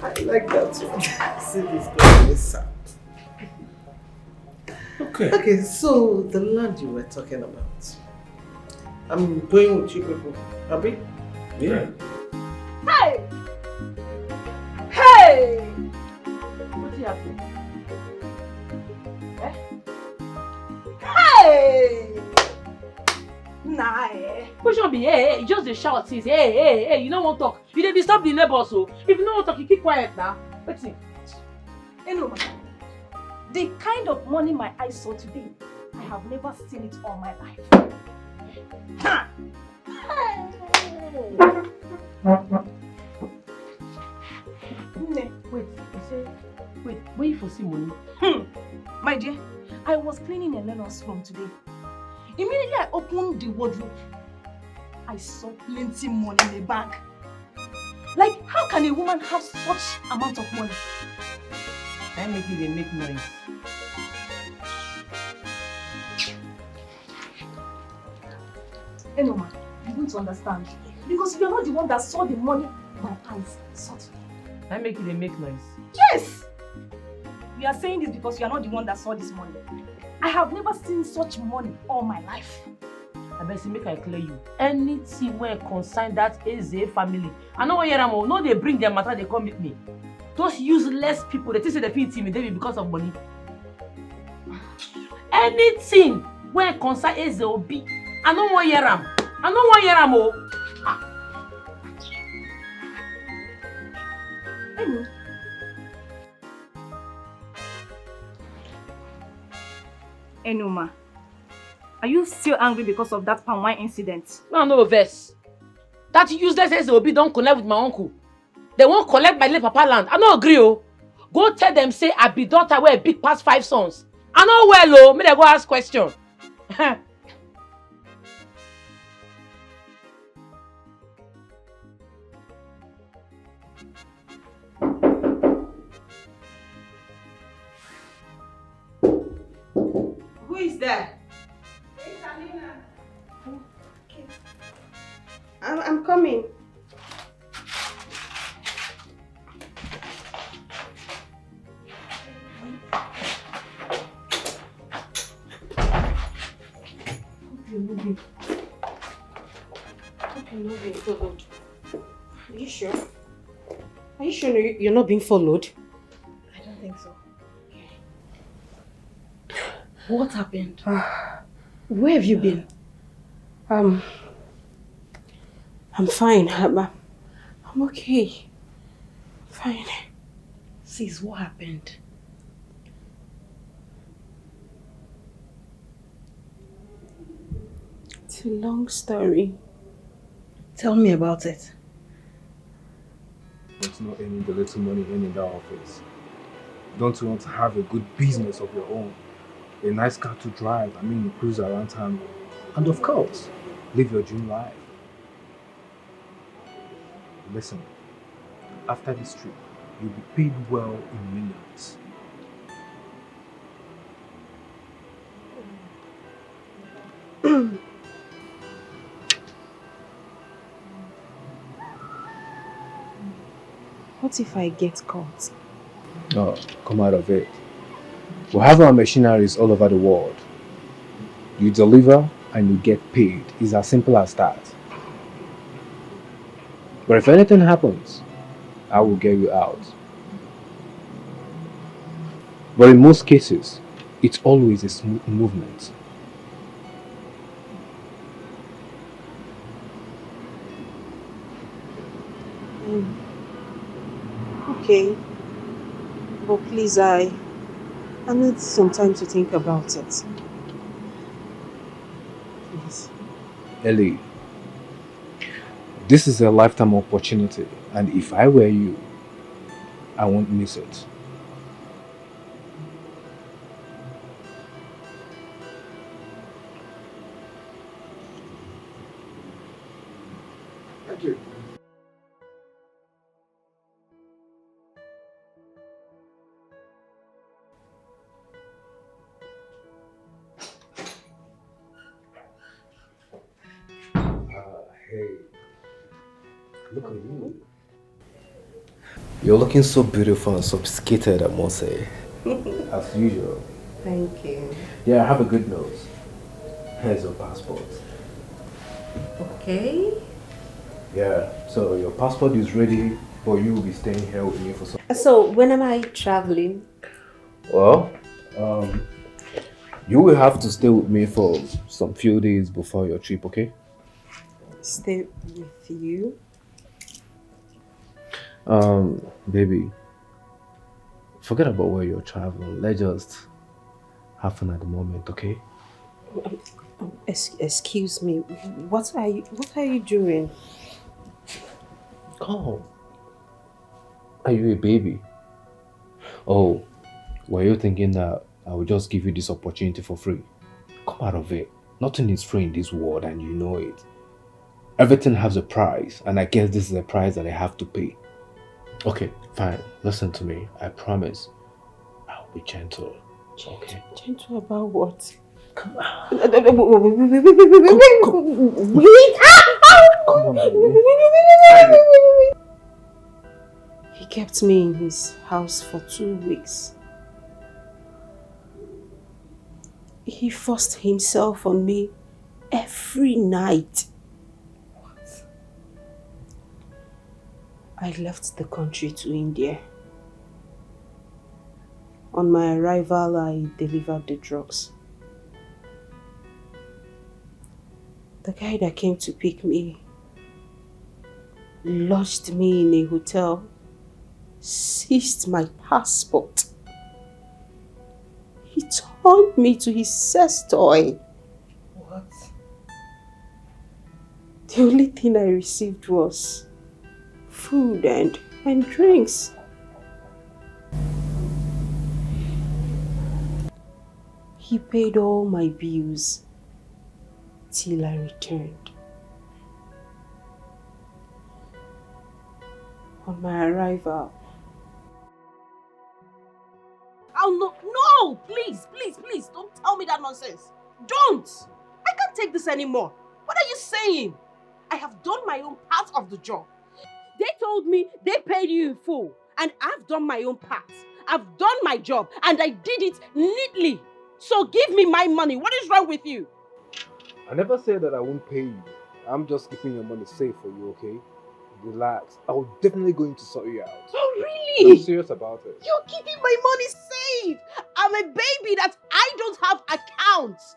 I like that one. See this girl is sad. Okay, so the land you were talking about. I'm going with you people. Happy? Yeah. Hey! Hey! What's happening? Eh? Hey! Nah, eh? Push on be hey, hey, just the shout says hey, you don't want to talk. You dey disturb the neighbors, so if you don't want to talk, you keep quiet now. What's it? Anyway, the kind of money my eyes saw today, I have never seen it all my life. Ha! Wait, where you for see money? My dear, I was cleaning Eleanor's room today. Immediately I opened the wardrobe. I saw plenty money in the bag. Like, how can a woman have such amount of money? I make you they make noise. Enoma, you don't understand. Because you're not the one that saw the money my eyes saw today. I make you they make noise. Yes! You are saying this because you are not the one that saw this money. I have never seen such money all my life. I best make I clear you. Anything where concern that Eze family. I know where I'm no they bring their matter, they come meet me. Those useless people, they think they feel intimidated because of money. Anything where concern Eze Obi. I know where I'm. I know where I'm. Enoma, are you still angry because of that palm wine incident? No, verse. That useless Eze Obi don't connect with my uncle. They won't collect my late papa land. I no agree, oh. Go tell them say I be daughter where big past 5 sons. I know well, oh. May they go ask question. Who is there? I'm coming. Hope you're not being followed. Are you sure? Are you sure you're not being followed? I don't think so. What happened? Where have you been? I'm fine. I'm okay. Fine. Sis, what happened? It's a long story. Tell me about it. Don't you know earning the little money in that office? Don't you want to have a good business of your own? A nice car to drive, you cruise around town. And of course, live your dream life. Listen, after this trip, you'll be paid well in millions. What if I get caught? Oh, come out of it. We have our machineries all over the world. You deliver and you get paid. It's as simple as that. But if anything happens, I will get you out. But in most cases, it's always a smooth movement. Okay. But please, I need some time to think about it. Please. Ellie, this is a lifetime opportunity, and if I were you, I won't miss it. Thank you. Hey, look at you. You're looking so beautiful and sophisticated, I must say. As usual. Thank you. Yeah, I have a good nose. Here's your passport. Okay. Yeah, so your passport is ready, but you will be staying here with me for some. So, when am I traveling? Well, you will have to stay with me for some few days before your trip, okay? Stay with you? Baby, forget about where you're traveling. Let's just have fun at the moment, okay? Excuse me. What are you doing? Oh, are you a baby? Oh, were you thinking that I will just give you this opportunity for free? Come out of it. Nothing is free in this world and you know it. Everything has a price, and I guess this is a price that I have to pay. Okay, fine. Listen to me. I promise I'll be gentle. Okay? Gentle about what? Come on. Wait! Come on, baby. He kept me in his house for 2 weeks. He forced himself on me every night. What? I left the country to India. On my arrival, I delivered the drugs. The guy that came to pick me lodged me in a hotel, seized my passport. He turned me to his sex toy. What? The only thing I received was food and drinks. He paid all my bills till I returned. On my arrival, Oh, no, please, don't tell me that nonsense. Don't! I can't take this anymore. What are you saying? I have done my own part of the job. They told me they paid you in full, and I've done my own part. I've done my job, and I did it neatly. So give me my money. What is wrong with you? I never said that I won't pay you. I'm just keeping your money safe for you, okay? Relax. I will definitely going to sort you out. Oh, really? I'm serious about it. You're keeping my money safe. I'm a baby that I don't have accounts.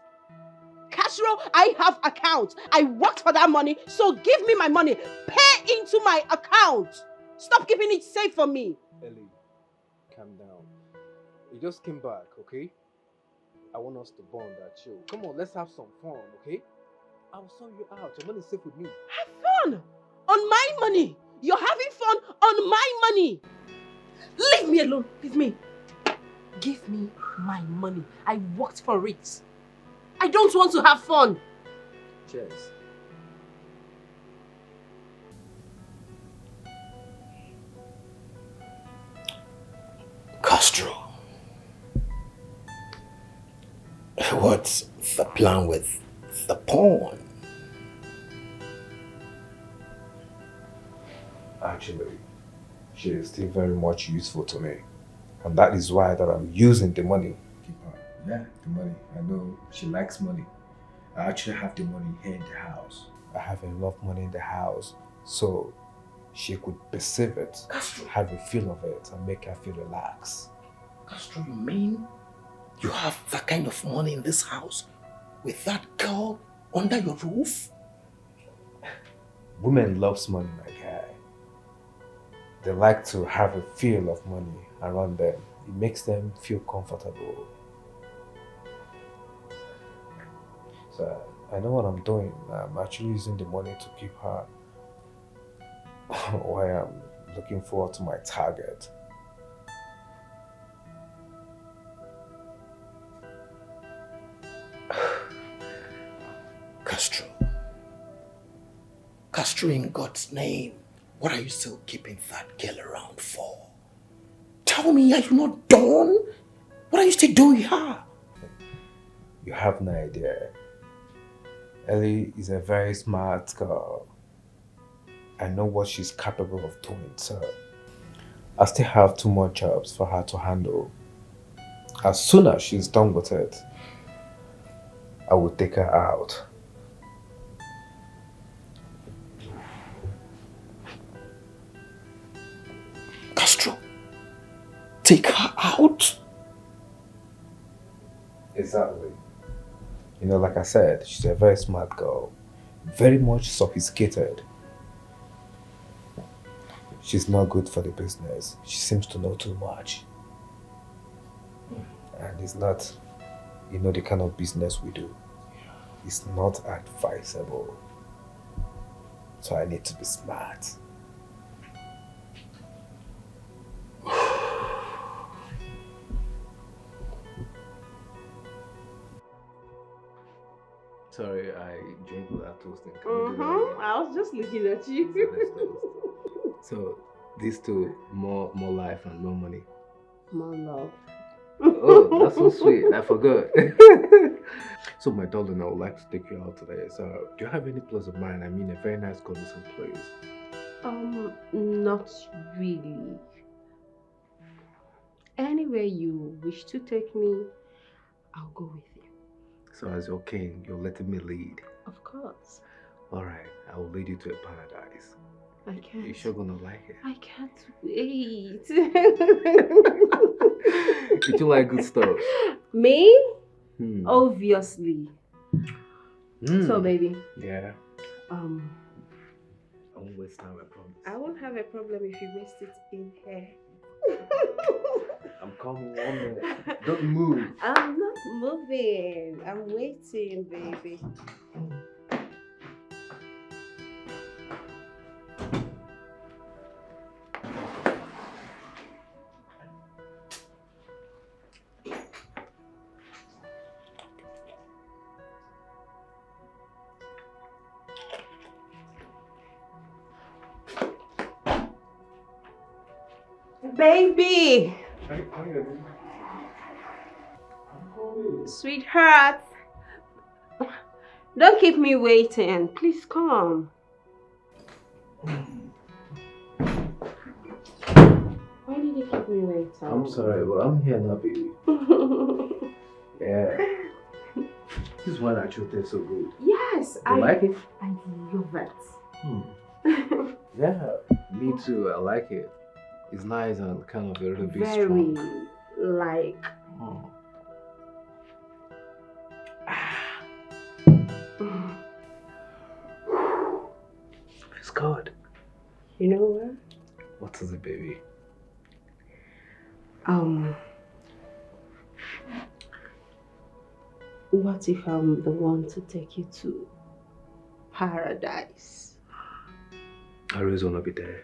Castro, I have accounts. I worked for that money, so give me my money. Pay into my account. Stop keeping it safe for me. Ellie, calm down. You just came back, okay? I want us to bond and chill. Come on, let's have some fun, okay? I will sort you out. Your money is safe with me. Have fun on my money. You're having fun on my money. Leave me alone. Leave me. Give me my money. I worked for it. I don't want to have fun. Cheers. Castro, what's the plan with the pawn? Actually, she is still very much useful to me. And that is why that I'm using the money. Keep her. Yeah, the money. I know she likes money. I actually have the money here in the house. I have enough money in the house so she could perceive it, Castro, have a feel of it, and make her feel relaxed. Castro, you mean you have that kind of money in this house with that girl under your roof? Women loves money, my guy. They like to have a feel of money around them. It makes them feel comfortable. So I know what I'm doing. I'm actually using the money to keep her while I'm looking forward to my target. Castro, in God's name, what are you still keeping that girl around for? Tell me, are you not done? What are you still doing here? You have no idea. Ellie is a very smart girl. I know what she's capable of doing, so I still have 2 more jobs for her to handle. As soon as she's done with it, I will take her out. Castro, take her out? Exactly. You know, like I said, she's a very smart girl. Very much sophisticated. She's not good for the business. She seems to know too much. And it's not, you know, the kind of business we do. It's not advisable. So I need to be smart. Sorry, I drank without toasting. Can we do that again? I was just looking at you. So let's toast. So these two, more life and more money. More love. Oh, that's so sweet. I forgot. So my darling, I would like to take you out today. So do you have any place of mine? I mean, a very nice conducive place. Not really. Anywhere you wish to take me, I'll go with you. So as your king, you're letting me lead. Of course. Alright, I will lead you to a paradise. I can't. You're sure gonna like it? I can't wait. Did you like good stuff? Me? Obviously. So baby. Yeah. I won't waste time, I promise. I won't have a problem if you waste it in here. I'm coming 1 minute. Don't move. I'm not moving. I'm waiting, baby. Baby! Sweetheart, don't keep me waiting. Please come. Why did you keep me waiting? I'm sorry, but I'm here now, baby. Yeah. This wine actually tastes so good. Yes, You like it? I love it. Yeah, me too. I like it. It's nice and kind of a little bit Very, strong. like. It's good. You know what? What is it, baby? What if I'm the one to take you to paradise? I always want to be there.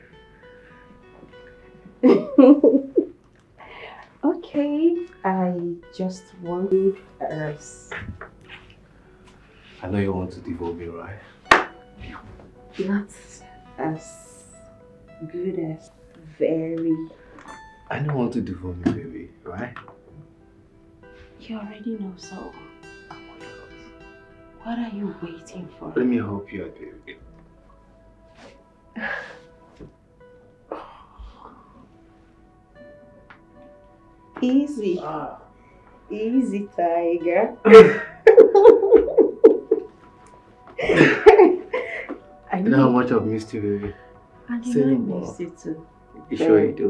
Okay, I just want us. I know you want to devote me, right? Not as good as very. I don't want to devote me, baby, right? You already know, so what are you waiting for? Let me help you out, baby. Easy. Easy, tiger. You know how much I've missed you, baby. And Say you know I more. missed you too. You sure you do?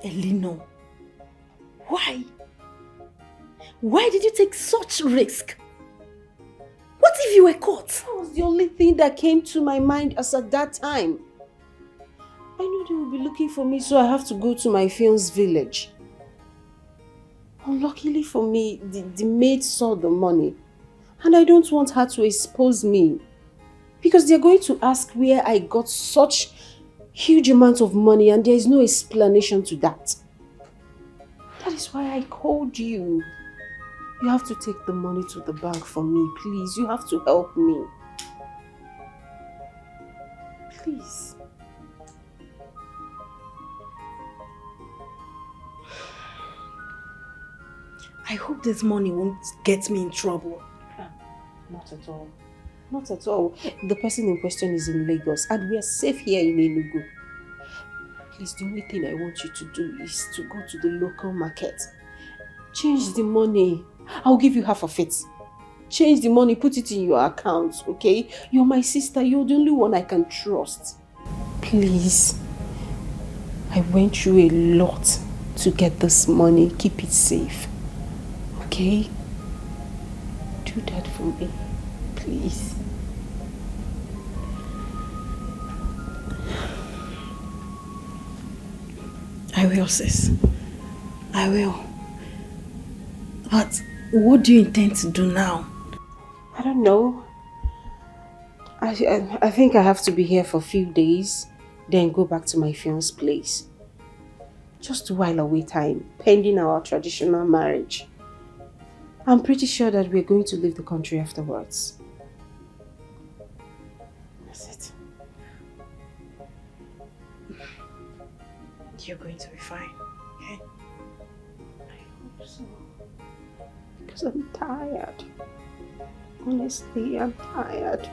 Elino, why? Why did you take such risk? What if you were caught? That was the only thing that came to my mind as at that time. I know they will be looking for me, so I have to go to my fiance's village. Unluckily for me, the maid saw the money, and I don't want her to expose me, because they're going to ask where I got such huge amount of money, and there is no explanation to that. That is why I called you. You have to take the money to the bank for me, please. You have to help me. Please. I hope this money won't get me in trouble. Not at all. Not at all. The person in question is in Lagos and we are safe here in Enugu. Please, the only thing I want you to do is to go to the local market. Change the money. I'll give you half of it. Change the money, put it in your account, okay? You're my sister. You're the only one I can trust. Please. I went through a lot to get this money. Keep it safe. Okay? Do that for me. Please. I will, sis. I will. But what do you intend to do now? I don't know. I think I have to be here for a few days, then go back to my fiance's place. Just to while away time, pending our traditional marriage. I'm pretty sure that we're going to leave the country afterwards. That's it. You're going to be fine, okay? I hope so. Because I'm tired. Honestly, I'm tired.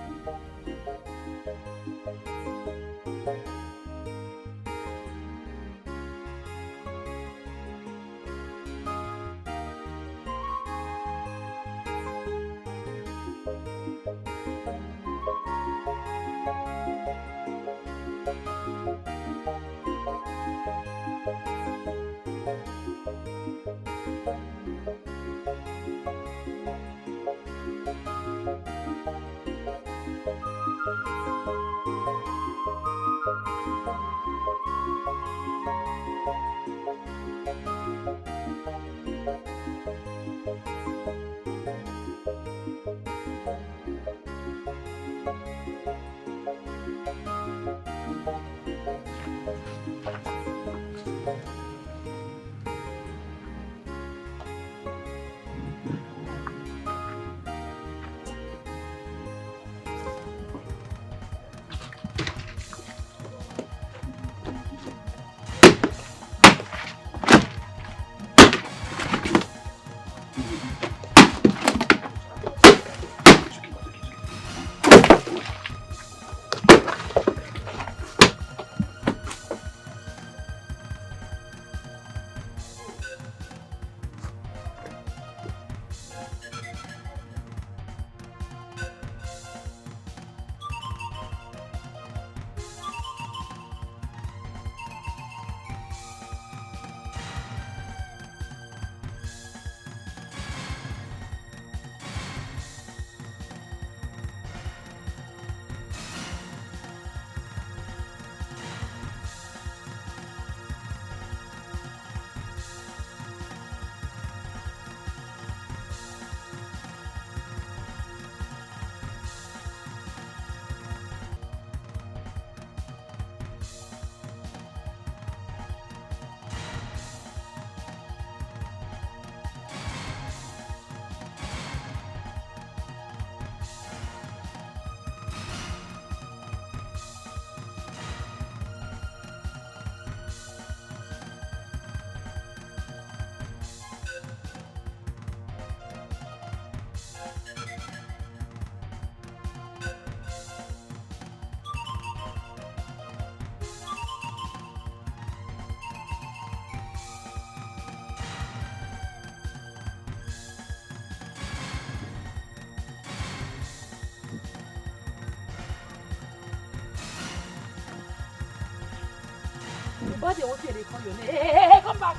Body won't say they call your name. Hey, come back.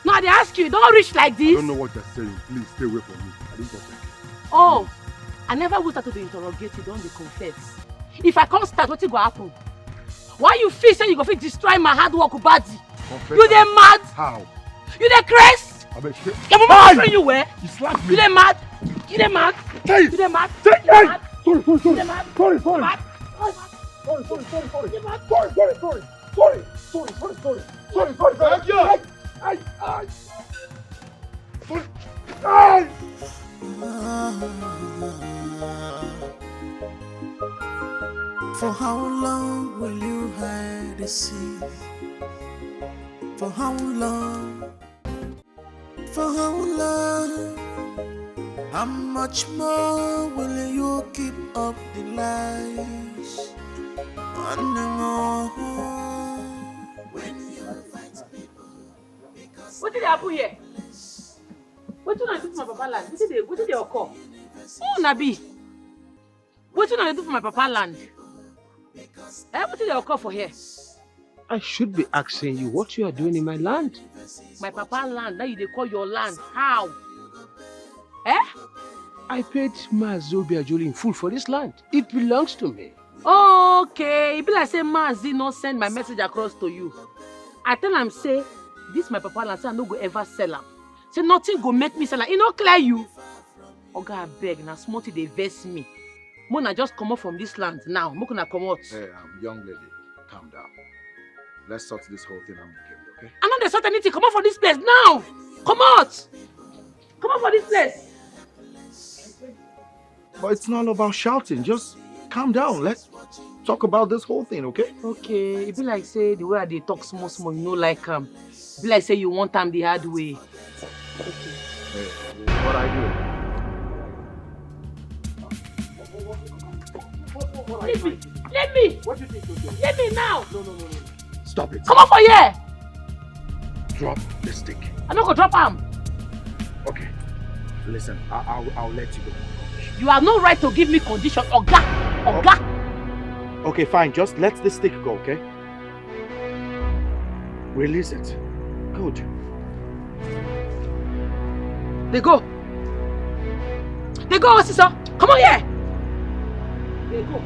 No, they ask you, don't reach like this. I don't know what you're saying. Please stay away from me. I didn't talk like this. Oh, I never will start to interrogate you, don't they confess. If I can't start, what will happen? Why you feel say you go fit destroy my hard work body? Confess. You dey mad? How? You dey crazy? I bet you. Your mama train you where? You slapped me. You dey mad? You dey mad? Hey! You dey mad? Hey! You dey mad? Sorry. You dey mad? Sorry. Mad? Sorry. You dey mad? Sorry. Thank you. Ay. Sorry. Ay. For how long will you hide the sea? For how long? For how long? How much more will you keep up the lies? And more when you fight people. What did happen here? What did I do for my papa land? What did they occur? Oh, Nabi. What did I do for my papa land? What did they occur for here? I should be asking you what you are doing in my land. My papa land, now you they call your land. How? I paid Mazobi Ajoli in full for this land. It belongs to me. Okay, it be like say Mazi not send my message across to you. I tell him say, this my papa land, say I no go ever sell him. Say nothing go make me sell him. It no clear you. Oga, I beg, now smarty they vex me. Mona just come out from this land now. Mona come out. Hey, young lady, calm down. Let's sort this whole thing amicably, okay? I'm not the sort anything. Come out from this place now. Come out. Come out from this place. But it's not about shouting. Just calm down. Let's talk about this whole thing, okay? Okay. It be like say the way they talk small, you know, like be like say you want them the hard way. Okay. Hey, what I do? Leave me. Leave me. What do you think you're doing? Leave me now. No. Stop it. Come on for here. Drop the stick. I'm not gonna drop him. Okay. Listen, I'll let you go. You have no right to give me condition, Oga. Oga. Okay, fine. Just let the stick go, okay? Release it. Good. They go. They go, sister. Come on here. They go.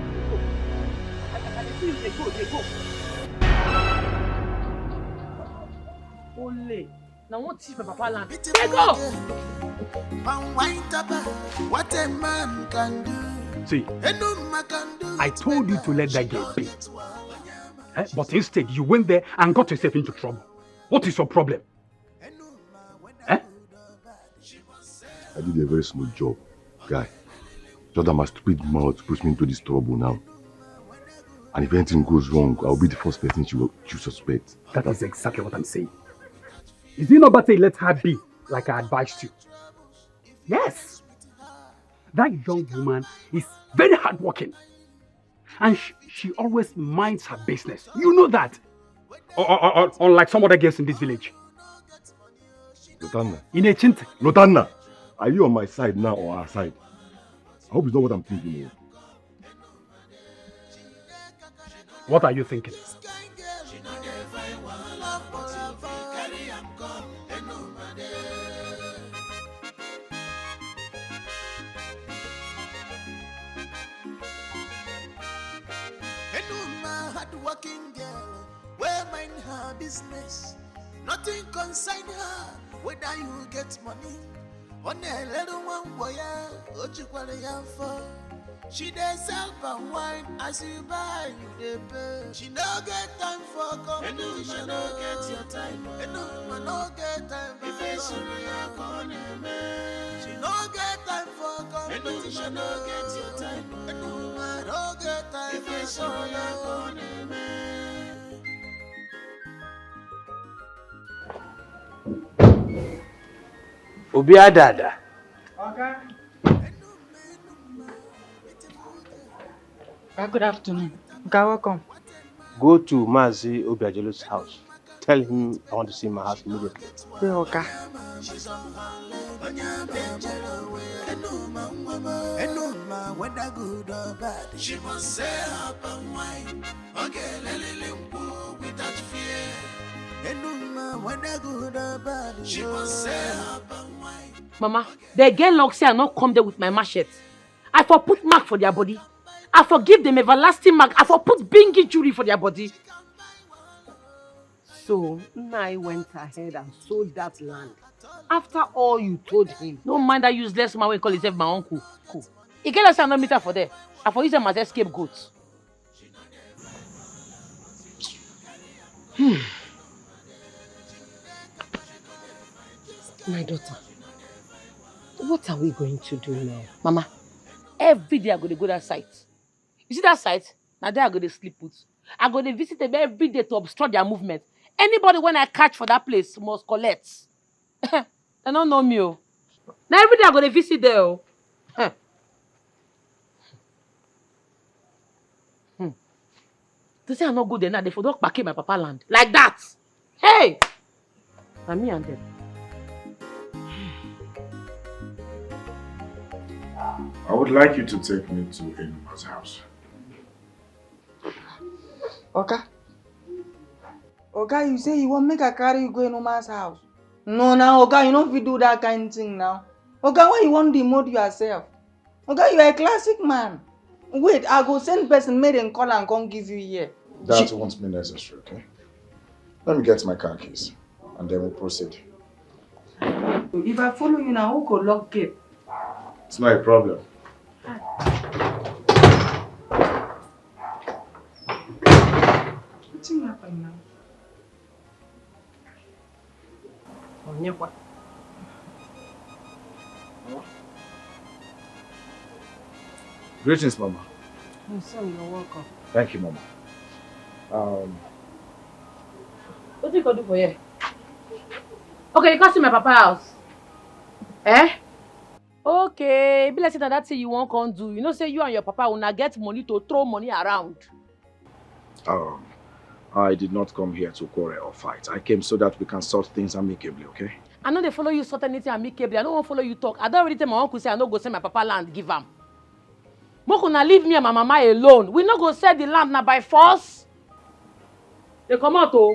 I can see you. They go. Ole. Now what is my papa land? They go. What a man can do. See, I told you to let that girl be. But instead, you went there and got yourself into trouble. What is your problem? I did a very smooth job, guy. Just that my stupid mouth puts me into this trouble now. And if anything goes wrong, I'll be the first person you suspect. That is exactly what I'm saying. Is it not better let her be, like I advised you? Yes. That young woman is very hardworking. And she always minds her business. You know that. Unlike some other girls in this village. Lotanna. Inechinte. Lotanna, are you on my side now or our side? I hope it's not what I'm thinking of. What are you thinking? Working girl, where mind her business. Nothing concern her, whether you get money. On a little one boy, what you call a for. She does sell and wine as you buy, you they pay. She no get time for competition, no get your time. No get time for she no get time for competition, no get your time. No get time for Obia Dada. Okay. Good afternoon. Okay, welcome. Go to Mazi Obiajelo's house. Tell him I want to see my house immediately. Yeah, okay. She must say up and wine. Okay, without fear. She must say up and wine. Mama, the girl like say I not come there with my machete. I for put mark for their body. I forgive them everlasting mark. I for put big injury for their body. So, Nai went ahead and sold that land. After all you told him. Don't mind that useless man we call himself my uncle. Cool. He get us a no meter for there. I for use them as scapegoats. My daughter, what are we going to do now? Mama, every day I go to that site. You see that site? Now there I go to sleep with. I go to visit them every day to obstruct their movement. Anybody when I catch for that place must collect. They don't know me. Oh. Now every day I go to visit there. Oh. To say I'm not good there now, they for don't back in my papa land. Like that. Hey! And me and them. I would like you to take me to Enuma's house. Okay. Okay, you say you want make a carry you go in Oma's house. No, now, okay, you know if you do that kind of thing now. Okay, why you want to demote yourself? Okay, you are a classic man. Wait, I go send person made and call and come give you here. That won't be necessary, okay? Let me get my car keys and then we'll proceed. If I follow you now, who could lock gate? It's not a problem. What's happening now? Greetings, Mama. My son, you're welcome. Thank you, Mama. What do you go do for you? Okay, you can see my papa's house. Eh? Okay, be like say na that thing you won't come do. You know, say you and your papa will not get money to throw money around. I did not come here to quarrel or fight. I came so that we can sort things amicably, okay? I know they follow you sort anything amicably. I don't want to follow you talk. I don't already tell my uncle say I no go sell my papa land, give him. Moko na leave me and my mama alone. We no go sell the land now by force. They come out oh.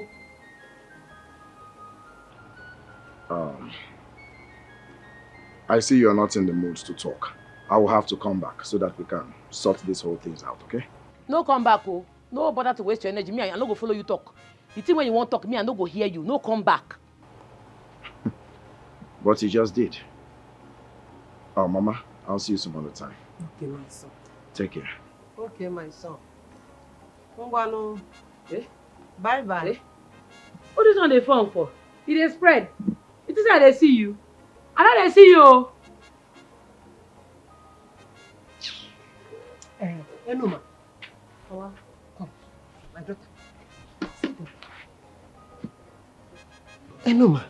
I see you are not in the mood to talk. I will have to come back so that we can sort this whole things out, okay? No come back oh. No bother to waste your energy. Me, I no go follow you talk. The thing when you want talk, me, I no go hear you. No come back. What you just did. Oh, Mama, I'll see you some other time. Okay, my son. Take care. Okay, my son. Ngwano. Bye-bye. What this on the phone for? It is spread. It is how they see you. I know they see you. Enuma. Come, my daughter. Sit down. Enuma,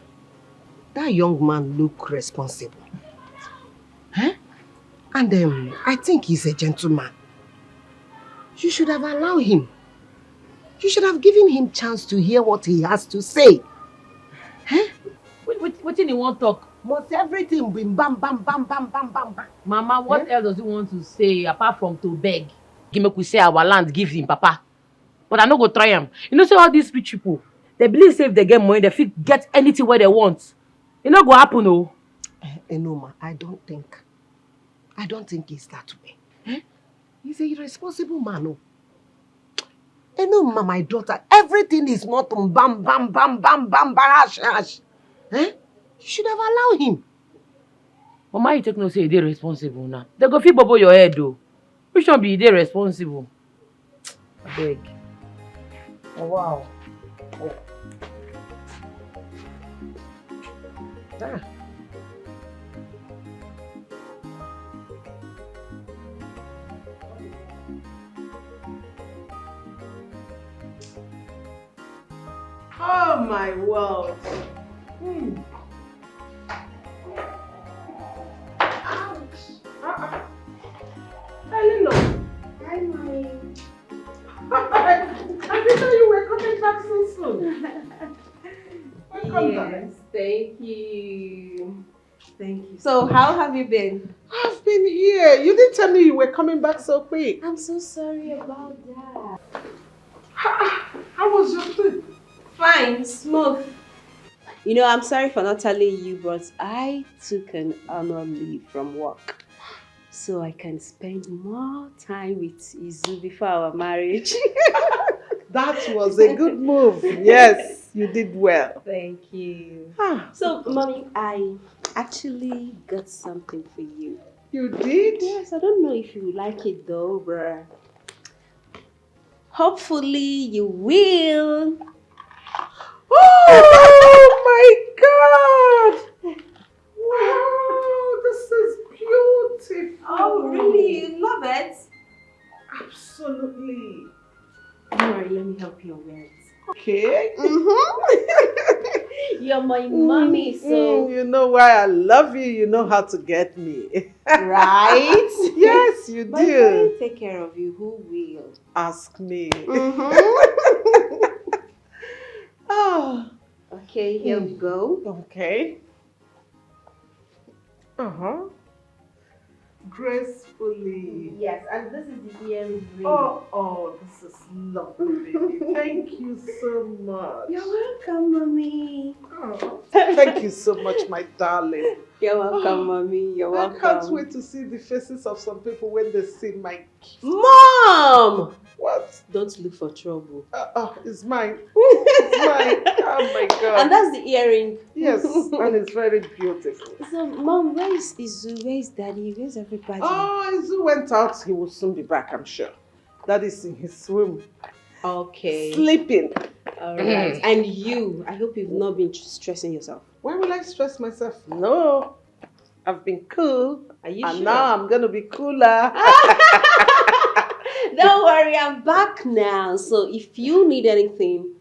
that young man look responsible. Huh? And I think he's a gentleman. You should have allowed him. You should have given him chance to hear what he has to say. Huh? What did he want to talk? Must everything be bam, bam, bam, bam, bam, bam, bam. Mama, what else does he want to say apart from to beg? Make we say our land, give him, Papa. But I no go try him. You know, say all these rich people, they believe say if they get money, they fit get anything where they want. It no go happen, no. Enoma, I don't think it's that way. Eh? He's a irresponsible man, oh. Enoma, my daughter, everything is not bam, bam, bam, bam, bam, barash, hash. Eh? You should have allowed him. Mama, you take no say they responsible now. They go fit bubble your head, though. Which one be they responsible? I beg. Oh, wow. Oh. Ah. Oh my world. Ouch. Hello. Hi, Mommy. I didn't know you were coming back so soon. Welcome back. Yes, thank you. Thank you. So, how have you been? I've been here. You didn't tell me you were coming back so quick. I'm so sorry about that. How was your trip? Fine, smooth. You know, I'm sorry for not telling you, but I took an annual leave from work so I can spend more time with Izu before our marriage. That was a good move. Yes, you did well. Thank you. So, Mommy, I actually got something for you. You did? Yes, I don't know if you like it though, bruh. Hopefully you will. Oh my God! Wow, this is beautiful. Oh, really? You love it? Absolutely. Don't worry, let me help you wear it. Okay. You're my mommy, so... You know why I love you. You know how to get me. Right? Yes, you But if I do. don't take care of you, who will? Ask me. Oh. Okay, here we go. Okay. Gracefully. Yes, and this is the earring. Oh, this is lovely, baby. Thank you so much. You're welcome, Mommy. Oh, thank you so much, my darling. You're welcome, Mommy. You're welcome. I can't wait to see the faces of some people when they see my gift. Mom! What? Don't look for trouble. It's mine. It's mine. Oh my God. And that's the earring. Yes, and it's very beautiful. So, Mom, where is Izu? Where is Daddy? Where's everybody? Oh, Izu went out. He will soon be back, I'm sure. Daddy's in his room. Okay. Sleeping. All right. And you, I hope you've not been stressing yourself. Why will I stress myself? No. I've been cool. Are you and sure? now I'm going to be cooler. Don't worry, I'm back now. So if you need anything,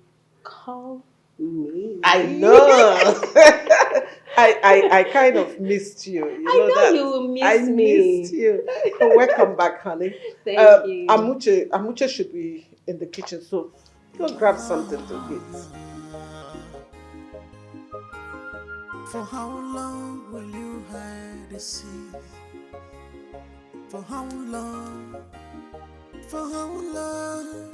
call me. I know. I kind of missed you. You I know that. you will miss I me. missed you. Welcome back, honey. Thank you. Amuche should be in the kitchen, so go grab something to eat. For how long will you hide the secret? For how long? For how long?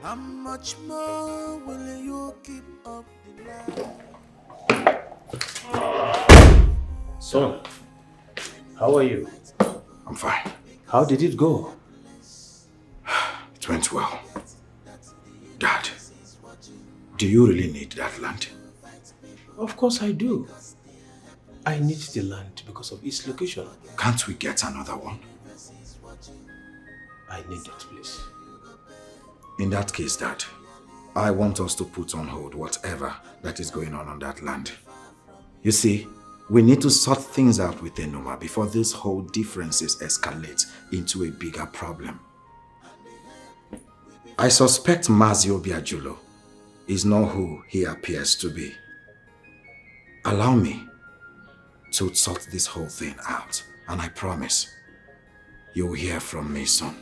How much more will you keep up the lie? Son, how are you? I'm fine. How did it go? It went well. Dad, do you really need that land? Of course I do. I need the land because of its location. Can't we get another one? I need it, please. In that case, Dad, I want us to put on hold whatever that is going on that land. You see, we need to sort things out with Enoma before this whole differences escalate into a bigger problem. I suspect Mazio Biajulo is not who he appears to be. Allow me to sort this whole thing out, and I promise you'll hear from me soon.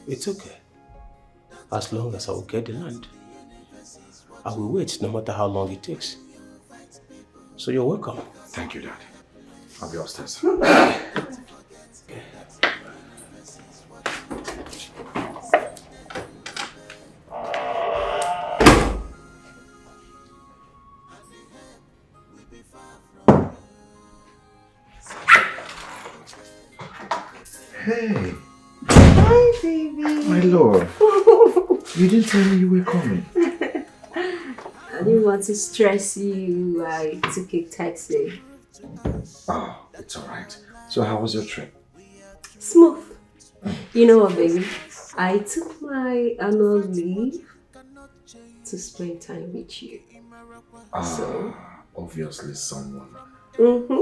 It's okay. As long as I will get the land. I will wait no matter how long it takes. So you're welcome. Thank you, Dad. I'll be upstairs. Hey. Hi, baby. My lord. You didn't tell me you were coming. I didn't want to stress you. I took a taxi. Oh, it's alright. So how was your trip? Smooth. You know what, baby? I took my annual leave to spend time with you. So, Obviously someone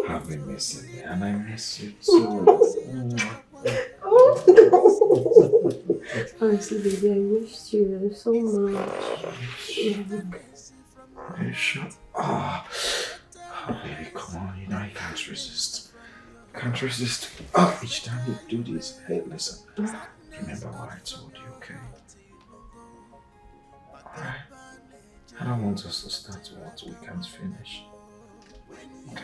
have been missing me, and I miss you too. honestly, baby, I missed you so much. Are you sure? Baby, come on, you know I can't resist. Can't resist. Each time you do this, hey, listen. Remember what I told you, okay? Alright? I don't want us to start what we can't finish. Okay?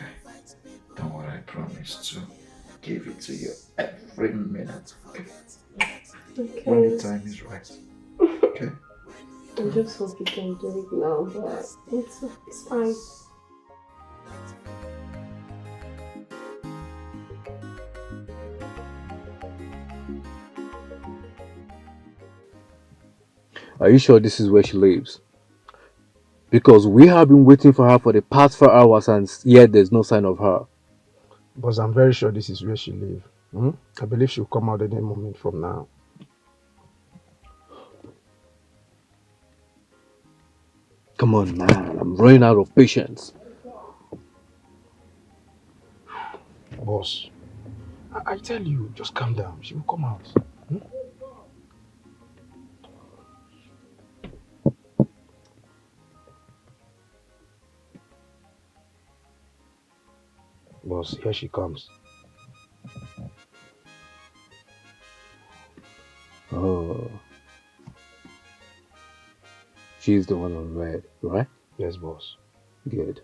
Don't worry, I promise to give it to you every minute, okay? When the time is right. Okay? I just hope you can do it now, but it's fine. Are you sure this is where she lives? Because we have been waiting for her for the past 4 hours and yet there's no sign of her. But I'm very sure this is where she lives. I believe she'll come out any moment from now. Come on, man. I'm running out of patience. Boss, I tell you, just calm down. She will come out. Boss, here she comes. Oh. She's the one on red, right? Yes, boss. Good.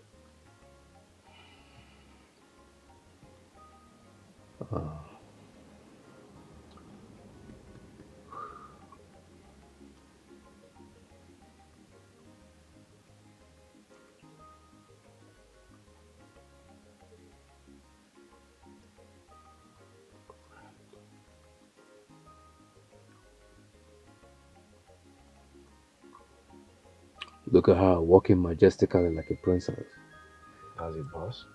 Look at her walking majestically like a princess. That's it, boss.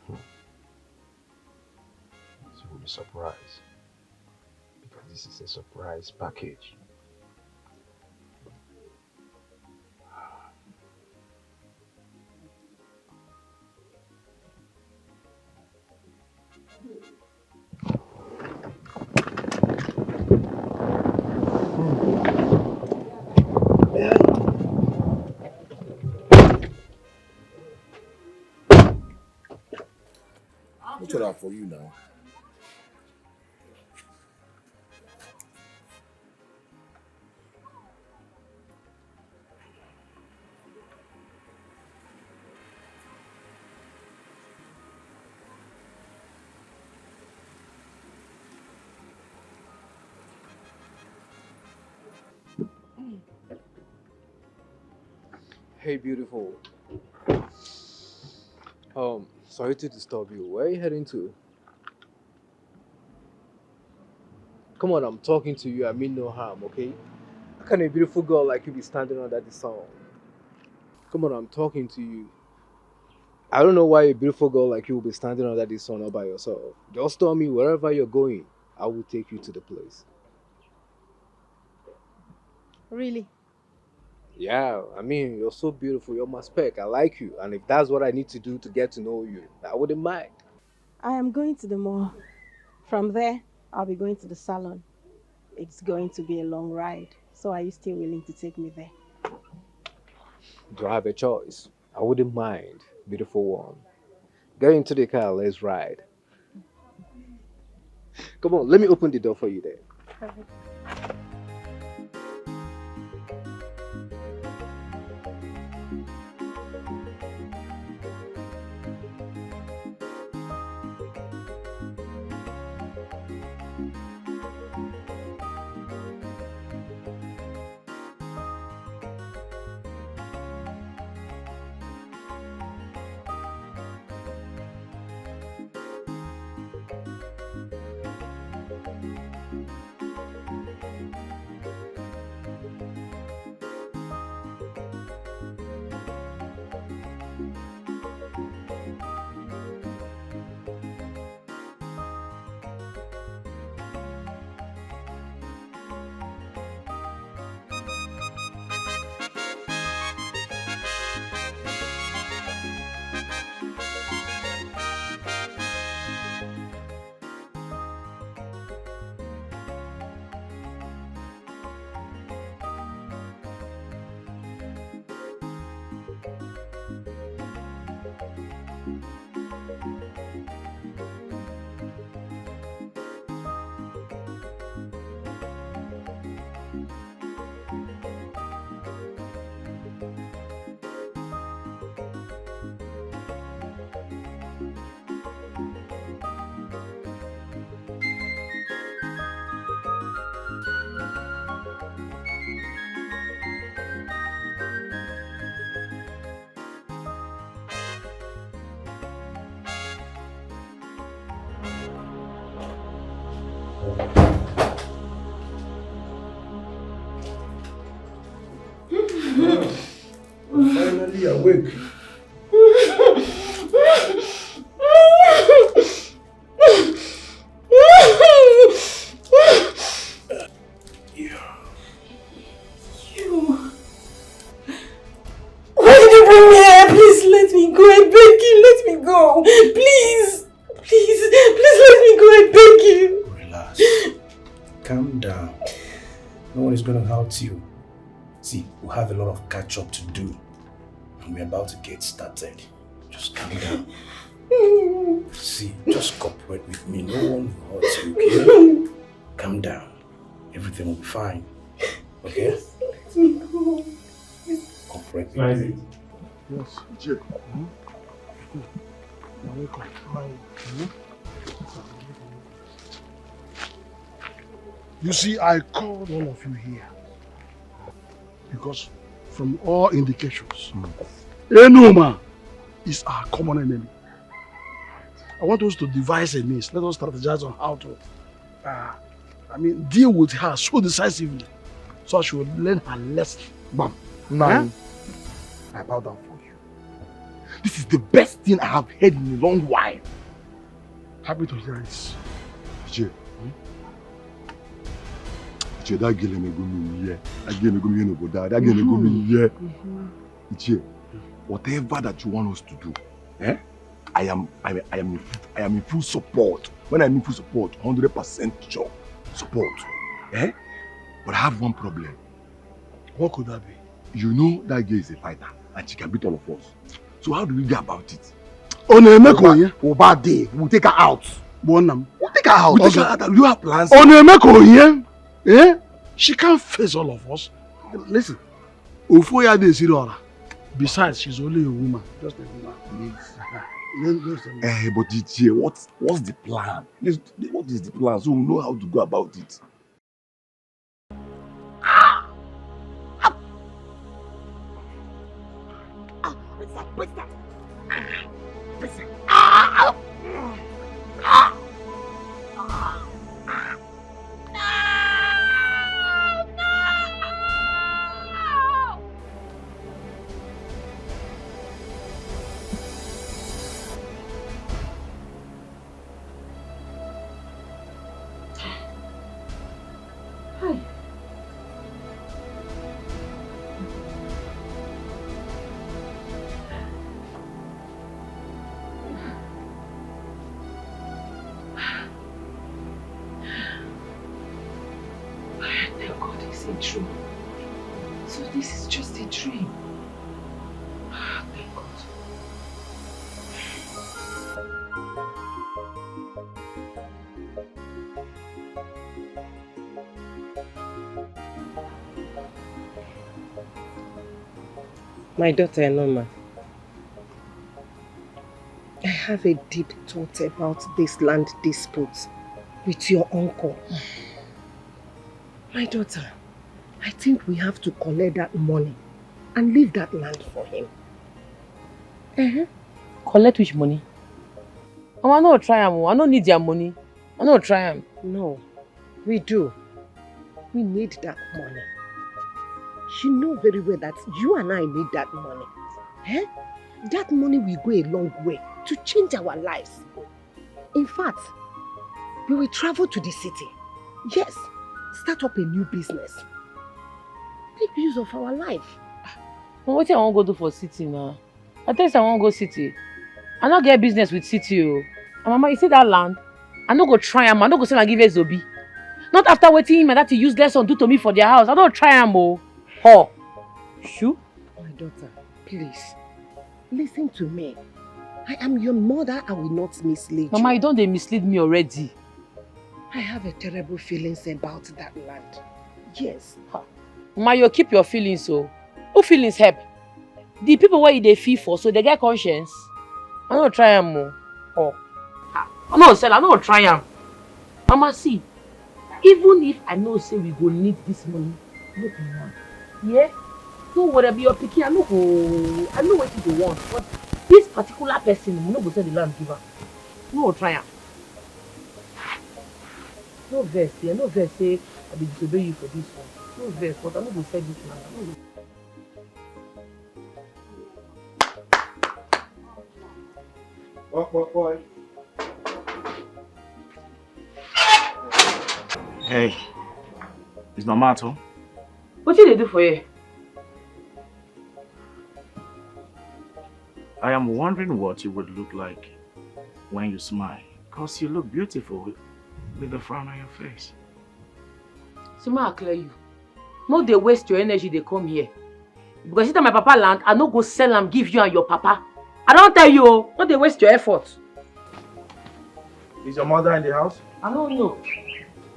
She will be surprised. Because this is a surprise package. put it out for you now. Hey, beautiful. Sorry to disturb you. Where are you heading to? Come on, I'm talking to you. I mean no harm, okay? How can a beautiful girl like you be standing under the sun? Come on, I'm talking to you. I don't know why a beautiful girl like you will be standing under the sun all by yourself. Just tell me wherever you're going, I will take you to the place. Really? Yeah, I mean, you're so beautiful. You're my spec. I like you. And if that's what I need to do to get to know you, I wouldn't mind. I am going to the mall. From there, I'll be going to the salon. It's going to be a long ride. So are you still willing to take me there? Do I have a choice? I wouldn't mind, beautiful one. Get into the car, let's ride. Come on, let me open the door for you there. Perfect. I'm finally awake. Why did you bring me here? Please let me go. I beg you. Let me go. Please. Please let me go. I beg you. Relax. Calm down. No one is going to hurt you. See, we have a lot of catch up to do. And we're about to get started. Just calm down. See, just cooperate with me. No one will hurt you, okay? Calm down. Everything will be fine. Okay? Let me go. Cooperate with me. Yes, Jay. You see, I called all of you here because from all indications, Enoma is our common enemy. I want us to devise a means. Let us strategize on how to, deal with her so decisively so she will learn her lesson. Bam. Nine. I bow down for you. This is the best thing I have heard in a long while. Happy to hear it. Jay. Jay, that girl ain't go me here. That girl ain't go me no that girl ain't go me here. Jay, whatever that you want us to do, I am in full support. When I mean full support, 100% sure support. But I have one problem. What could that be? You know that girl is a fighter and she can beat all of us. So how do we go about it? On a meko, Oba day, we'll take her out. Bonam. We'll take her out. We'll take her out. You have plans? On a meko, eh? She can't face all of us. Listen, Ufoya de Sirora. Besides, she's only a woman. Just a woman. But DJ, what's the plan? What is the plan? So we know how to go about it. True. So this is just a dream. Thank God. My daughter Enoma, I have a deep thought about this land dispute with your uncle. My daughter, I think we have to collect that money and leave that land for him. Collect which money? Oh, I no try am. I no need your money. I no try am. No, we do. We need that money. You know very well that you and I need that money. That money will go a long way to change our lives. In fact, we will travel to the city. Yes, start up a new business. Make use of our life. What I want to go do for city now? I tell you I want to go city. I not get business with city. And Mama, you see that land? I no go try am. I no go say I give Zobi. Not after waiting him and that useless son do to me for their house. I don't try am. Shoo. My daughter, please, listen to me. I am your mother. I will not mislead you. Mama, you don't mislead me already. I have a terrible feelings about that land. Yes. Mama, you keep your feelings so. Who feelings help? The people where they feel for, so they get conscience. I don't try am more. I no sell, I no try am. Mama, see, even if I know say we go need this money, no be now. Yeah? Don't worry about your picking, I know what you want. But this particular person, we no go sell the land giver. No try am. No verse, yeah, no verse say I will disobey you for this one. No verse, but I no go sell this land. Boy. Hey, is Mama at home? What did they do for you? I am wondering what you would look like when you smile. Because you look beautiful with a frown on your face. So I clear you. No, they waste your energy, they come here. Because you tell my papa land, I no go sell and give you and your papa. I don't tell you, no, they waste your effort. Is your mother in the house? I don't know.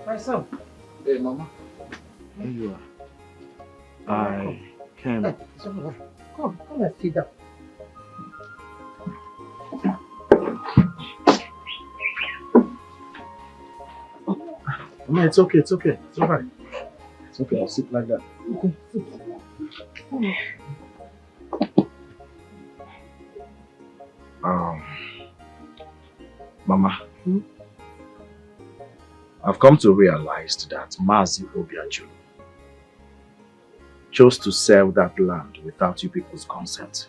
My son. Hey, Mama. Here you are. I came. Come and sit down. No, it's okay, it's okay. It's alright. It's okay, I'll sit like that. Okay, sit. Mama, I've come to realize that Mazi Obiajulu chose to sell that land without you people's consent.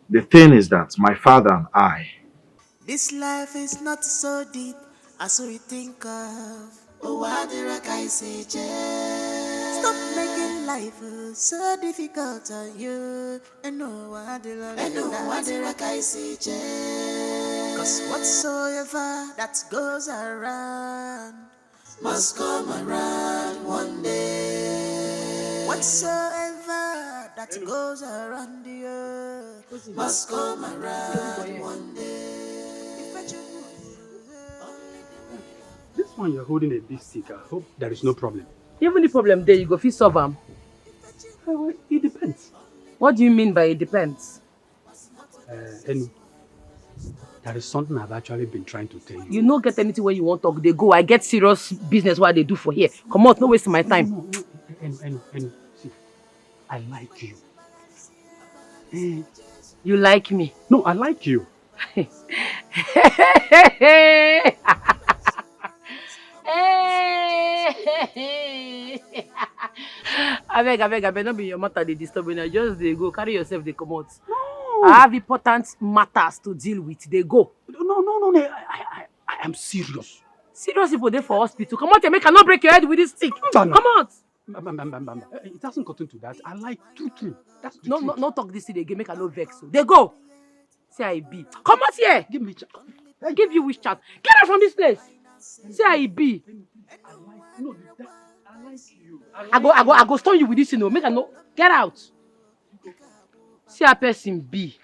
The thing is that my father and I... This life is not so deep as we think of. Oh, why did I say, stop making life so difficult on you. And no, why did I say, cause whatsoever that goes around must come around one day. Whatsoever that goes around the earth must come around one day. This one you're holding a big stick. I hope there is no problem. Even the problem there, you go fit solve am. Well, it depends. What do you mean by it depends? Enu, there is something I've actually been trying to tell you. You no get anything where you want to talk, they go. I get serious business what they do for here. Come on, no waste my time. No. Enu, see, I like you. You like me? No, I like you. I beg, don't be your matter, they disturb me. Just they go, carry yourself, they come out. No. I have important matters to deal with, they go. No, I am serious. Serious people there for hospital. Come out and make I not break your head with this stick. Come out. It hasn't gotten to that. I like true. That's the no, truth. no talk this thing again, make I no vex. So they go. Say I be. Come out here. Give me chance. I give you which chance. Get out from this place. Say I be. I like you. I go stone you with this, you know. Make I no. Get out. See a person be.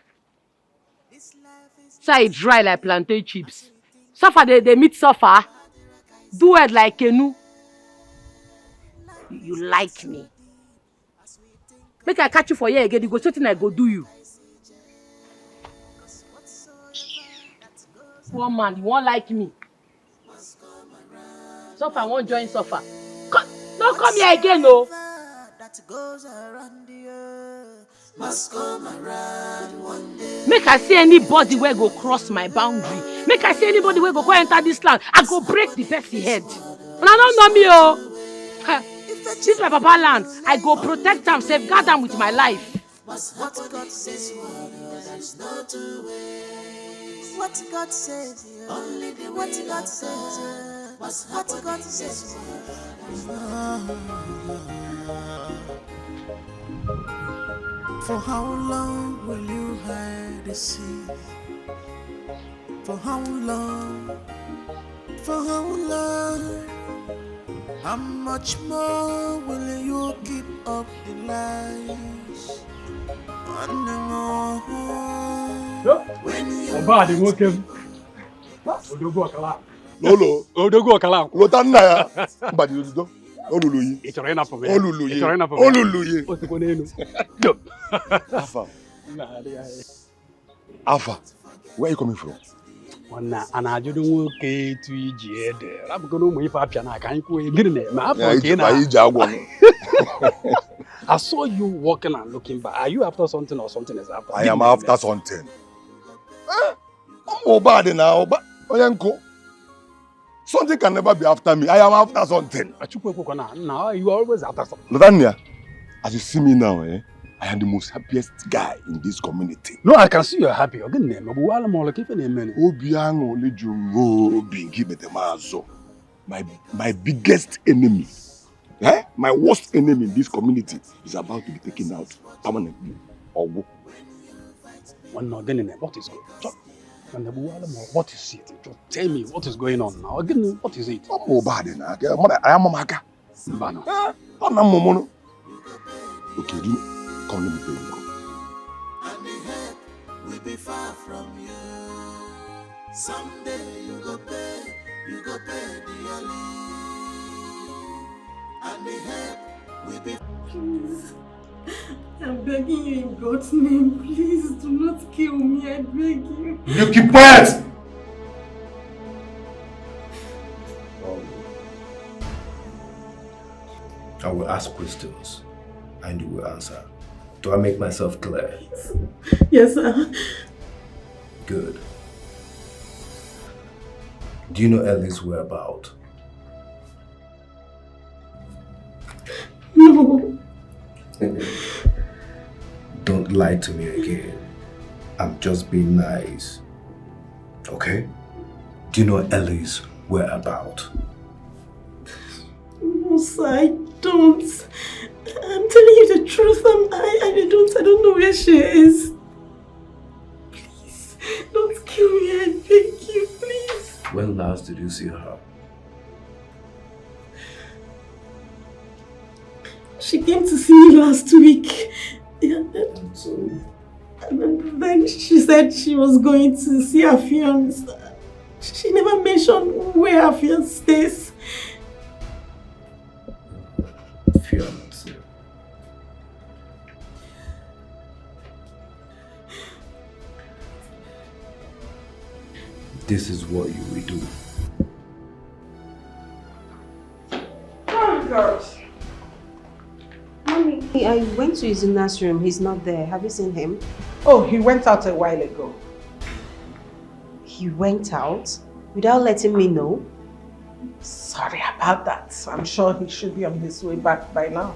Say I dry like plantain chips. Suffer they meet suffer. Do it like Kenu. You like me. Make I catch you for here again. You go something I go do you. One man, you won't like me. Suffer, I won't join suffer. Don't come here again, no. Make I see anybody where go cross my boundary. Make I see anybody where go enter this land. I go break the person head. And I don't know me, oh. This is my papa land. I go protect them, safeguard them with my life. What God says, there's no two ways. What God says, only the what God says. What God says. For how long will you hide the sea? For how long? For how long? How much more will you keep up the lies? And the more when you Lolo, Lota Naya, but you don't. Oluluyi. It's a rena for me. Oluluyi. Alpha, where are you coming from? And I don't okay to eat there. I'm going to move up and I can't go in. I saw you walking and looking back. Are you after something or something is after? I am after something. I'm bad now, but something can never be after me. I am after something. Now you are always after something. Latanya, as you see me now, I am the most happiest guy in this community. No, I can see you're happy. My biggest enemy, my worst enemy in this community is about to be taken out permanently. What is going on? What is it? Just tell me what is going on now. Again, what is it? I am a maga. Okay, come let me tell you. And the help will be far from you. Someday you go pay the early. And the help will be. Please, I'm begging you in God's name, please do not kill me, I beg you. You keep quiet! I will ask questions and you will answer. Do I make myself clear? Yes, sir. Good. Do you know Ellie's whereabouts? No. Don't lie to me again. I'm just being nice. Okay? Do you know Ellie's whereabouts? No, sir, I don't. I'm telling you the truth. I don't know where she is. Please, don't kill me, I beg you, please. When last did you see her? She came to see me last week. Then she said she was going to see her fiance. She never mentioned where her fiance stays. Fiance. This is what you will do. Oh, God. Mommy, I went to his nursery. He's not there. Have you seen him? Oh, he went out a while ago. He went out without letting me know? Sorry about that. I'm sure he should be on his way back by now.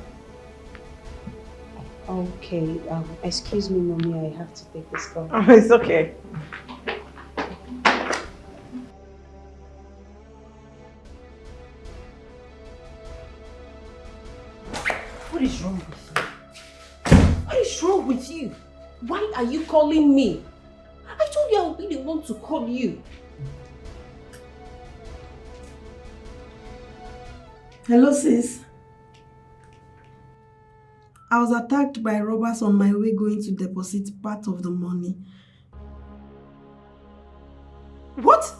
Okay, excuse me, Mommy, I have to take this call. Oh, it's okay. What is wrong with you? What is wrong with you? Why are you calling me? I told you I would be the one to call you. Hello, sis. I was attacked by robbers on my way going to deposit part of the money. What?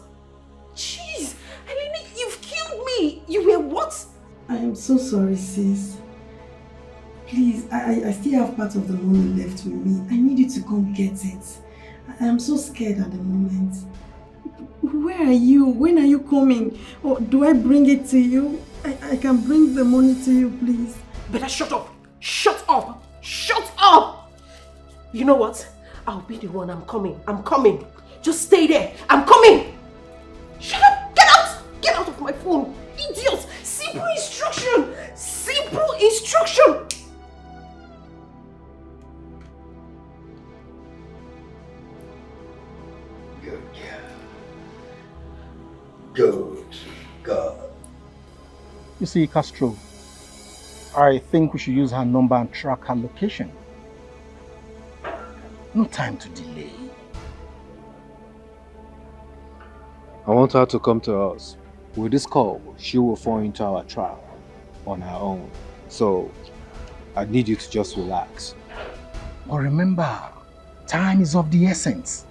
Jeez, Eleni, you've killed me. You were what? I am so sorry, sis. Please, I still have part of the money left with me. I need you to come get it. I am so scared at the moment. Where are you? When are you coming? Or do I bring it to you? I can bring the money to you, please. Better shut up. Shut up. Shut up. You know what? I'll be the one. I'm coming. I'm coming. Just stay there. I'm coming. Shut up. Get out. Get out of my phone. Idiots. Simple instruction. Simple instruction. Good girl. Good girl. You see, Castro, I think we should use her number and track her location. No time to delay. I want her to come to us. With this call, she will fall into our trap on her own. So, I need you to just relax. But remember, time is of the essence.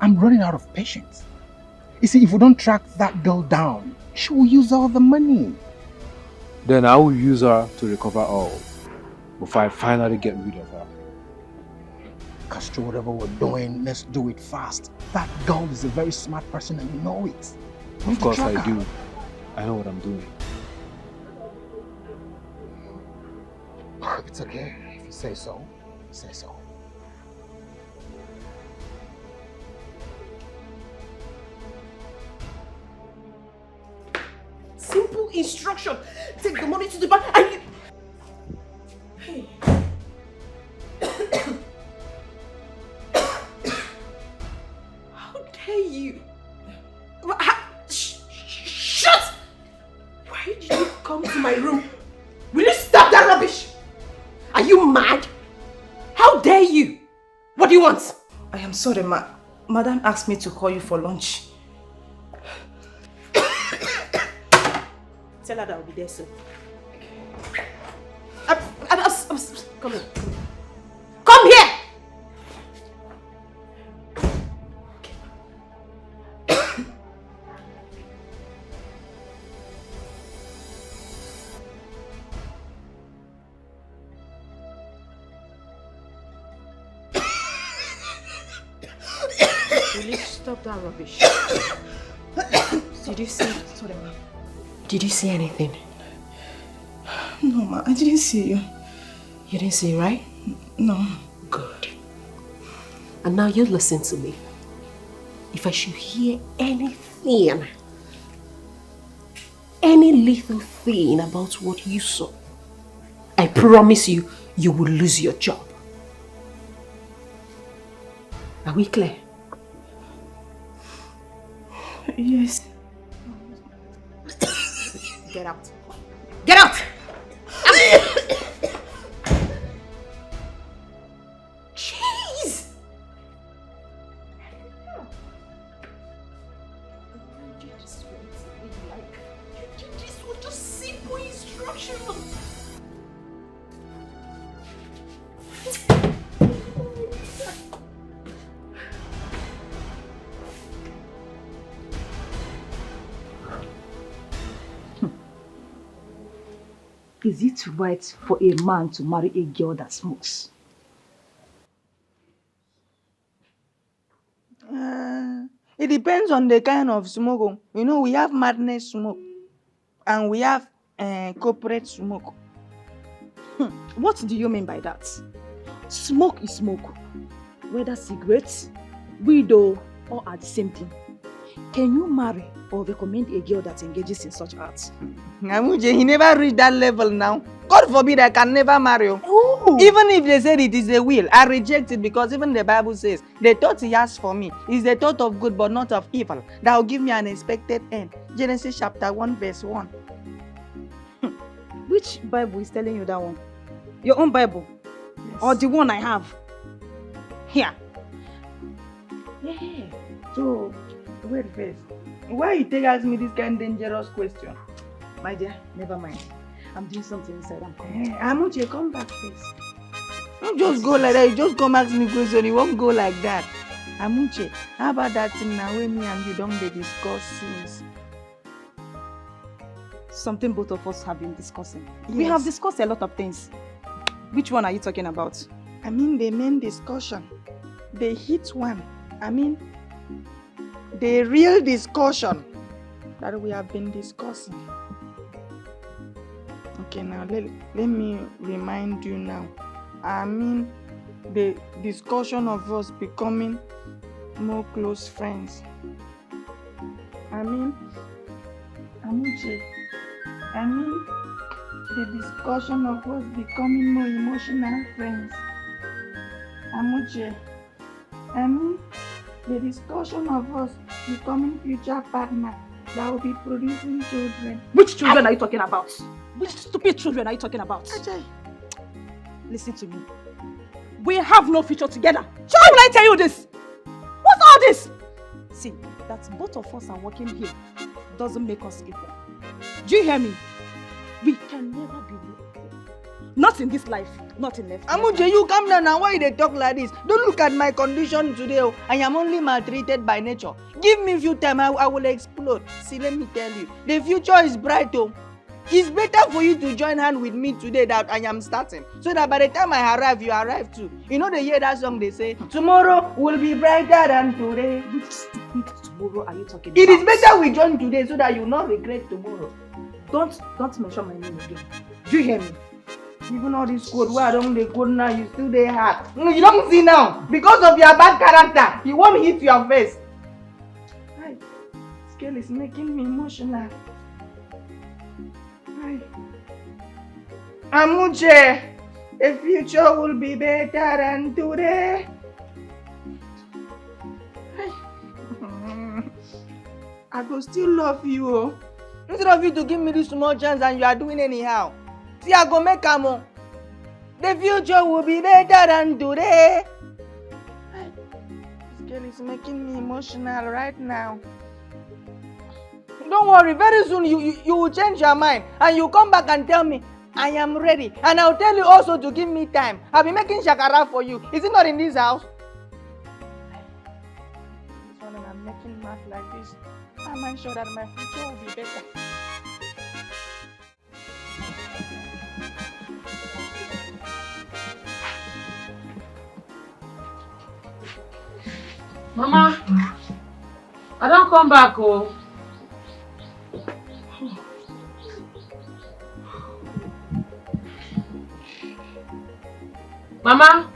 I'm running out of patience. You see, if we don't track that girl down, she will use all the money. Then I will use her to recover all before I finally get rid of her. Castro, whatever we're doing, let's do it fast. That girl is a very smart person and you know it. Of course I do. I know what I'm doing. It's okay. If you say so, say so. Simple instruction. Take the money to the bank and you... Hey. How dare you? Shut! Why did you come to my room? Will you stop that rubbish? Are you mad? How dare you? What do you want? I am sorry, Madam asked me to call you for lunch. Tell her that I'll be there soon. Come here. Come here! Will you stop that rubbish? Did you see? Sorry, ma'am. Did you see anything? No, Ma, I didn't see you. You didn't see, right? No. Good. And now you listen to me. If I should hear anything, any little thing about what you saw, I promise you, you will lose your job. Are we clear? Yes. Get out. Get out! Jeez! You did this one, just simple instructions. Is it right for a man to marry a girl that smokes? It depends on the kind of smoke. You know, we have madness smoke and we have corporate smoke. What do you mean by that? Smoke is smoke. Whether cigarettes, weed or are the same thing. Can you marry or recommend a girl that engages in such arts? Namuche, he never reached that level now. God forbid I can never marry you. Even if they said it is a will, I reject it because even the Bible says the thought he has for me is the thought of good but not of evil. That will give me an expected end. Genesis chapter 1 verse 1. Which Bible is telling you that one? Your own Bible? Yes. Or the one I have? Here. Yeah. So, wait first. Why you take ask me this kind of dangerous question? My dear, never mind. I'm doing something inside. I'm coming. Amuche, come back first. Don't just go like that. You just come ask me question. You won't go like that. Amuche, how about that thing now when me and you don't be discussing? Something both of us have been discussing. Yes. We have discussed a lot of things. Which one are you talking about? I mean the main discussion. The hit one. I mean the real discussion that we have been discussing. Okay, now let me remind you now. I mean the discussion of us becoming more close friends. I mean, Amuche, I mean the discussion of us becoming more emotional friends. Amuche, I mean the discussion of us becoming future partners that will be producing children. Which children are you talking about? Which stupid children are you talking about? Ajay. Listen to me. We have no future together. So why will I tell you this? What's all this? See, that both of us are working here doesn't make us equal. Do you hear me? We can never be equal. Not in this life, not in life. Amuche, you come down now. Why they talk like this? Don't look at my condition today. Oh. I am only maltreated by nature. Give me a few time, I will explode. See, let me tell you, the future is bright. Oh. It's better for you to join hand with me today that I am starting. So that by the time I arrive, you arrive too. You know they hear that song they say, tomorrow will be brighter than today. Which stupid tomorrow are you talking It about? is better we join today so that you not regret tomorrow. Don't mention my name again. Do you hear me? Even all this code where I don't dey code now, you still dey hard. You don't see now. Because of your bad character, you won't hit your face. Hi. Scale is making me emotional. Hi. Amuche, the future will be better than today. Hi. I go still love you. Oh. Instead of you to give me this small chance and you are doing anyhow. See, I go make a move. The future will be better than today. This girl is making me emotional right now. Don't worry, very soon you will change your mind and you come back and tell me, I am ready. And I'll tell you also to give me time. I'll be making shakara for you. Is it not in this house? This one and I'm making math like this. I'm sure that my future will be better. Mama, I don't come back, oh. Mama?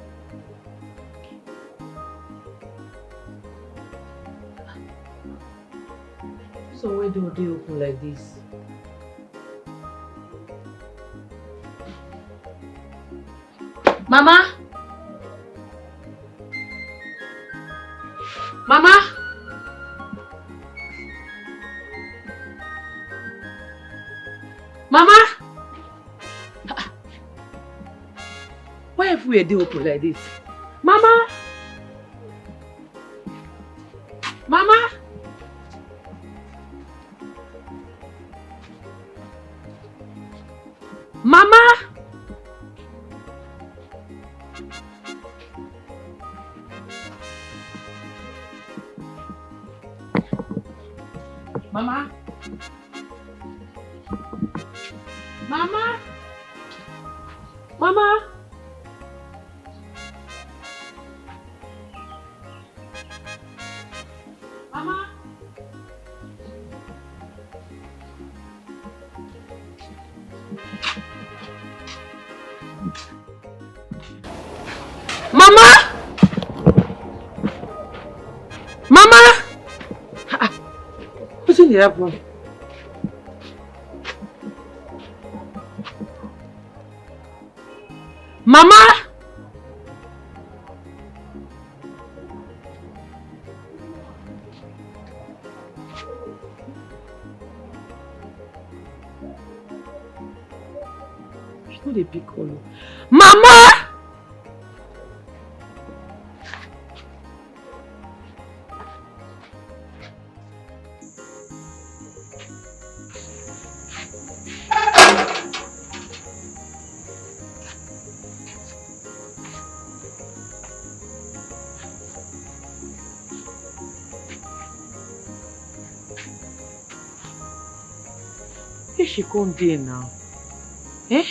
So why do they open like this? Mama? Mama? Mama? Why have we a day open like this? Mama? Mama? Mama? Mama? Mama? Mama! Mama! Mama! Mama! What's in the apple? Mama! She's not a big call. Mama! Where she come there now? Eh?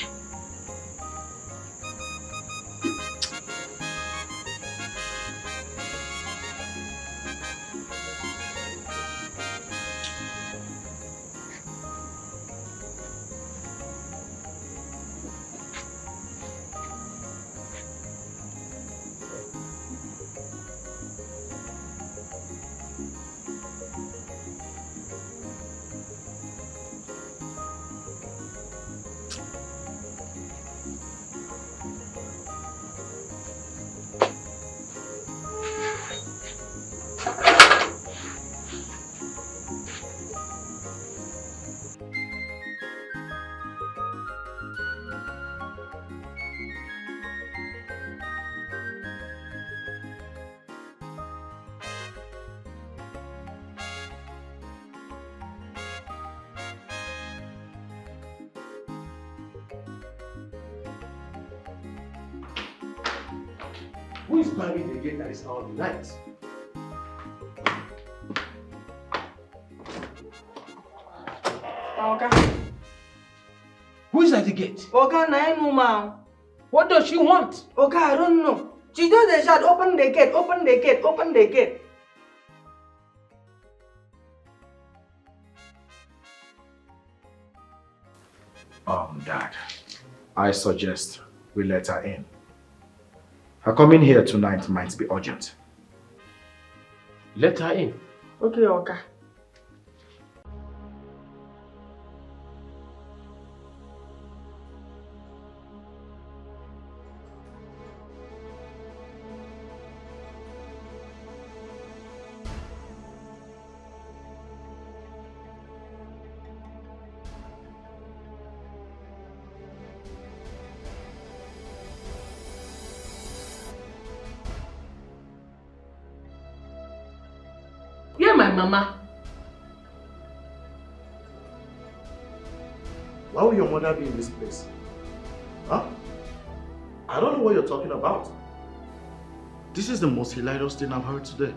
Who is banging the gate at this hour of the night? Okay. Who is at the gate? Okay, no, ma'am. What does she want? Okay, I don't know. She just said, open the gate, open the gate, open the gate. Dad, I suggest we let her in. Her coming here tonight might be urgent. Let her in. Okay, okay. My mama. Why would your mother be in this place? Huh? I don't know what you're talking about. This is the most hilarious thing I've heard today.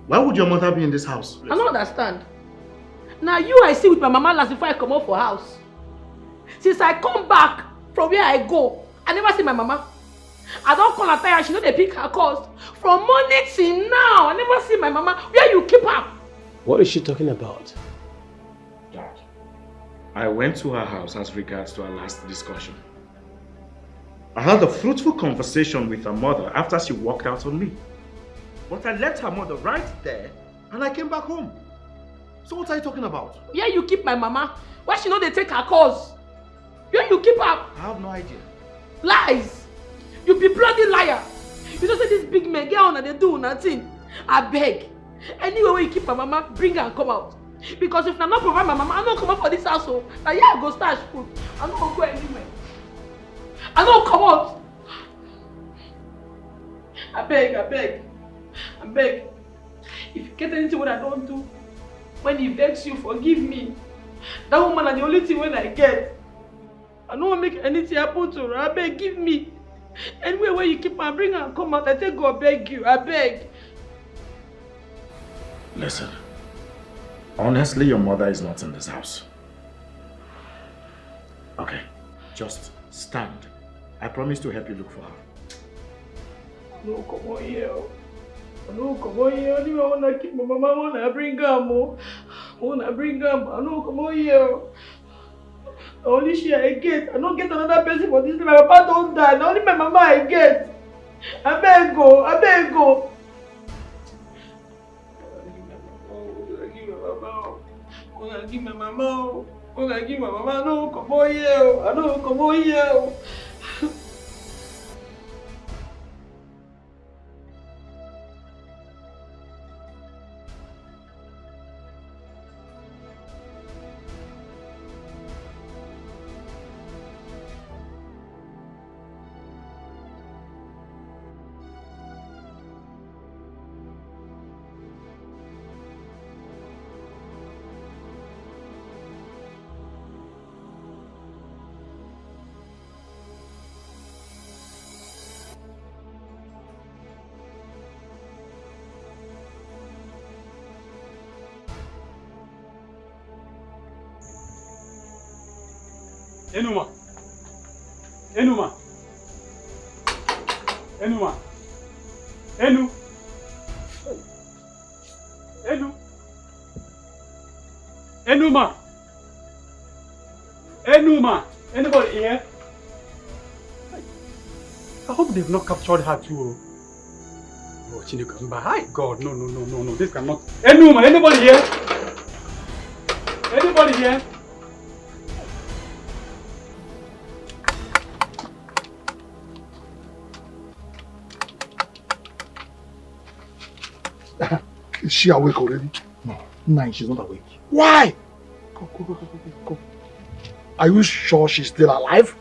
Why would your mother be in this house? I don't understand. Now you I see with my mama last before I come out for house. Since I come back from where I go, I never see my mama. I don't call her tired, she know they pick her calls. From morning till now, I never see my mama. Where you keep her? What is she talking about? Dad, I went to her house as regards to our last discussion. I had a fruitful conversation with her mother after she walked out on me. But I left her mother right there and I came back home. So what are you talking about? Where you keep my mama? Why she know they take her calls? Where you keep her? I have no idea. Lies! You be bloody liar! You don't say this big man get on and they do nothing. I beg. Anywhere where you keep my mama, bring her and come out. Because if I not provide my mama, I don't come out for this household. Now yeah, I go stash food. I don't go anywhere. I don't come out. I beg. If you get anything what I don't do, when he begs you, forgive me. That woman is the only thing when I get. I don't want to make anything happen to her. I beg, give me. Anywhere where you keep her, bring her and come out. I tell God, beg you. I beg. Listen, honestly, your mother is not in this house. Okay, just stand I promise to help you look for her. No, come on here. No, come on here. I want to keep my mama. I want to bring her more. I want to bring her. No, come on here. Only she I get. I don't get another person for this. My papa don't die. Only my mama I get. I beg go. I beg go. I give my mama. I give my mama. No, come on here. I know, come on here. Enuma. Enuma. Enuma. Enu. Enu. Enuma. Enuma. Anybody here? I hope they've not captured her too. Oh, Chineke, hi God, no, this cannot. Enuma, anybody here? Anybody here? Is she awake already? No, she's not awake. Why? Go. Are you sure she's still alive?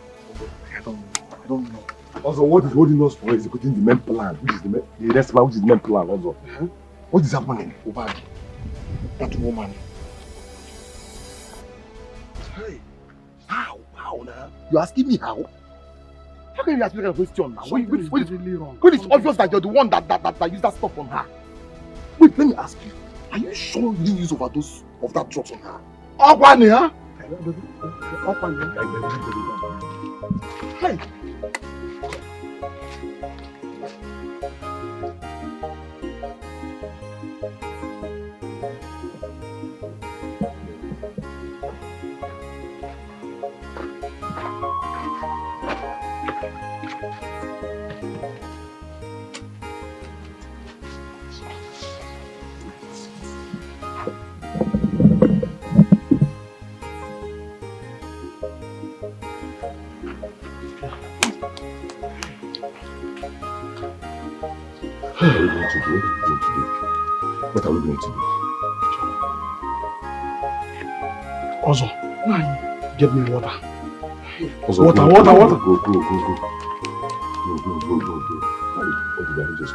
I don't know. Also, what is holding us for executing the main plan, which is the rest plan, which is the main plan also. What is happening over there? That woman. Hey, how now? You're asking me how? How can you ask me a question now? When it's obvious that you're the one that used that stuff on her. Wait, let me ask you. Are you sure you didn't use overdose of that drugs on her? Okwani, huh? Hey! What are we going to do? What are we going to do? Also, get me water. Also, water. Go. What did I just...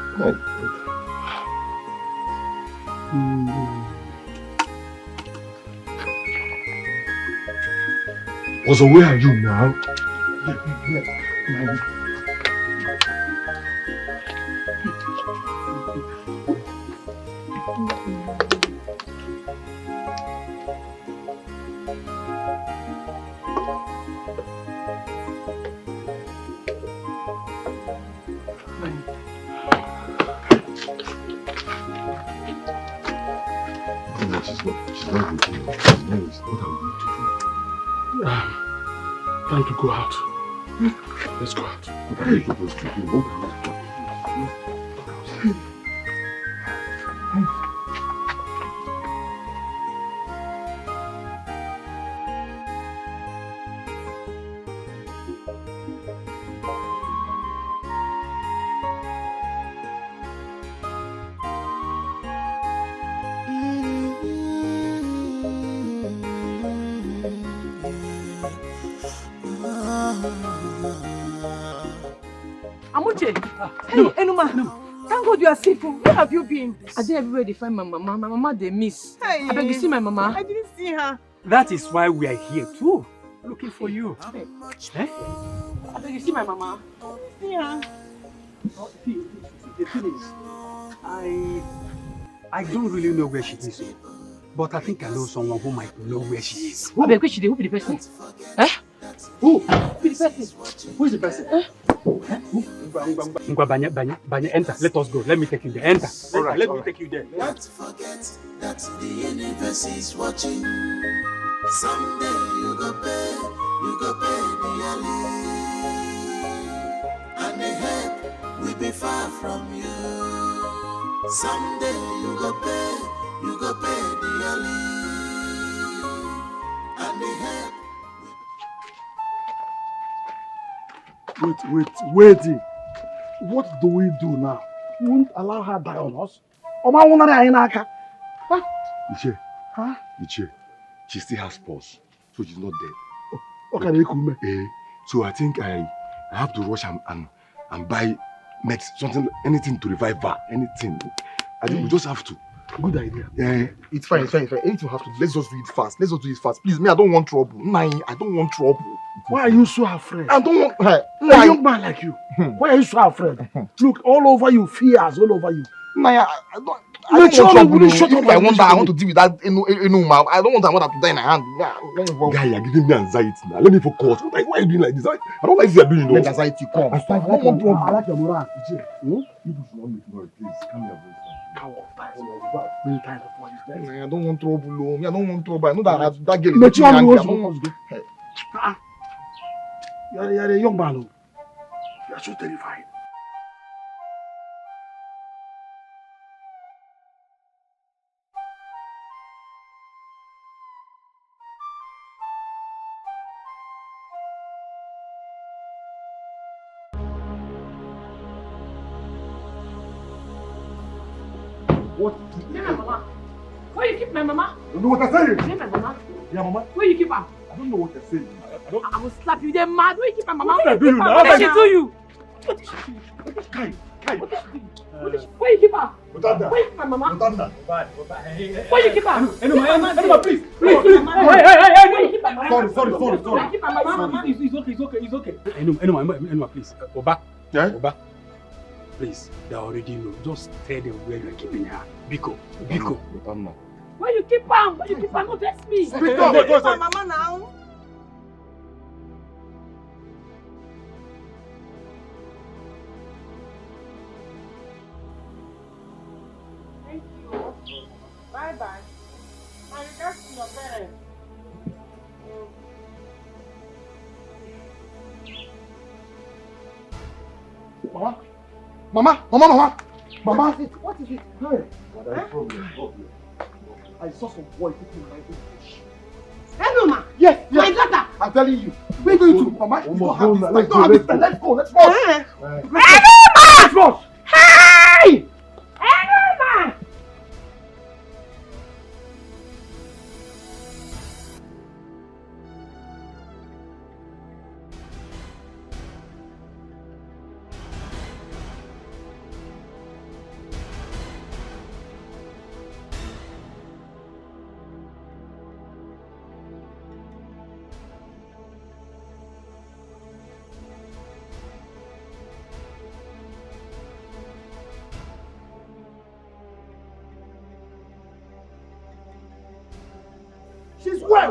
Also, where are you now? Time to go out. Let's go out. What are you supposed to do? Hey, Enuma, thank God you are safe. Where have you been? I did everywhere to find my mama. My mama they miss. Hey, I beg you see my mama. I didn't see her. That is why we are here too, looking for you. Hey. Eh? I beg you see my mama. See her. See, the thing is, I don't really know where she is, but I think I know someone who might know where she is. I beg which the person? Eh? Who? Be the person. Who is the person? Banya, enter. Let us go. Let me take you there. Enter. All right, Let me take you there. Don't forget that the universe is watching. Someday you go pay dearly. And the help will be far from you. Someday you go pay dearly. And the help. Wait. What do we do now? We won't allow her die on us. Oma won't Ainaka. Iche. Huh? Iche. She still has pulse, so she's not dead. Okay, so I think I have to rush and buy something, anything to revive her. Anything. I think we just have to. Good idea. It's fine. Anything we have to do. Let's just do it fast. Please, me, I don't want trouble. I don't want trouble. Why are you so afraid? I don't want her. A young man like you. Why are you so afraid? Look, all over you, fears all over you. I don't want trouble. If I want to deal with that Enuma. I don't want her mother to die in my hand. Guy, you're giving me anxiety now. Let me focus. Why are you doing like this? I don't like this you're doing. Let anxiety come. I don't want trouble. I like your moral. You should not make noise, please. Calm your voice. I don't want trouble. I don't want trouble. I know that girl is making me angry. You're a young man. You're so terrified. What? Leave my mama. Where you keep my mama? You know what I'm saying? Leave my mama. Yeah, mama. Where you keep her? I don't know what you're saying. I will slap you. They're mad. Where you keep my mama? What did I do you now? What did she do you? Kai. Where you keep her? Utanda. Where you keep my mama? Utanda. Where you keep her? Enuma, please. Hey. Where you keep my mama? Sorry. Where you keep my mama? It's okay. Enuma, please. Oba. Yeah? Oba. Please, they already know. Just tell them where you're keeping her. Biko. Where you keep her? Where you keep her? No, that's me. Speak up. Where you keep my mama now? Thank you. Bye-bye. My regards to your parents. Mama. What is it? Hey. What is the problem? I saw some boy taking my bush. Enuma! Yes. My daughter! I'm telling you. We're going to, Mama. You don't have this. Let's go. Let's go. Enuma! Hey! Enuma! She's where?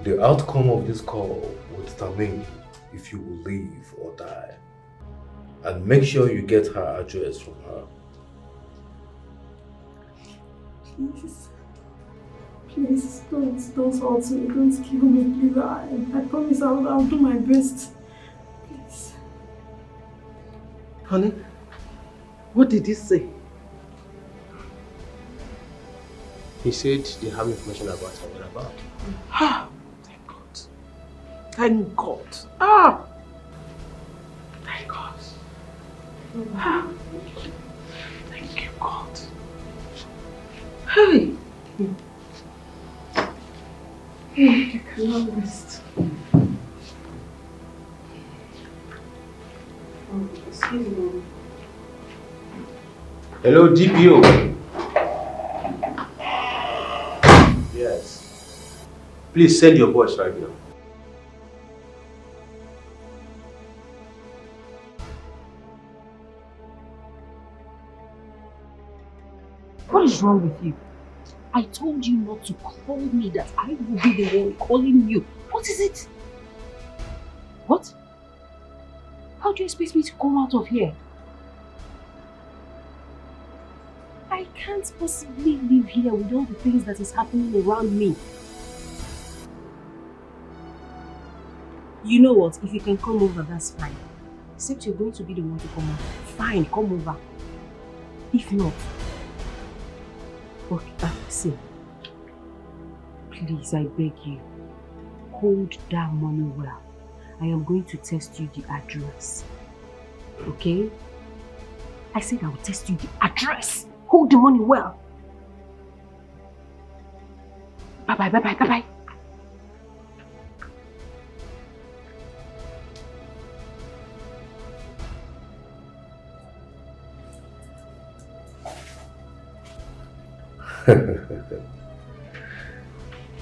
The outcome of this call will determine if you will live or die. And make sure you get her address from her. Please, don't hurt me, don't kill me, please. I promise I'll do my best. Please. Honey, what did he say? He said they have information about her whereabouts. Ah, thank God. Thank God. Ah! Thank God. Ah. Thank you, God. Hey! You cannot rest. Excuse me. Hello, DPO. Yes. Please send your boys right now. What is wrong with you? I told you not to call me, that I will be the one calling you. What is it? What? How do you expect me to come out of here? I can't possibly live here with all the things that is happening around me. You know what? If you can come over, that's fine. Except you're going to be the one to come over. Fine, come over. If not, okay, see. Please, I beg you, hold that money well. I am going to test you the address. Okay? I said I will test you the address. Hold the money well. Bye-bye, bye-bye, bye-bye.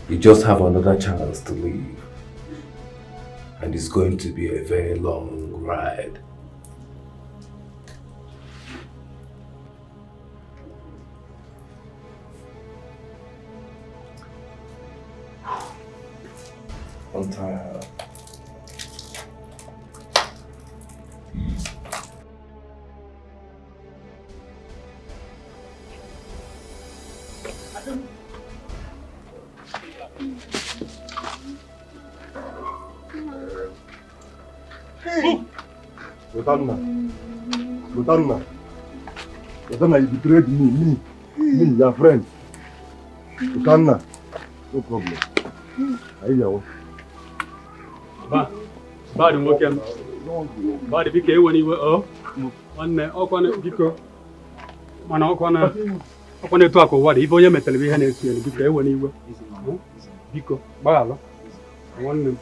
You just have another chance to leave. And it's going to be a very long ride. I'm tired. Lotanna, you betrayed me, your friend. Lotanna, no problem. I hear. Bad working. Bad Dikeh when you were on Biko. Man, Okwana talk of what if you met television and Dikeh when you were Biko. Bala. One.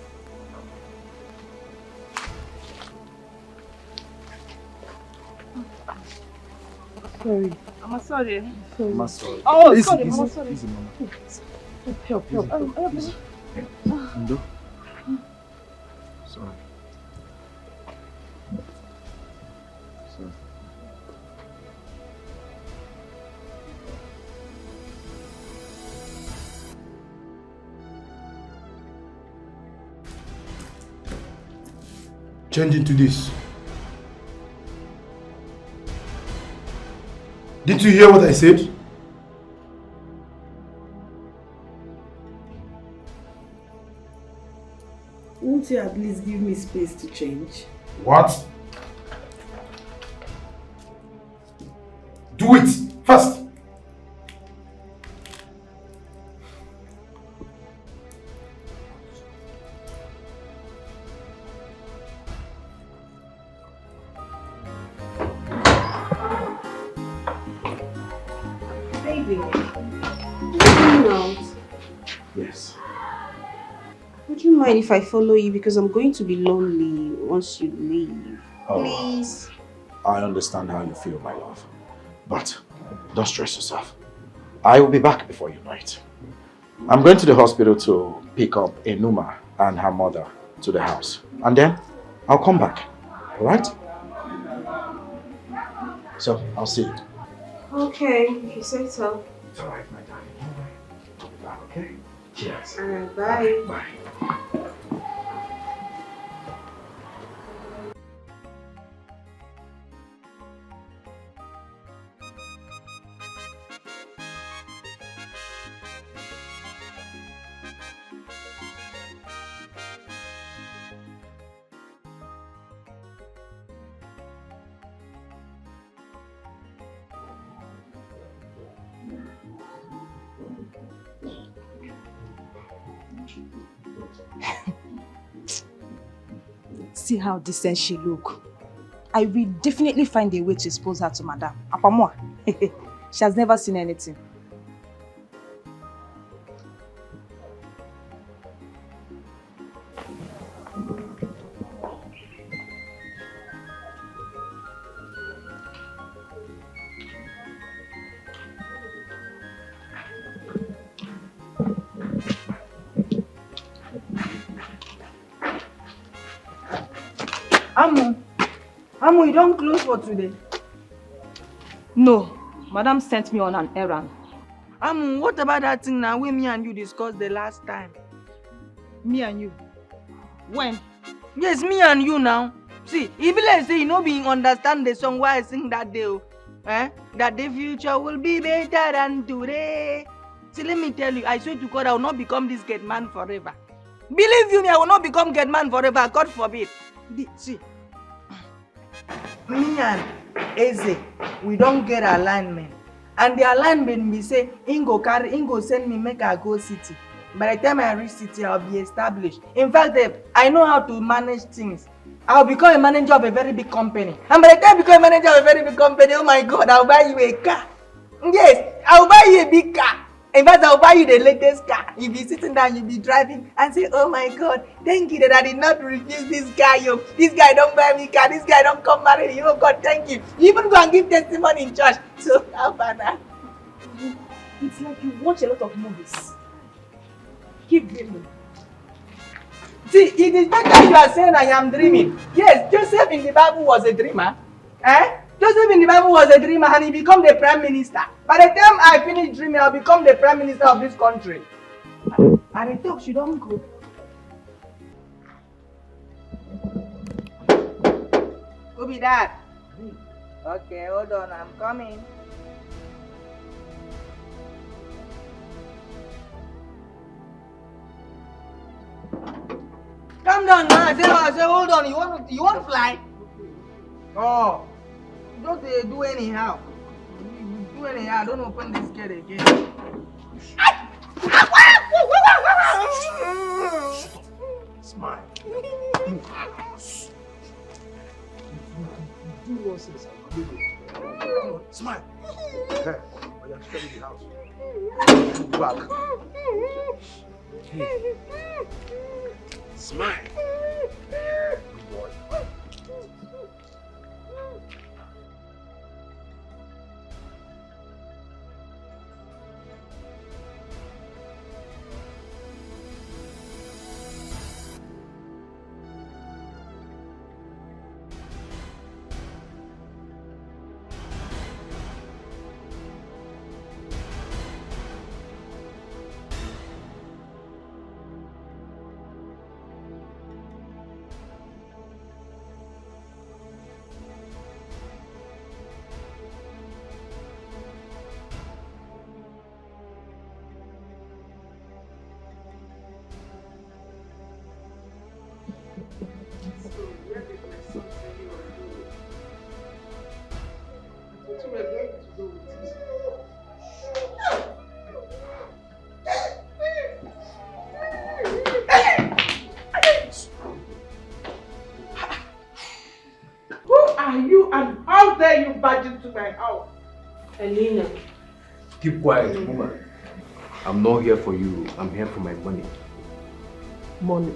Sorry. I'm sorry. I'm sorry. Oh, easy, sorry. easy, I'm sorry. easy, mama. Help. Easy. Ndo. Sorry. Sorry. Change into this. Did you hear what I said? Won't you at least give me space to change? What? Do it fast. Baby, you going out? Yes. Would you mind if I follow you, because I'm going to be lonely once you leave? Oh. Please. I understand how you feel, my love. But don't stress yourself. I will be back before you know it. I'm going to the hospital to pick up Enuma and her mother to the house. And then I'll come back. Alright? So, I'll see you. Okay, if you say so. It's alright, my darling. I'll be back, okay? Cheers. Alright, bye. Bye. See how decent she look. I will definitely find a way to expose her to Madame. Apamwa. She has never seen anything. Amu, you don't close for today? No, Madam sent me on an errand. What about that thing now we, me and you discussed the last time? Me and you? When? Yes, me and you now. See, if let's say you know being understand the song why I sing that day, that the future will be better than today. See, let me tell you, I swear to God, I will not become this gate man forever. Believe you me, I will not become gate man forever. God forbid. See, me and Eze, we don't get alignment. And the alignment we say, Ingo send me make I go city. By the time I reach city, I'll be established. In fact, I know how to manage things. I'll become a manager of a very big company. And by the time I become a manager of a very big company, oh my God, I'll buy you a car. Yes, I'll buy you a big car. In fact, I'll buy you the latest car. You'll be sitting down, you'll be driving and say, oh my God, thank you that I did not refuse this guy. Yo. This guy don't buy me car. This guy don't come marry me. Oh God, thank you. You even go and give testimony in church. So, how about that? It's like you watch a lot of movies. Keep dreaming. See, it is better you are saying I am dreaming. Yes, Joseph in the Bible was a dreamer. Joseph in the Bible was a dreamer and he became the prime minister. By the time I finish dreaming, I'll become the prime minister of this country. And the talk, she don't go. Who be that? Okay, hold on, I'm coming. Come down now. I say, hold on. You want to fly? Oh, don't do anyhow. You do anyhow. Don't open this gate again. Smile. Do nonsense. Smile. Hey, I am still in the house. Back. Hey. Smile. Good boy. To my house. Elena. Keep quiet, woman. I'm not here for you. I'm here for my money. Money.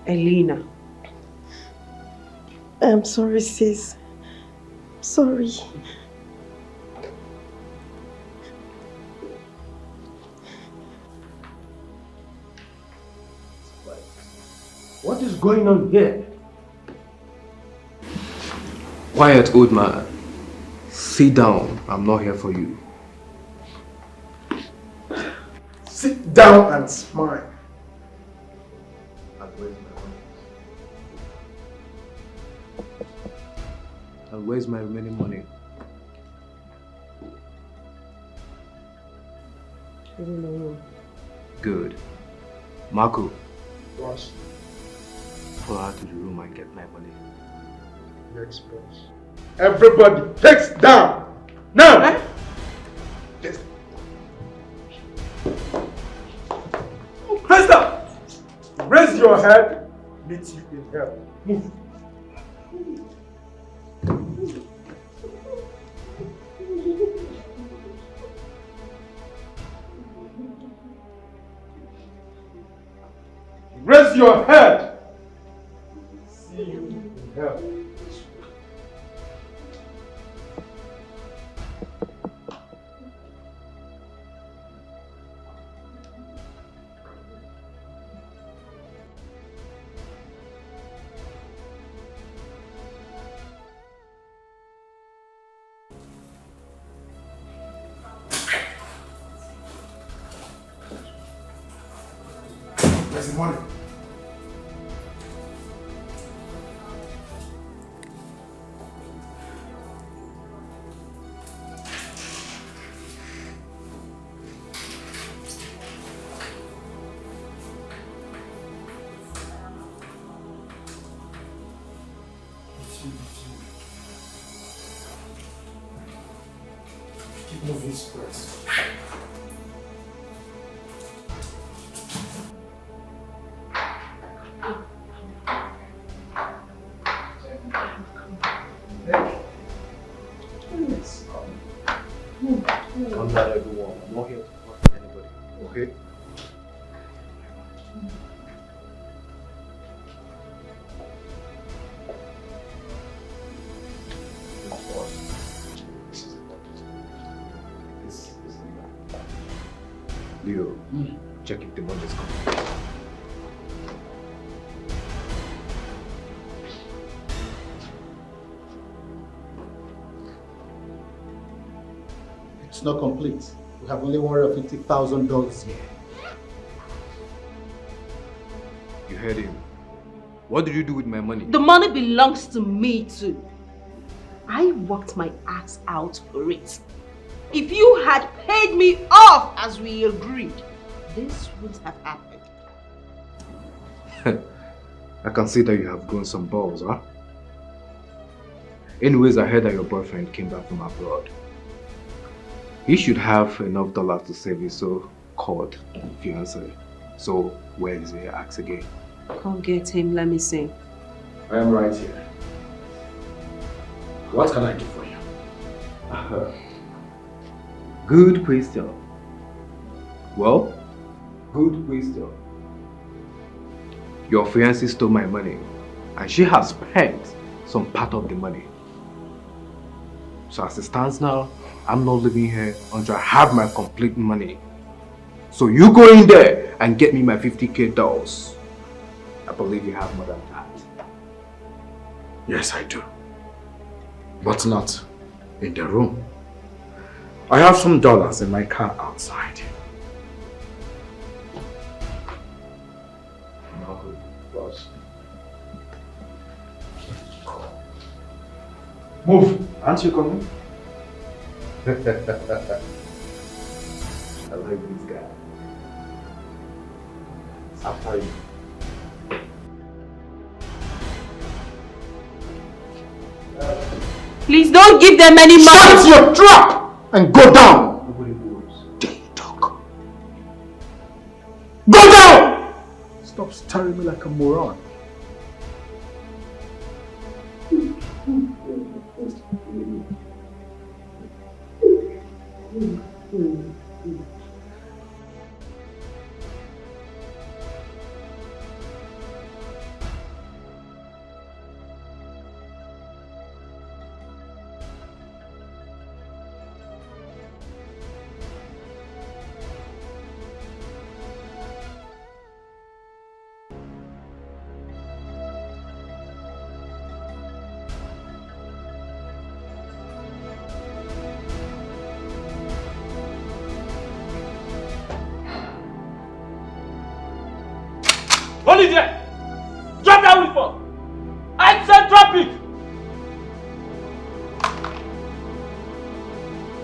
Elena. I'm sorry, sis. Sorry. What is going on here? Quiet, old man. Sit down. I'm not here for you. Sit down and smile. And where's my money? And where's my remaining money? I don't know. Good. Marco. Boss. Follow her to the room and get my money. Next boss. Everybody takes down. Now. Yes. Krista, raise your head. Meet you in hell. Move. Raise your head. See you in hell. Where's the money? Keep moving, press. Come down, everyone. I'm not here to hurt anybody. Okay? Leo, check if the money is coming. It's not complete. We have only $150,000 here. You heard him. What did you do with my money? The money belongs to me too. I worked my ass out for it. If you had paid me off as we agreed, this would have happened. I can see that you have grown some balls, huh? Anyways, I heard that your boyfriend came back from abroad. He should have enough dollars to save his so-called fiance. So, where is he? Ask again. Come get him, let me see. I am right here. What can I do for you? Good question. Well, good question. Your fiancée stole my money and she has spent some part of the money. So as it stands now, I'm not living here until I have my complete money. So you go in there and get me my 50K dolls. I believe you have more than that. Yes, I do. But not in the room. I have some dollars in my car outside. No good, boss. Move! Aren't you coming? I like this guy. After you. Please don't give them any money. Shut your trap and go down. Nobody moves. Go down! Stop staring me like a moron. Hold it there! Drop that uniform! I said drop it!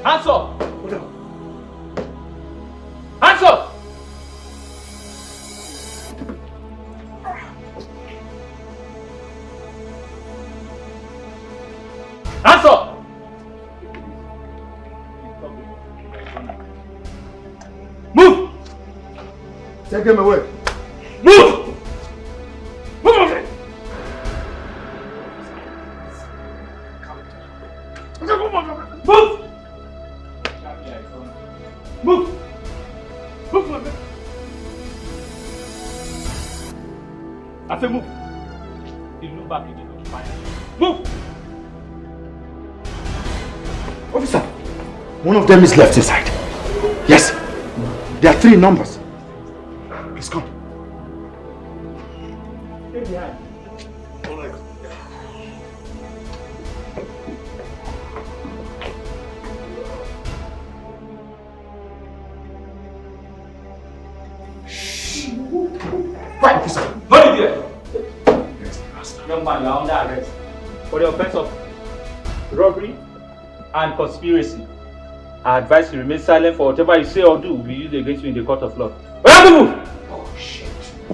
Hands up! Hold on. Hands up! Hands up! Move! Take him away. Move! Move on it! Move! Move! Move on it! I say move. You look back again. Move! Officer, one of them is left inside. Yes, there are 3 numbers. Please come. Stay behind. All right. for the offense of robbery and conspiracy. I advise you remain silent, for whatever you say or do will be used against you in the court of law. Move! Bullshit.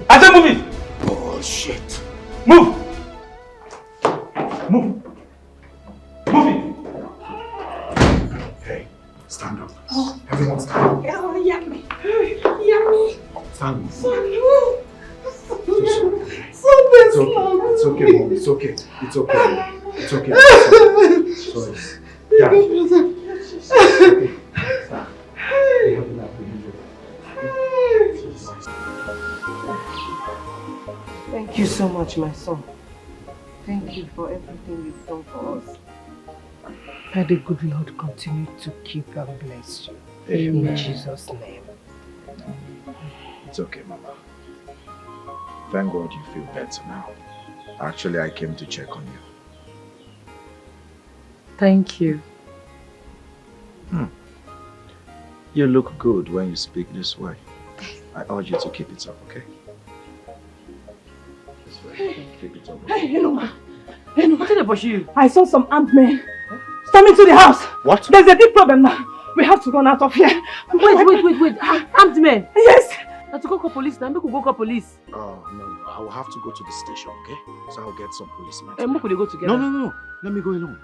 I said move it! Bullshit. Move! Move! Move it! Hey, stand up. Oh. Everyone stand up. Oh, yummy. Yummy. Stand up. Something's wrong. It's okay, Mom. It's okay. It's okay. It's okay. Sorry. Yeah. It's okay. Stop. We have enough to Thank you so much, my son. Thank you for everything you've done for us. May the good Lord continue to keep and bless you. Amen. In Jesus' name. It's okay, Mama. Thank God you feel better now. Actually, I came to check on you. Thank you. You look good when you speak this way. I urge you to keep it up, okay? This way. Keep it up. Hey, Enoma. What's in the bush you? I saw some armed men storming to the house. What? There's a big problem now. We have to run out of here. Wait. Armed men? Yes. Now to go call police now. Make we go call police. Oh, no. I will have to go to the station, okay? So I'll get some policemen. And we go together. No. Let me go alone.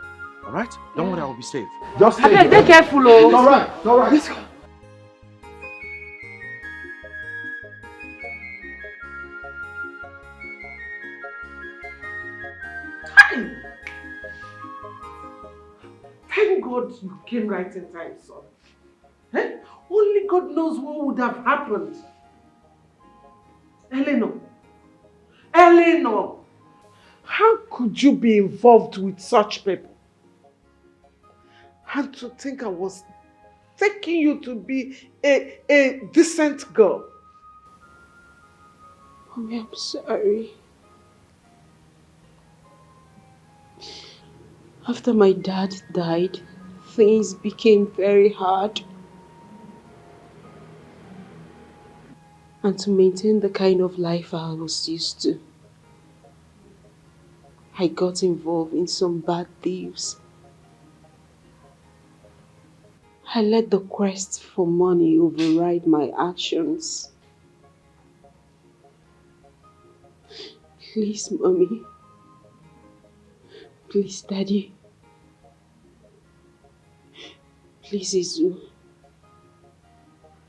Alright? Don't worry, I will be safe. Just stay here. Be careful, oh. It's alright. Let's go. Thank God you came right in time, son. Eh? Only God knows what would have happened. Eleanor, how could you be involved with such people? And to think I was taking you to be a decent girl. Mommy, I'm sorry. After my dad died, things became very hard. And to maintain the kind of life I was used to, I got involved in some bad thieves. I let the quest for money override my actions. Please, Mommy. Please, Daddy. Please, Izu.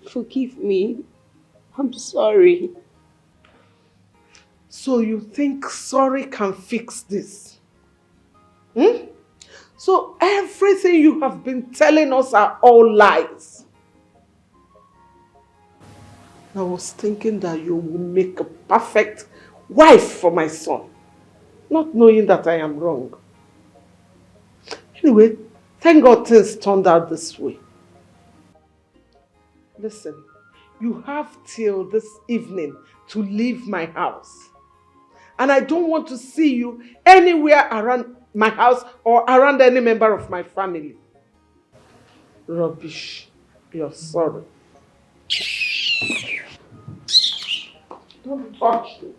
Forgive me. I'm sorry. So you think sorry can fix this? So everything you have been telling us are all lies. I was thinking that you will make a perfect wife for my son, not knowing that I am wrong. Anyway, thank God things turned out this way. Listen, you have till this evening to leave my house. And I don't want to see you anywhere around my house or around any member of my family. Rubbish. You're sorry. Don't touch me.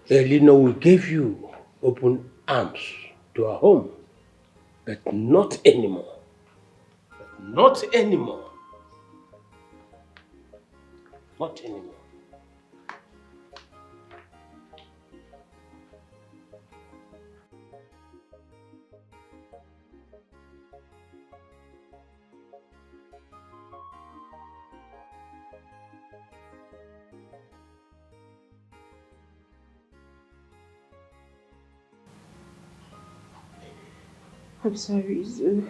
Elinor will give you open arms to our home, but not anymore. Not anymore. Not anymore. I'm sorry, Izu.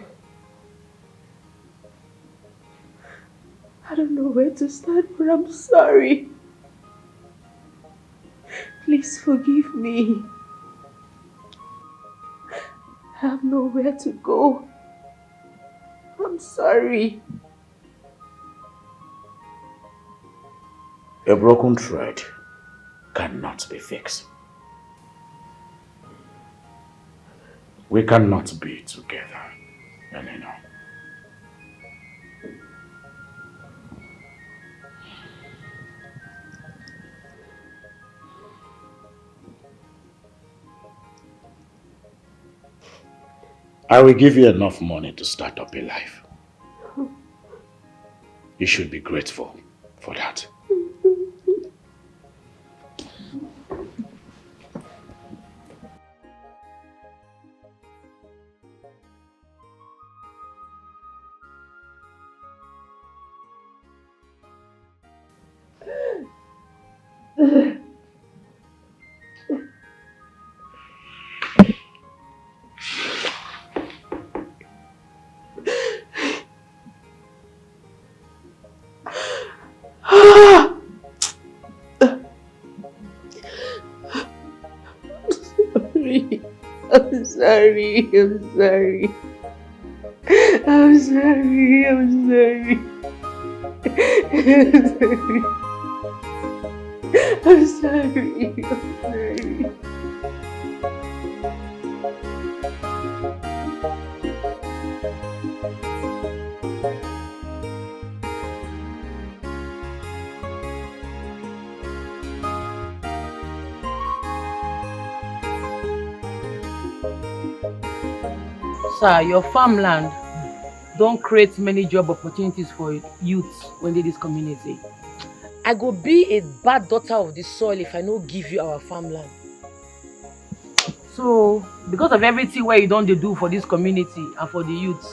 I don't know where to start, but I'm sorry. Please forgive me. I have nowhere to go. I'm sorry. A broken thread cannot be fixed. We cannot be together anymore. I will give you enough money to start up a life. You should be grateful for that. I'm sorry. I'm sorry. I'm sorry. I'm sorry. I'm sorry. I'm sorry. Sir, your farmland don't create many job opportunities for youths when they this community. I go be a bad daughter of the soil if I no give you our farmland. So, because of everything where you don't do for this community and for the youths,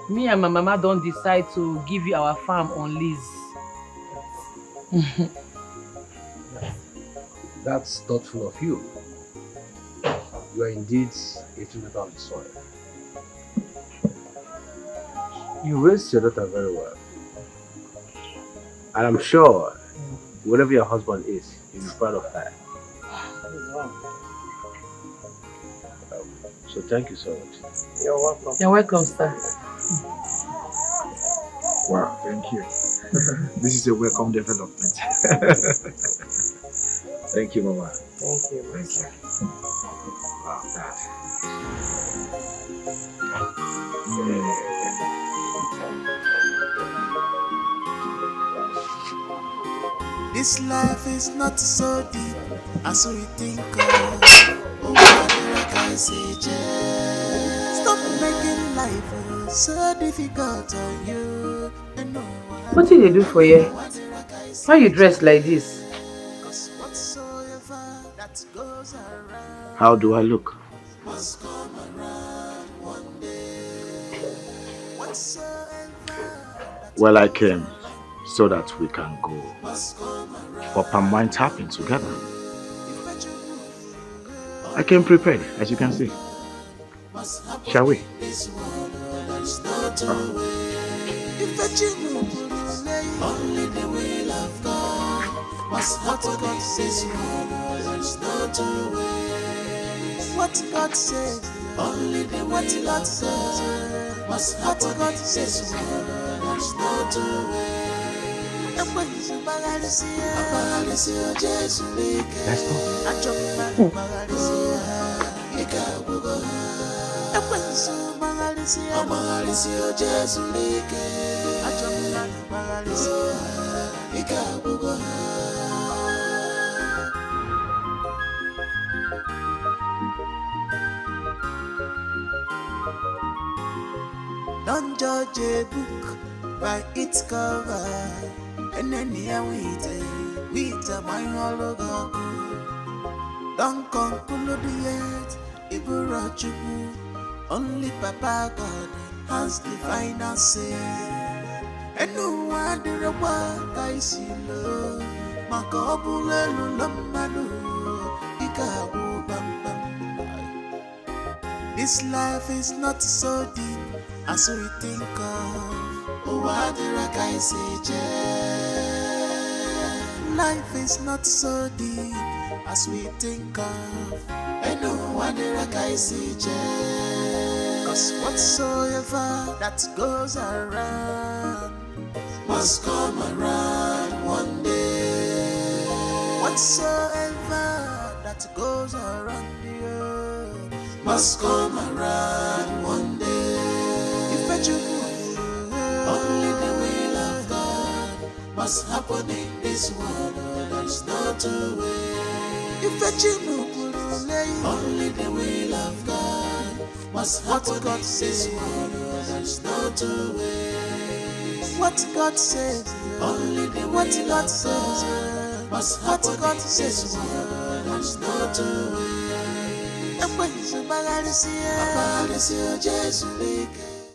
me and my mama don't decide to give you our farm on lease. That's thoughtful of you. You are indeed a true daughter of the soil. You raised your daughter very well. And I'm sure, whatever your husband is, you'll be proud of her. So thank you so much. You're welcome. You're welcome, sir. Wow, thank you. This is a welcome development. Thank you, Mama. Thank you. Thank you. Wow, Dad. This life is not so deep as we think of. Oh, what I say, stop making life so difficult on you. What did they do for you? Why you dressed like this? How do I look? Well, I came so that we can go for palm wine tapping together. I came prepared, as you can see. Shall we? Only the will of God must what God says. There's no two ways. What God says, only the what God says. Must what God says. There's no two ways. And when you Bagalicia, Jesus, let's go. Don't judge a book by its cover, and then here with my hologram. Don't conclude yet, Iburachuku. Only Papa God has the final say. And no one did a work I see low. Makobule Lulamadu, Ikabu Bam Bam. This life is not so deep as we think of. Oh, what did I say? Life is not so deep as we think of. And no one did I say? Cause whatsoever that goes around must come around one day. Whatsoever that goes around the earth must come around one day. If you only the will of God must happen in this world, there's no two ways. If you only the will of God What God says one, there's no two ways. What God says, only the what God says. What God says one, there's no two ways. And when you Jesus,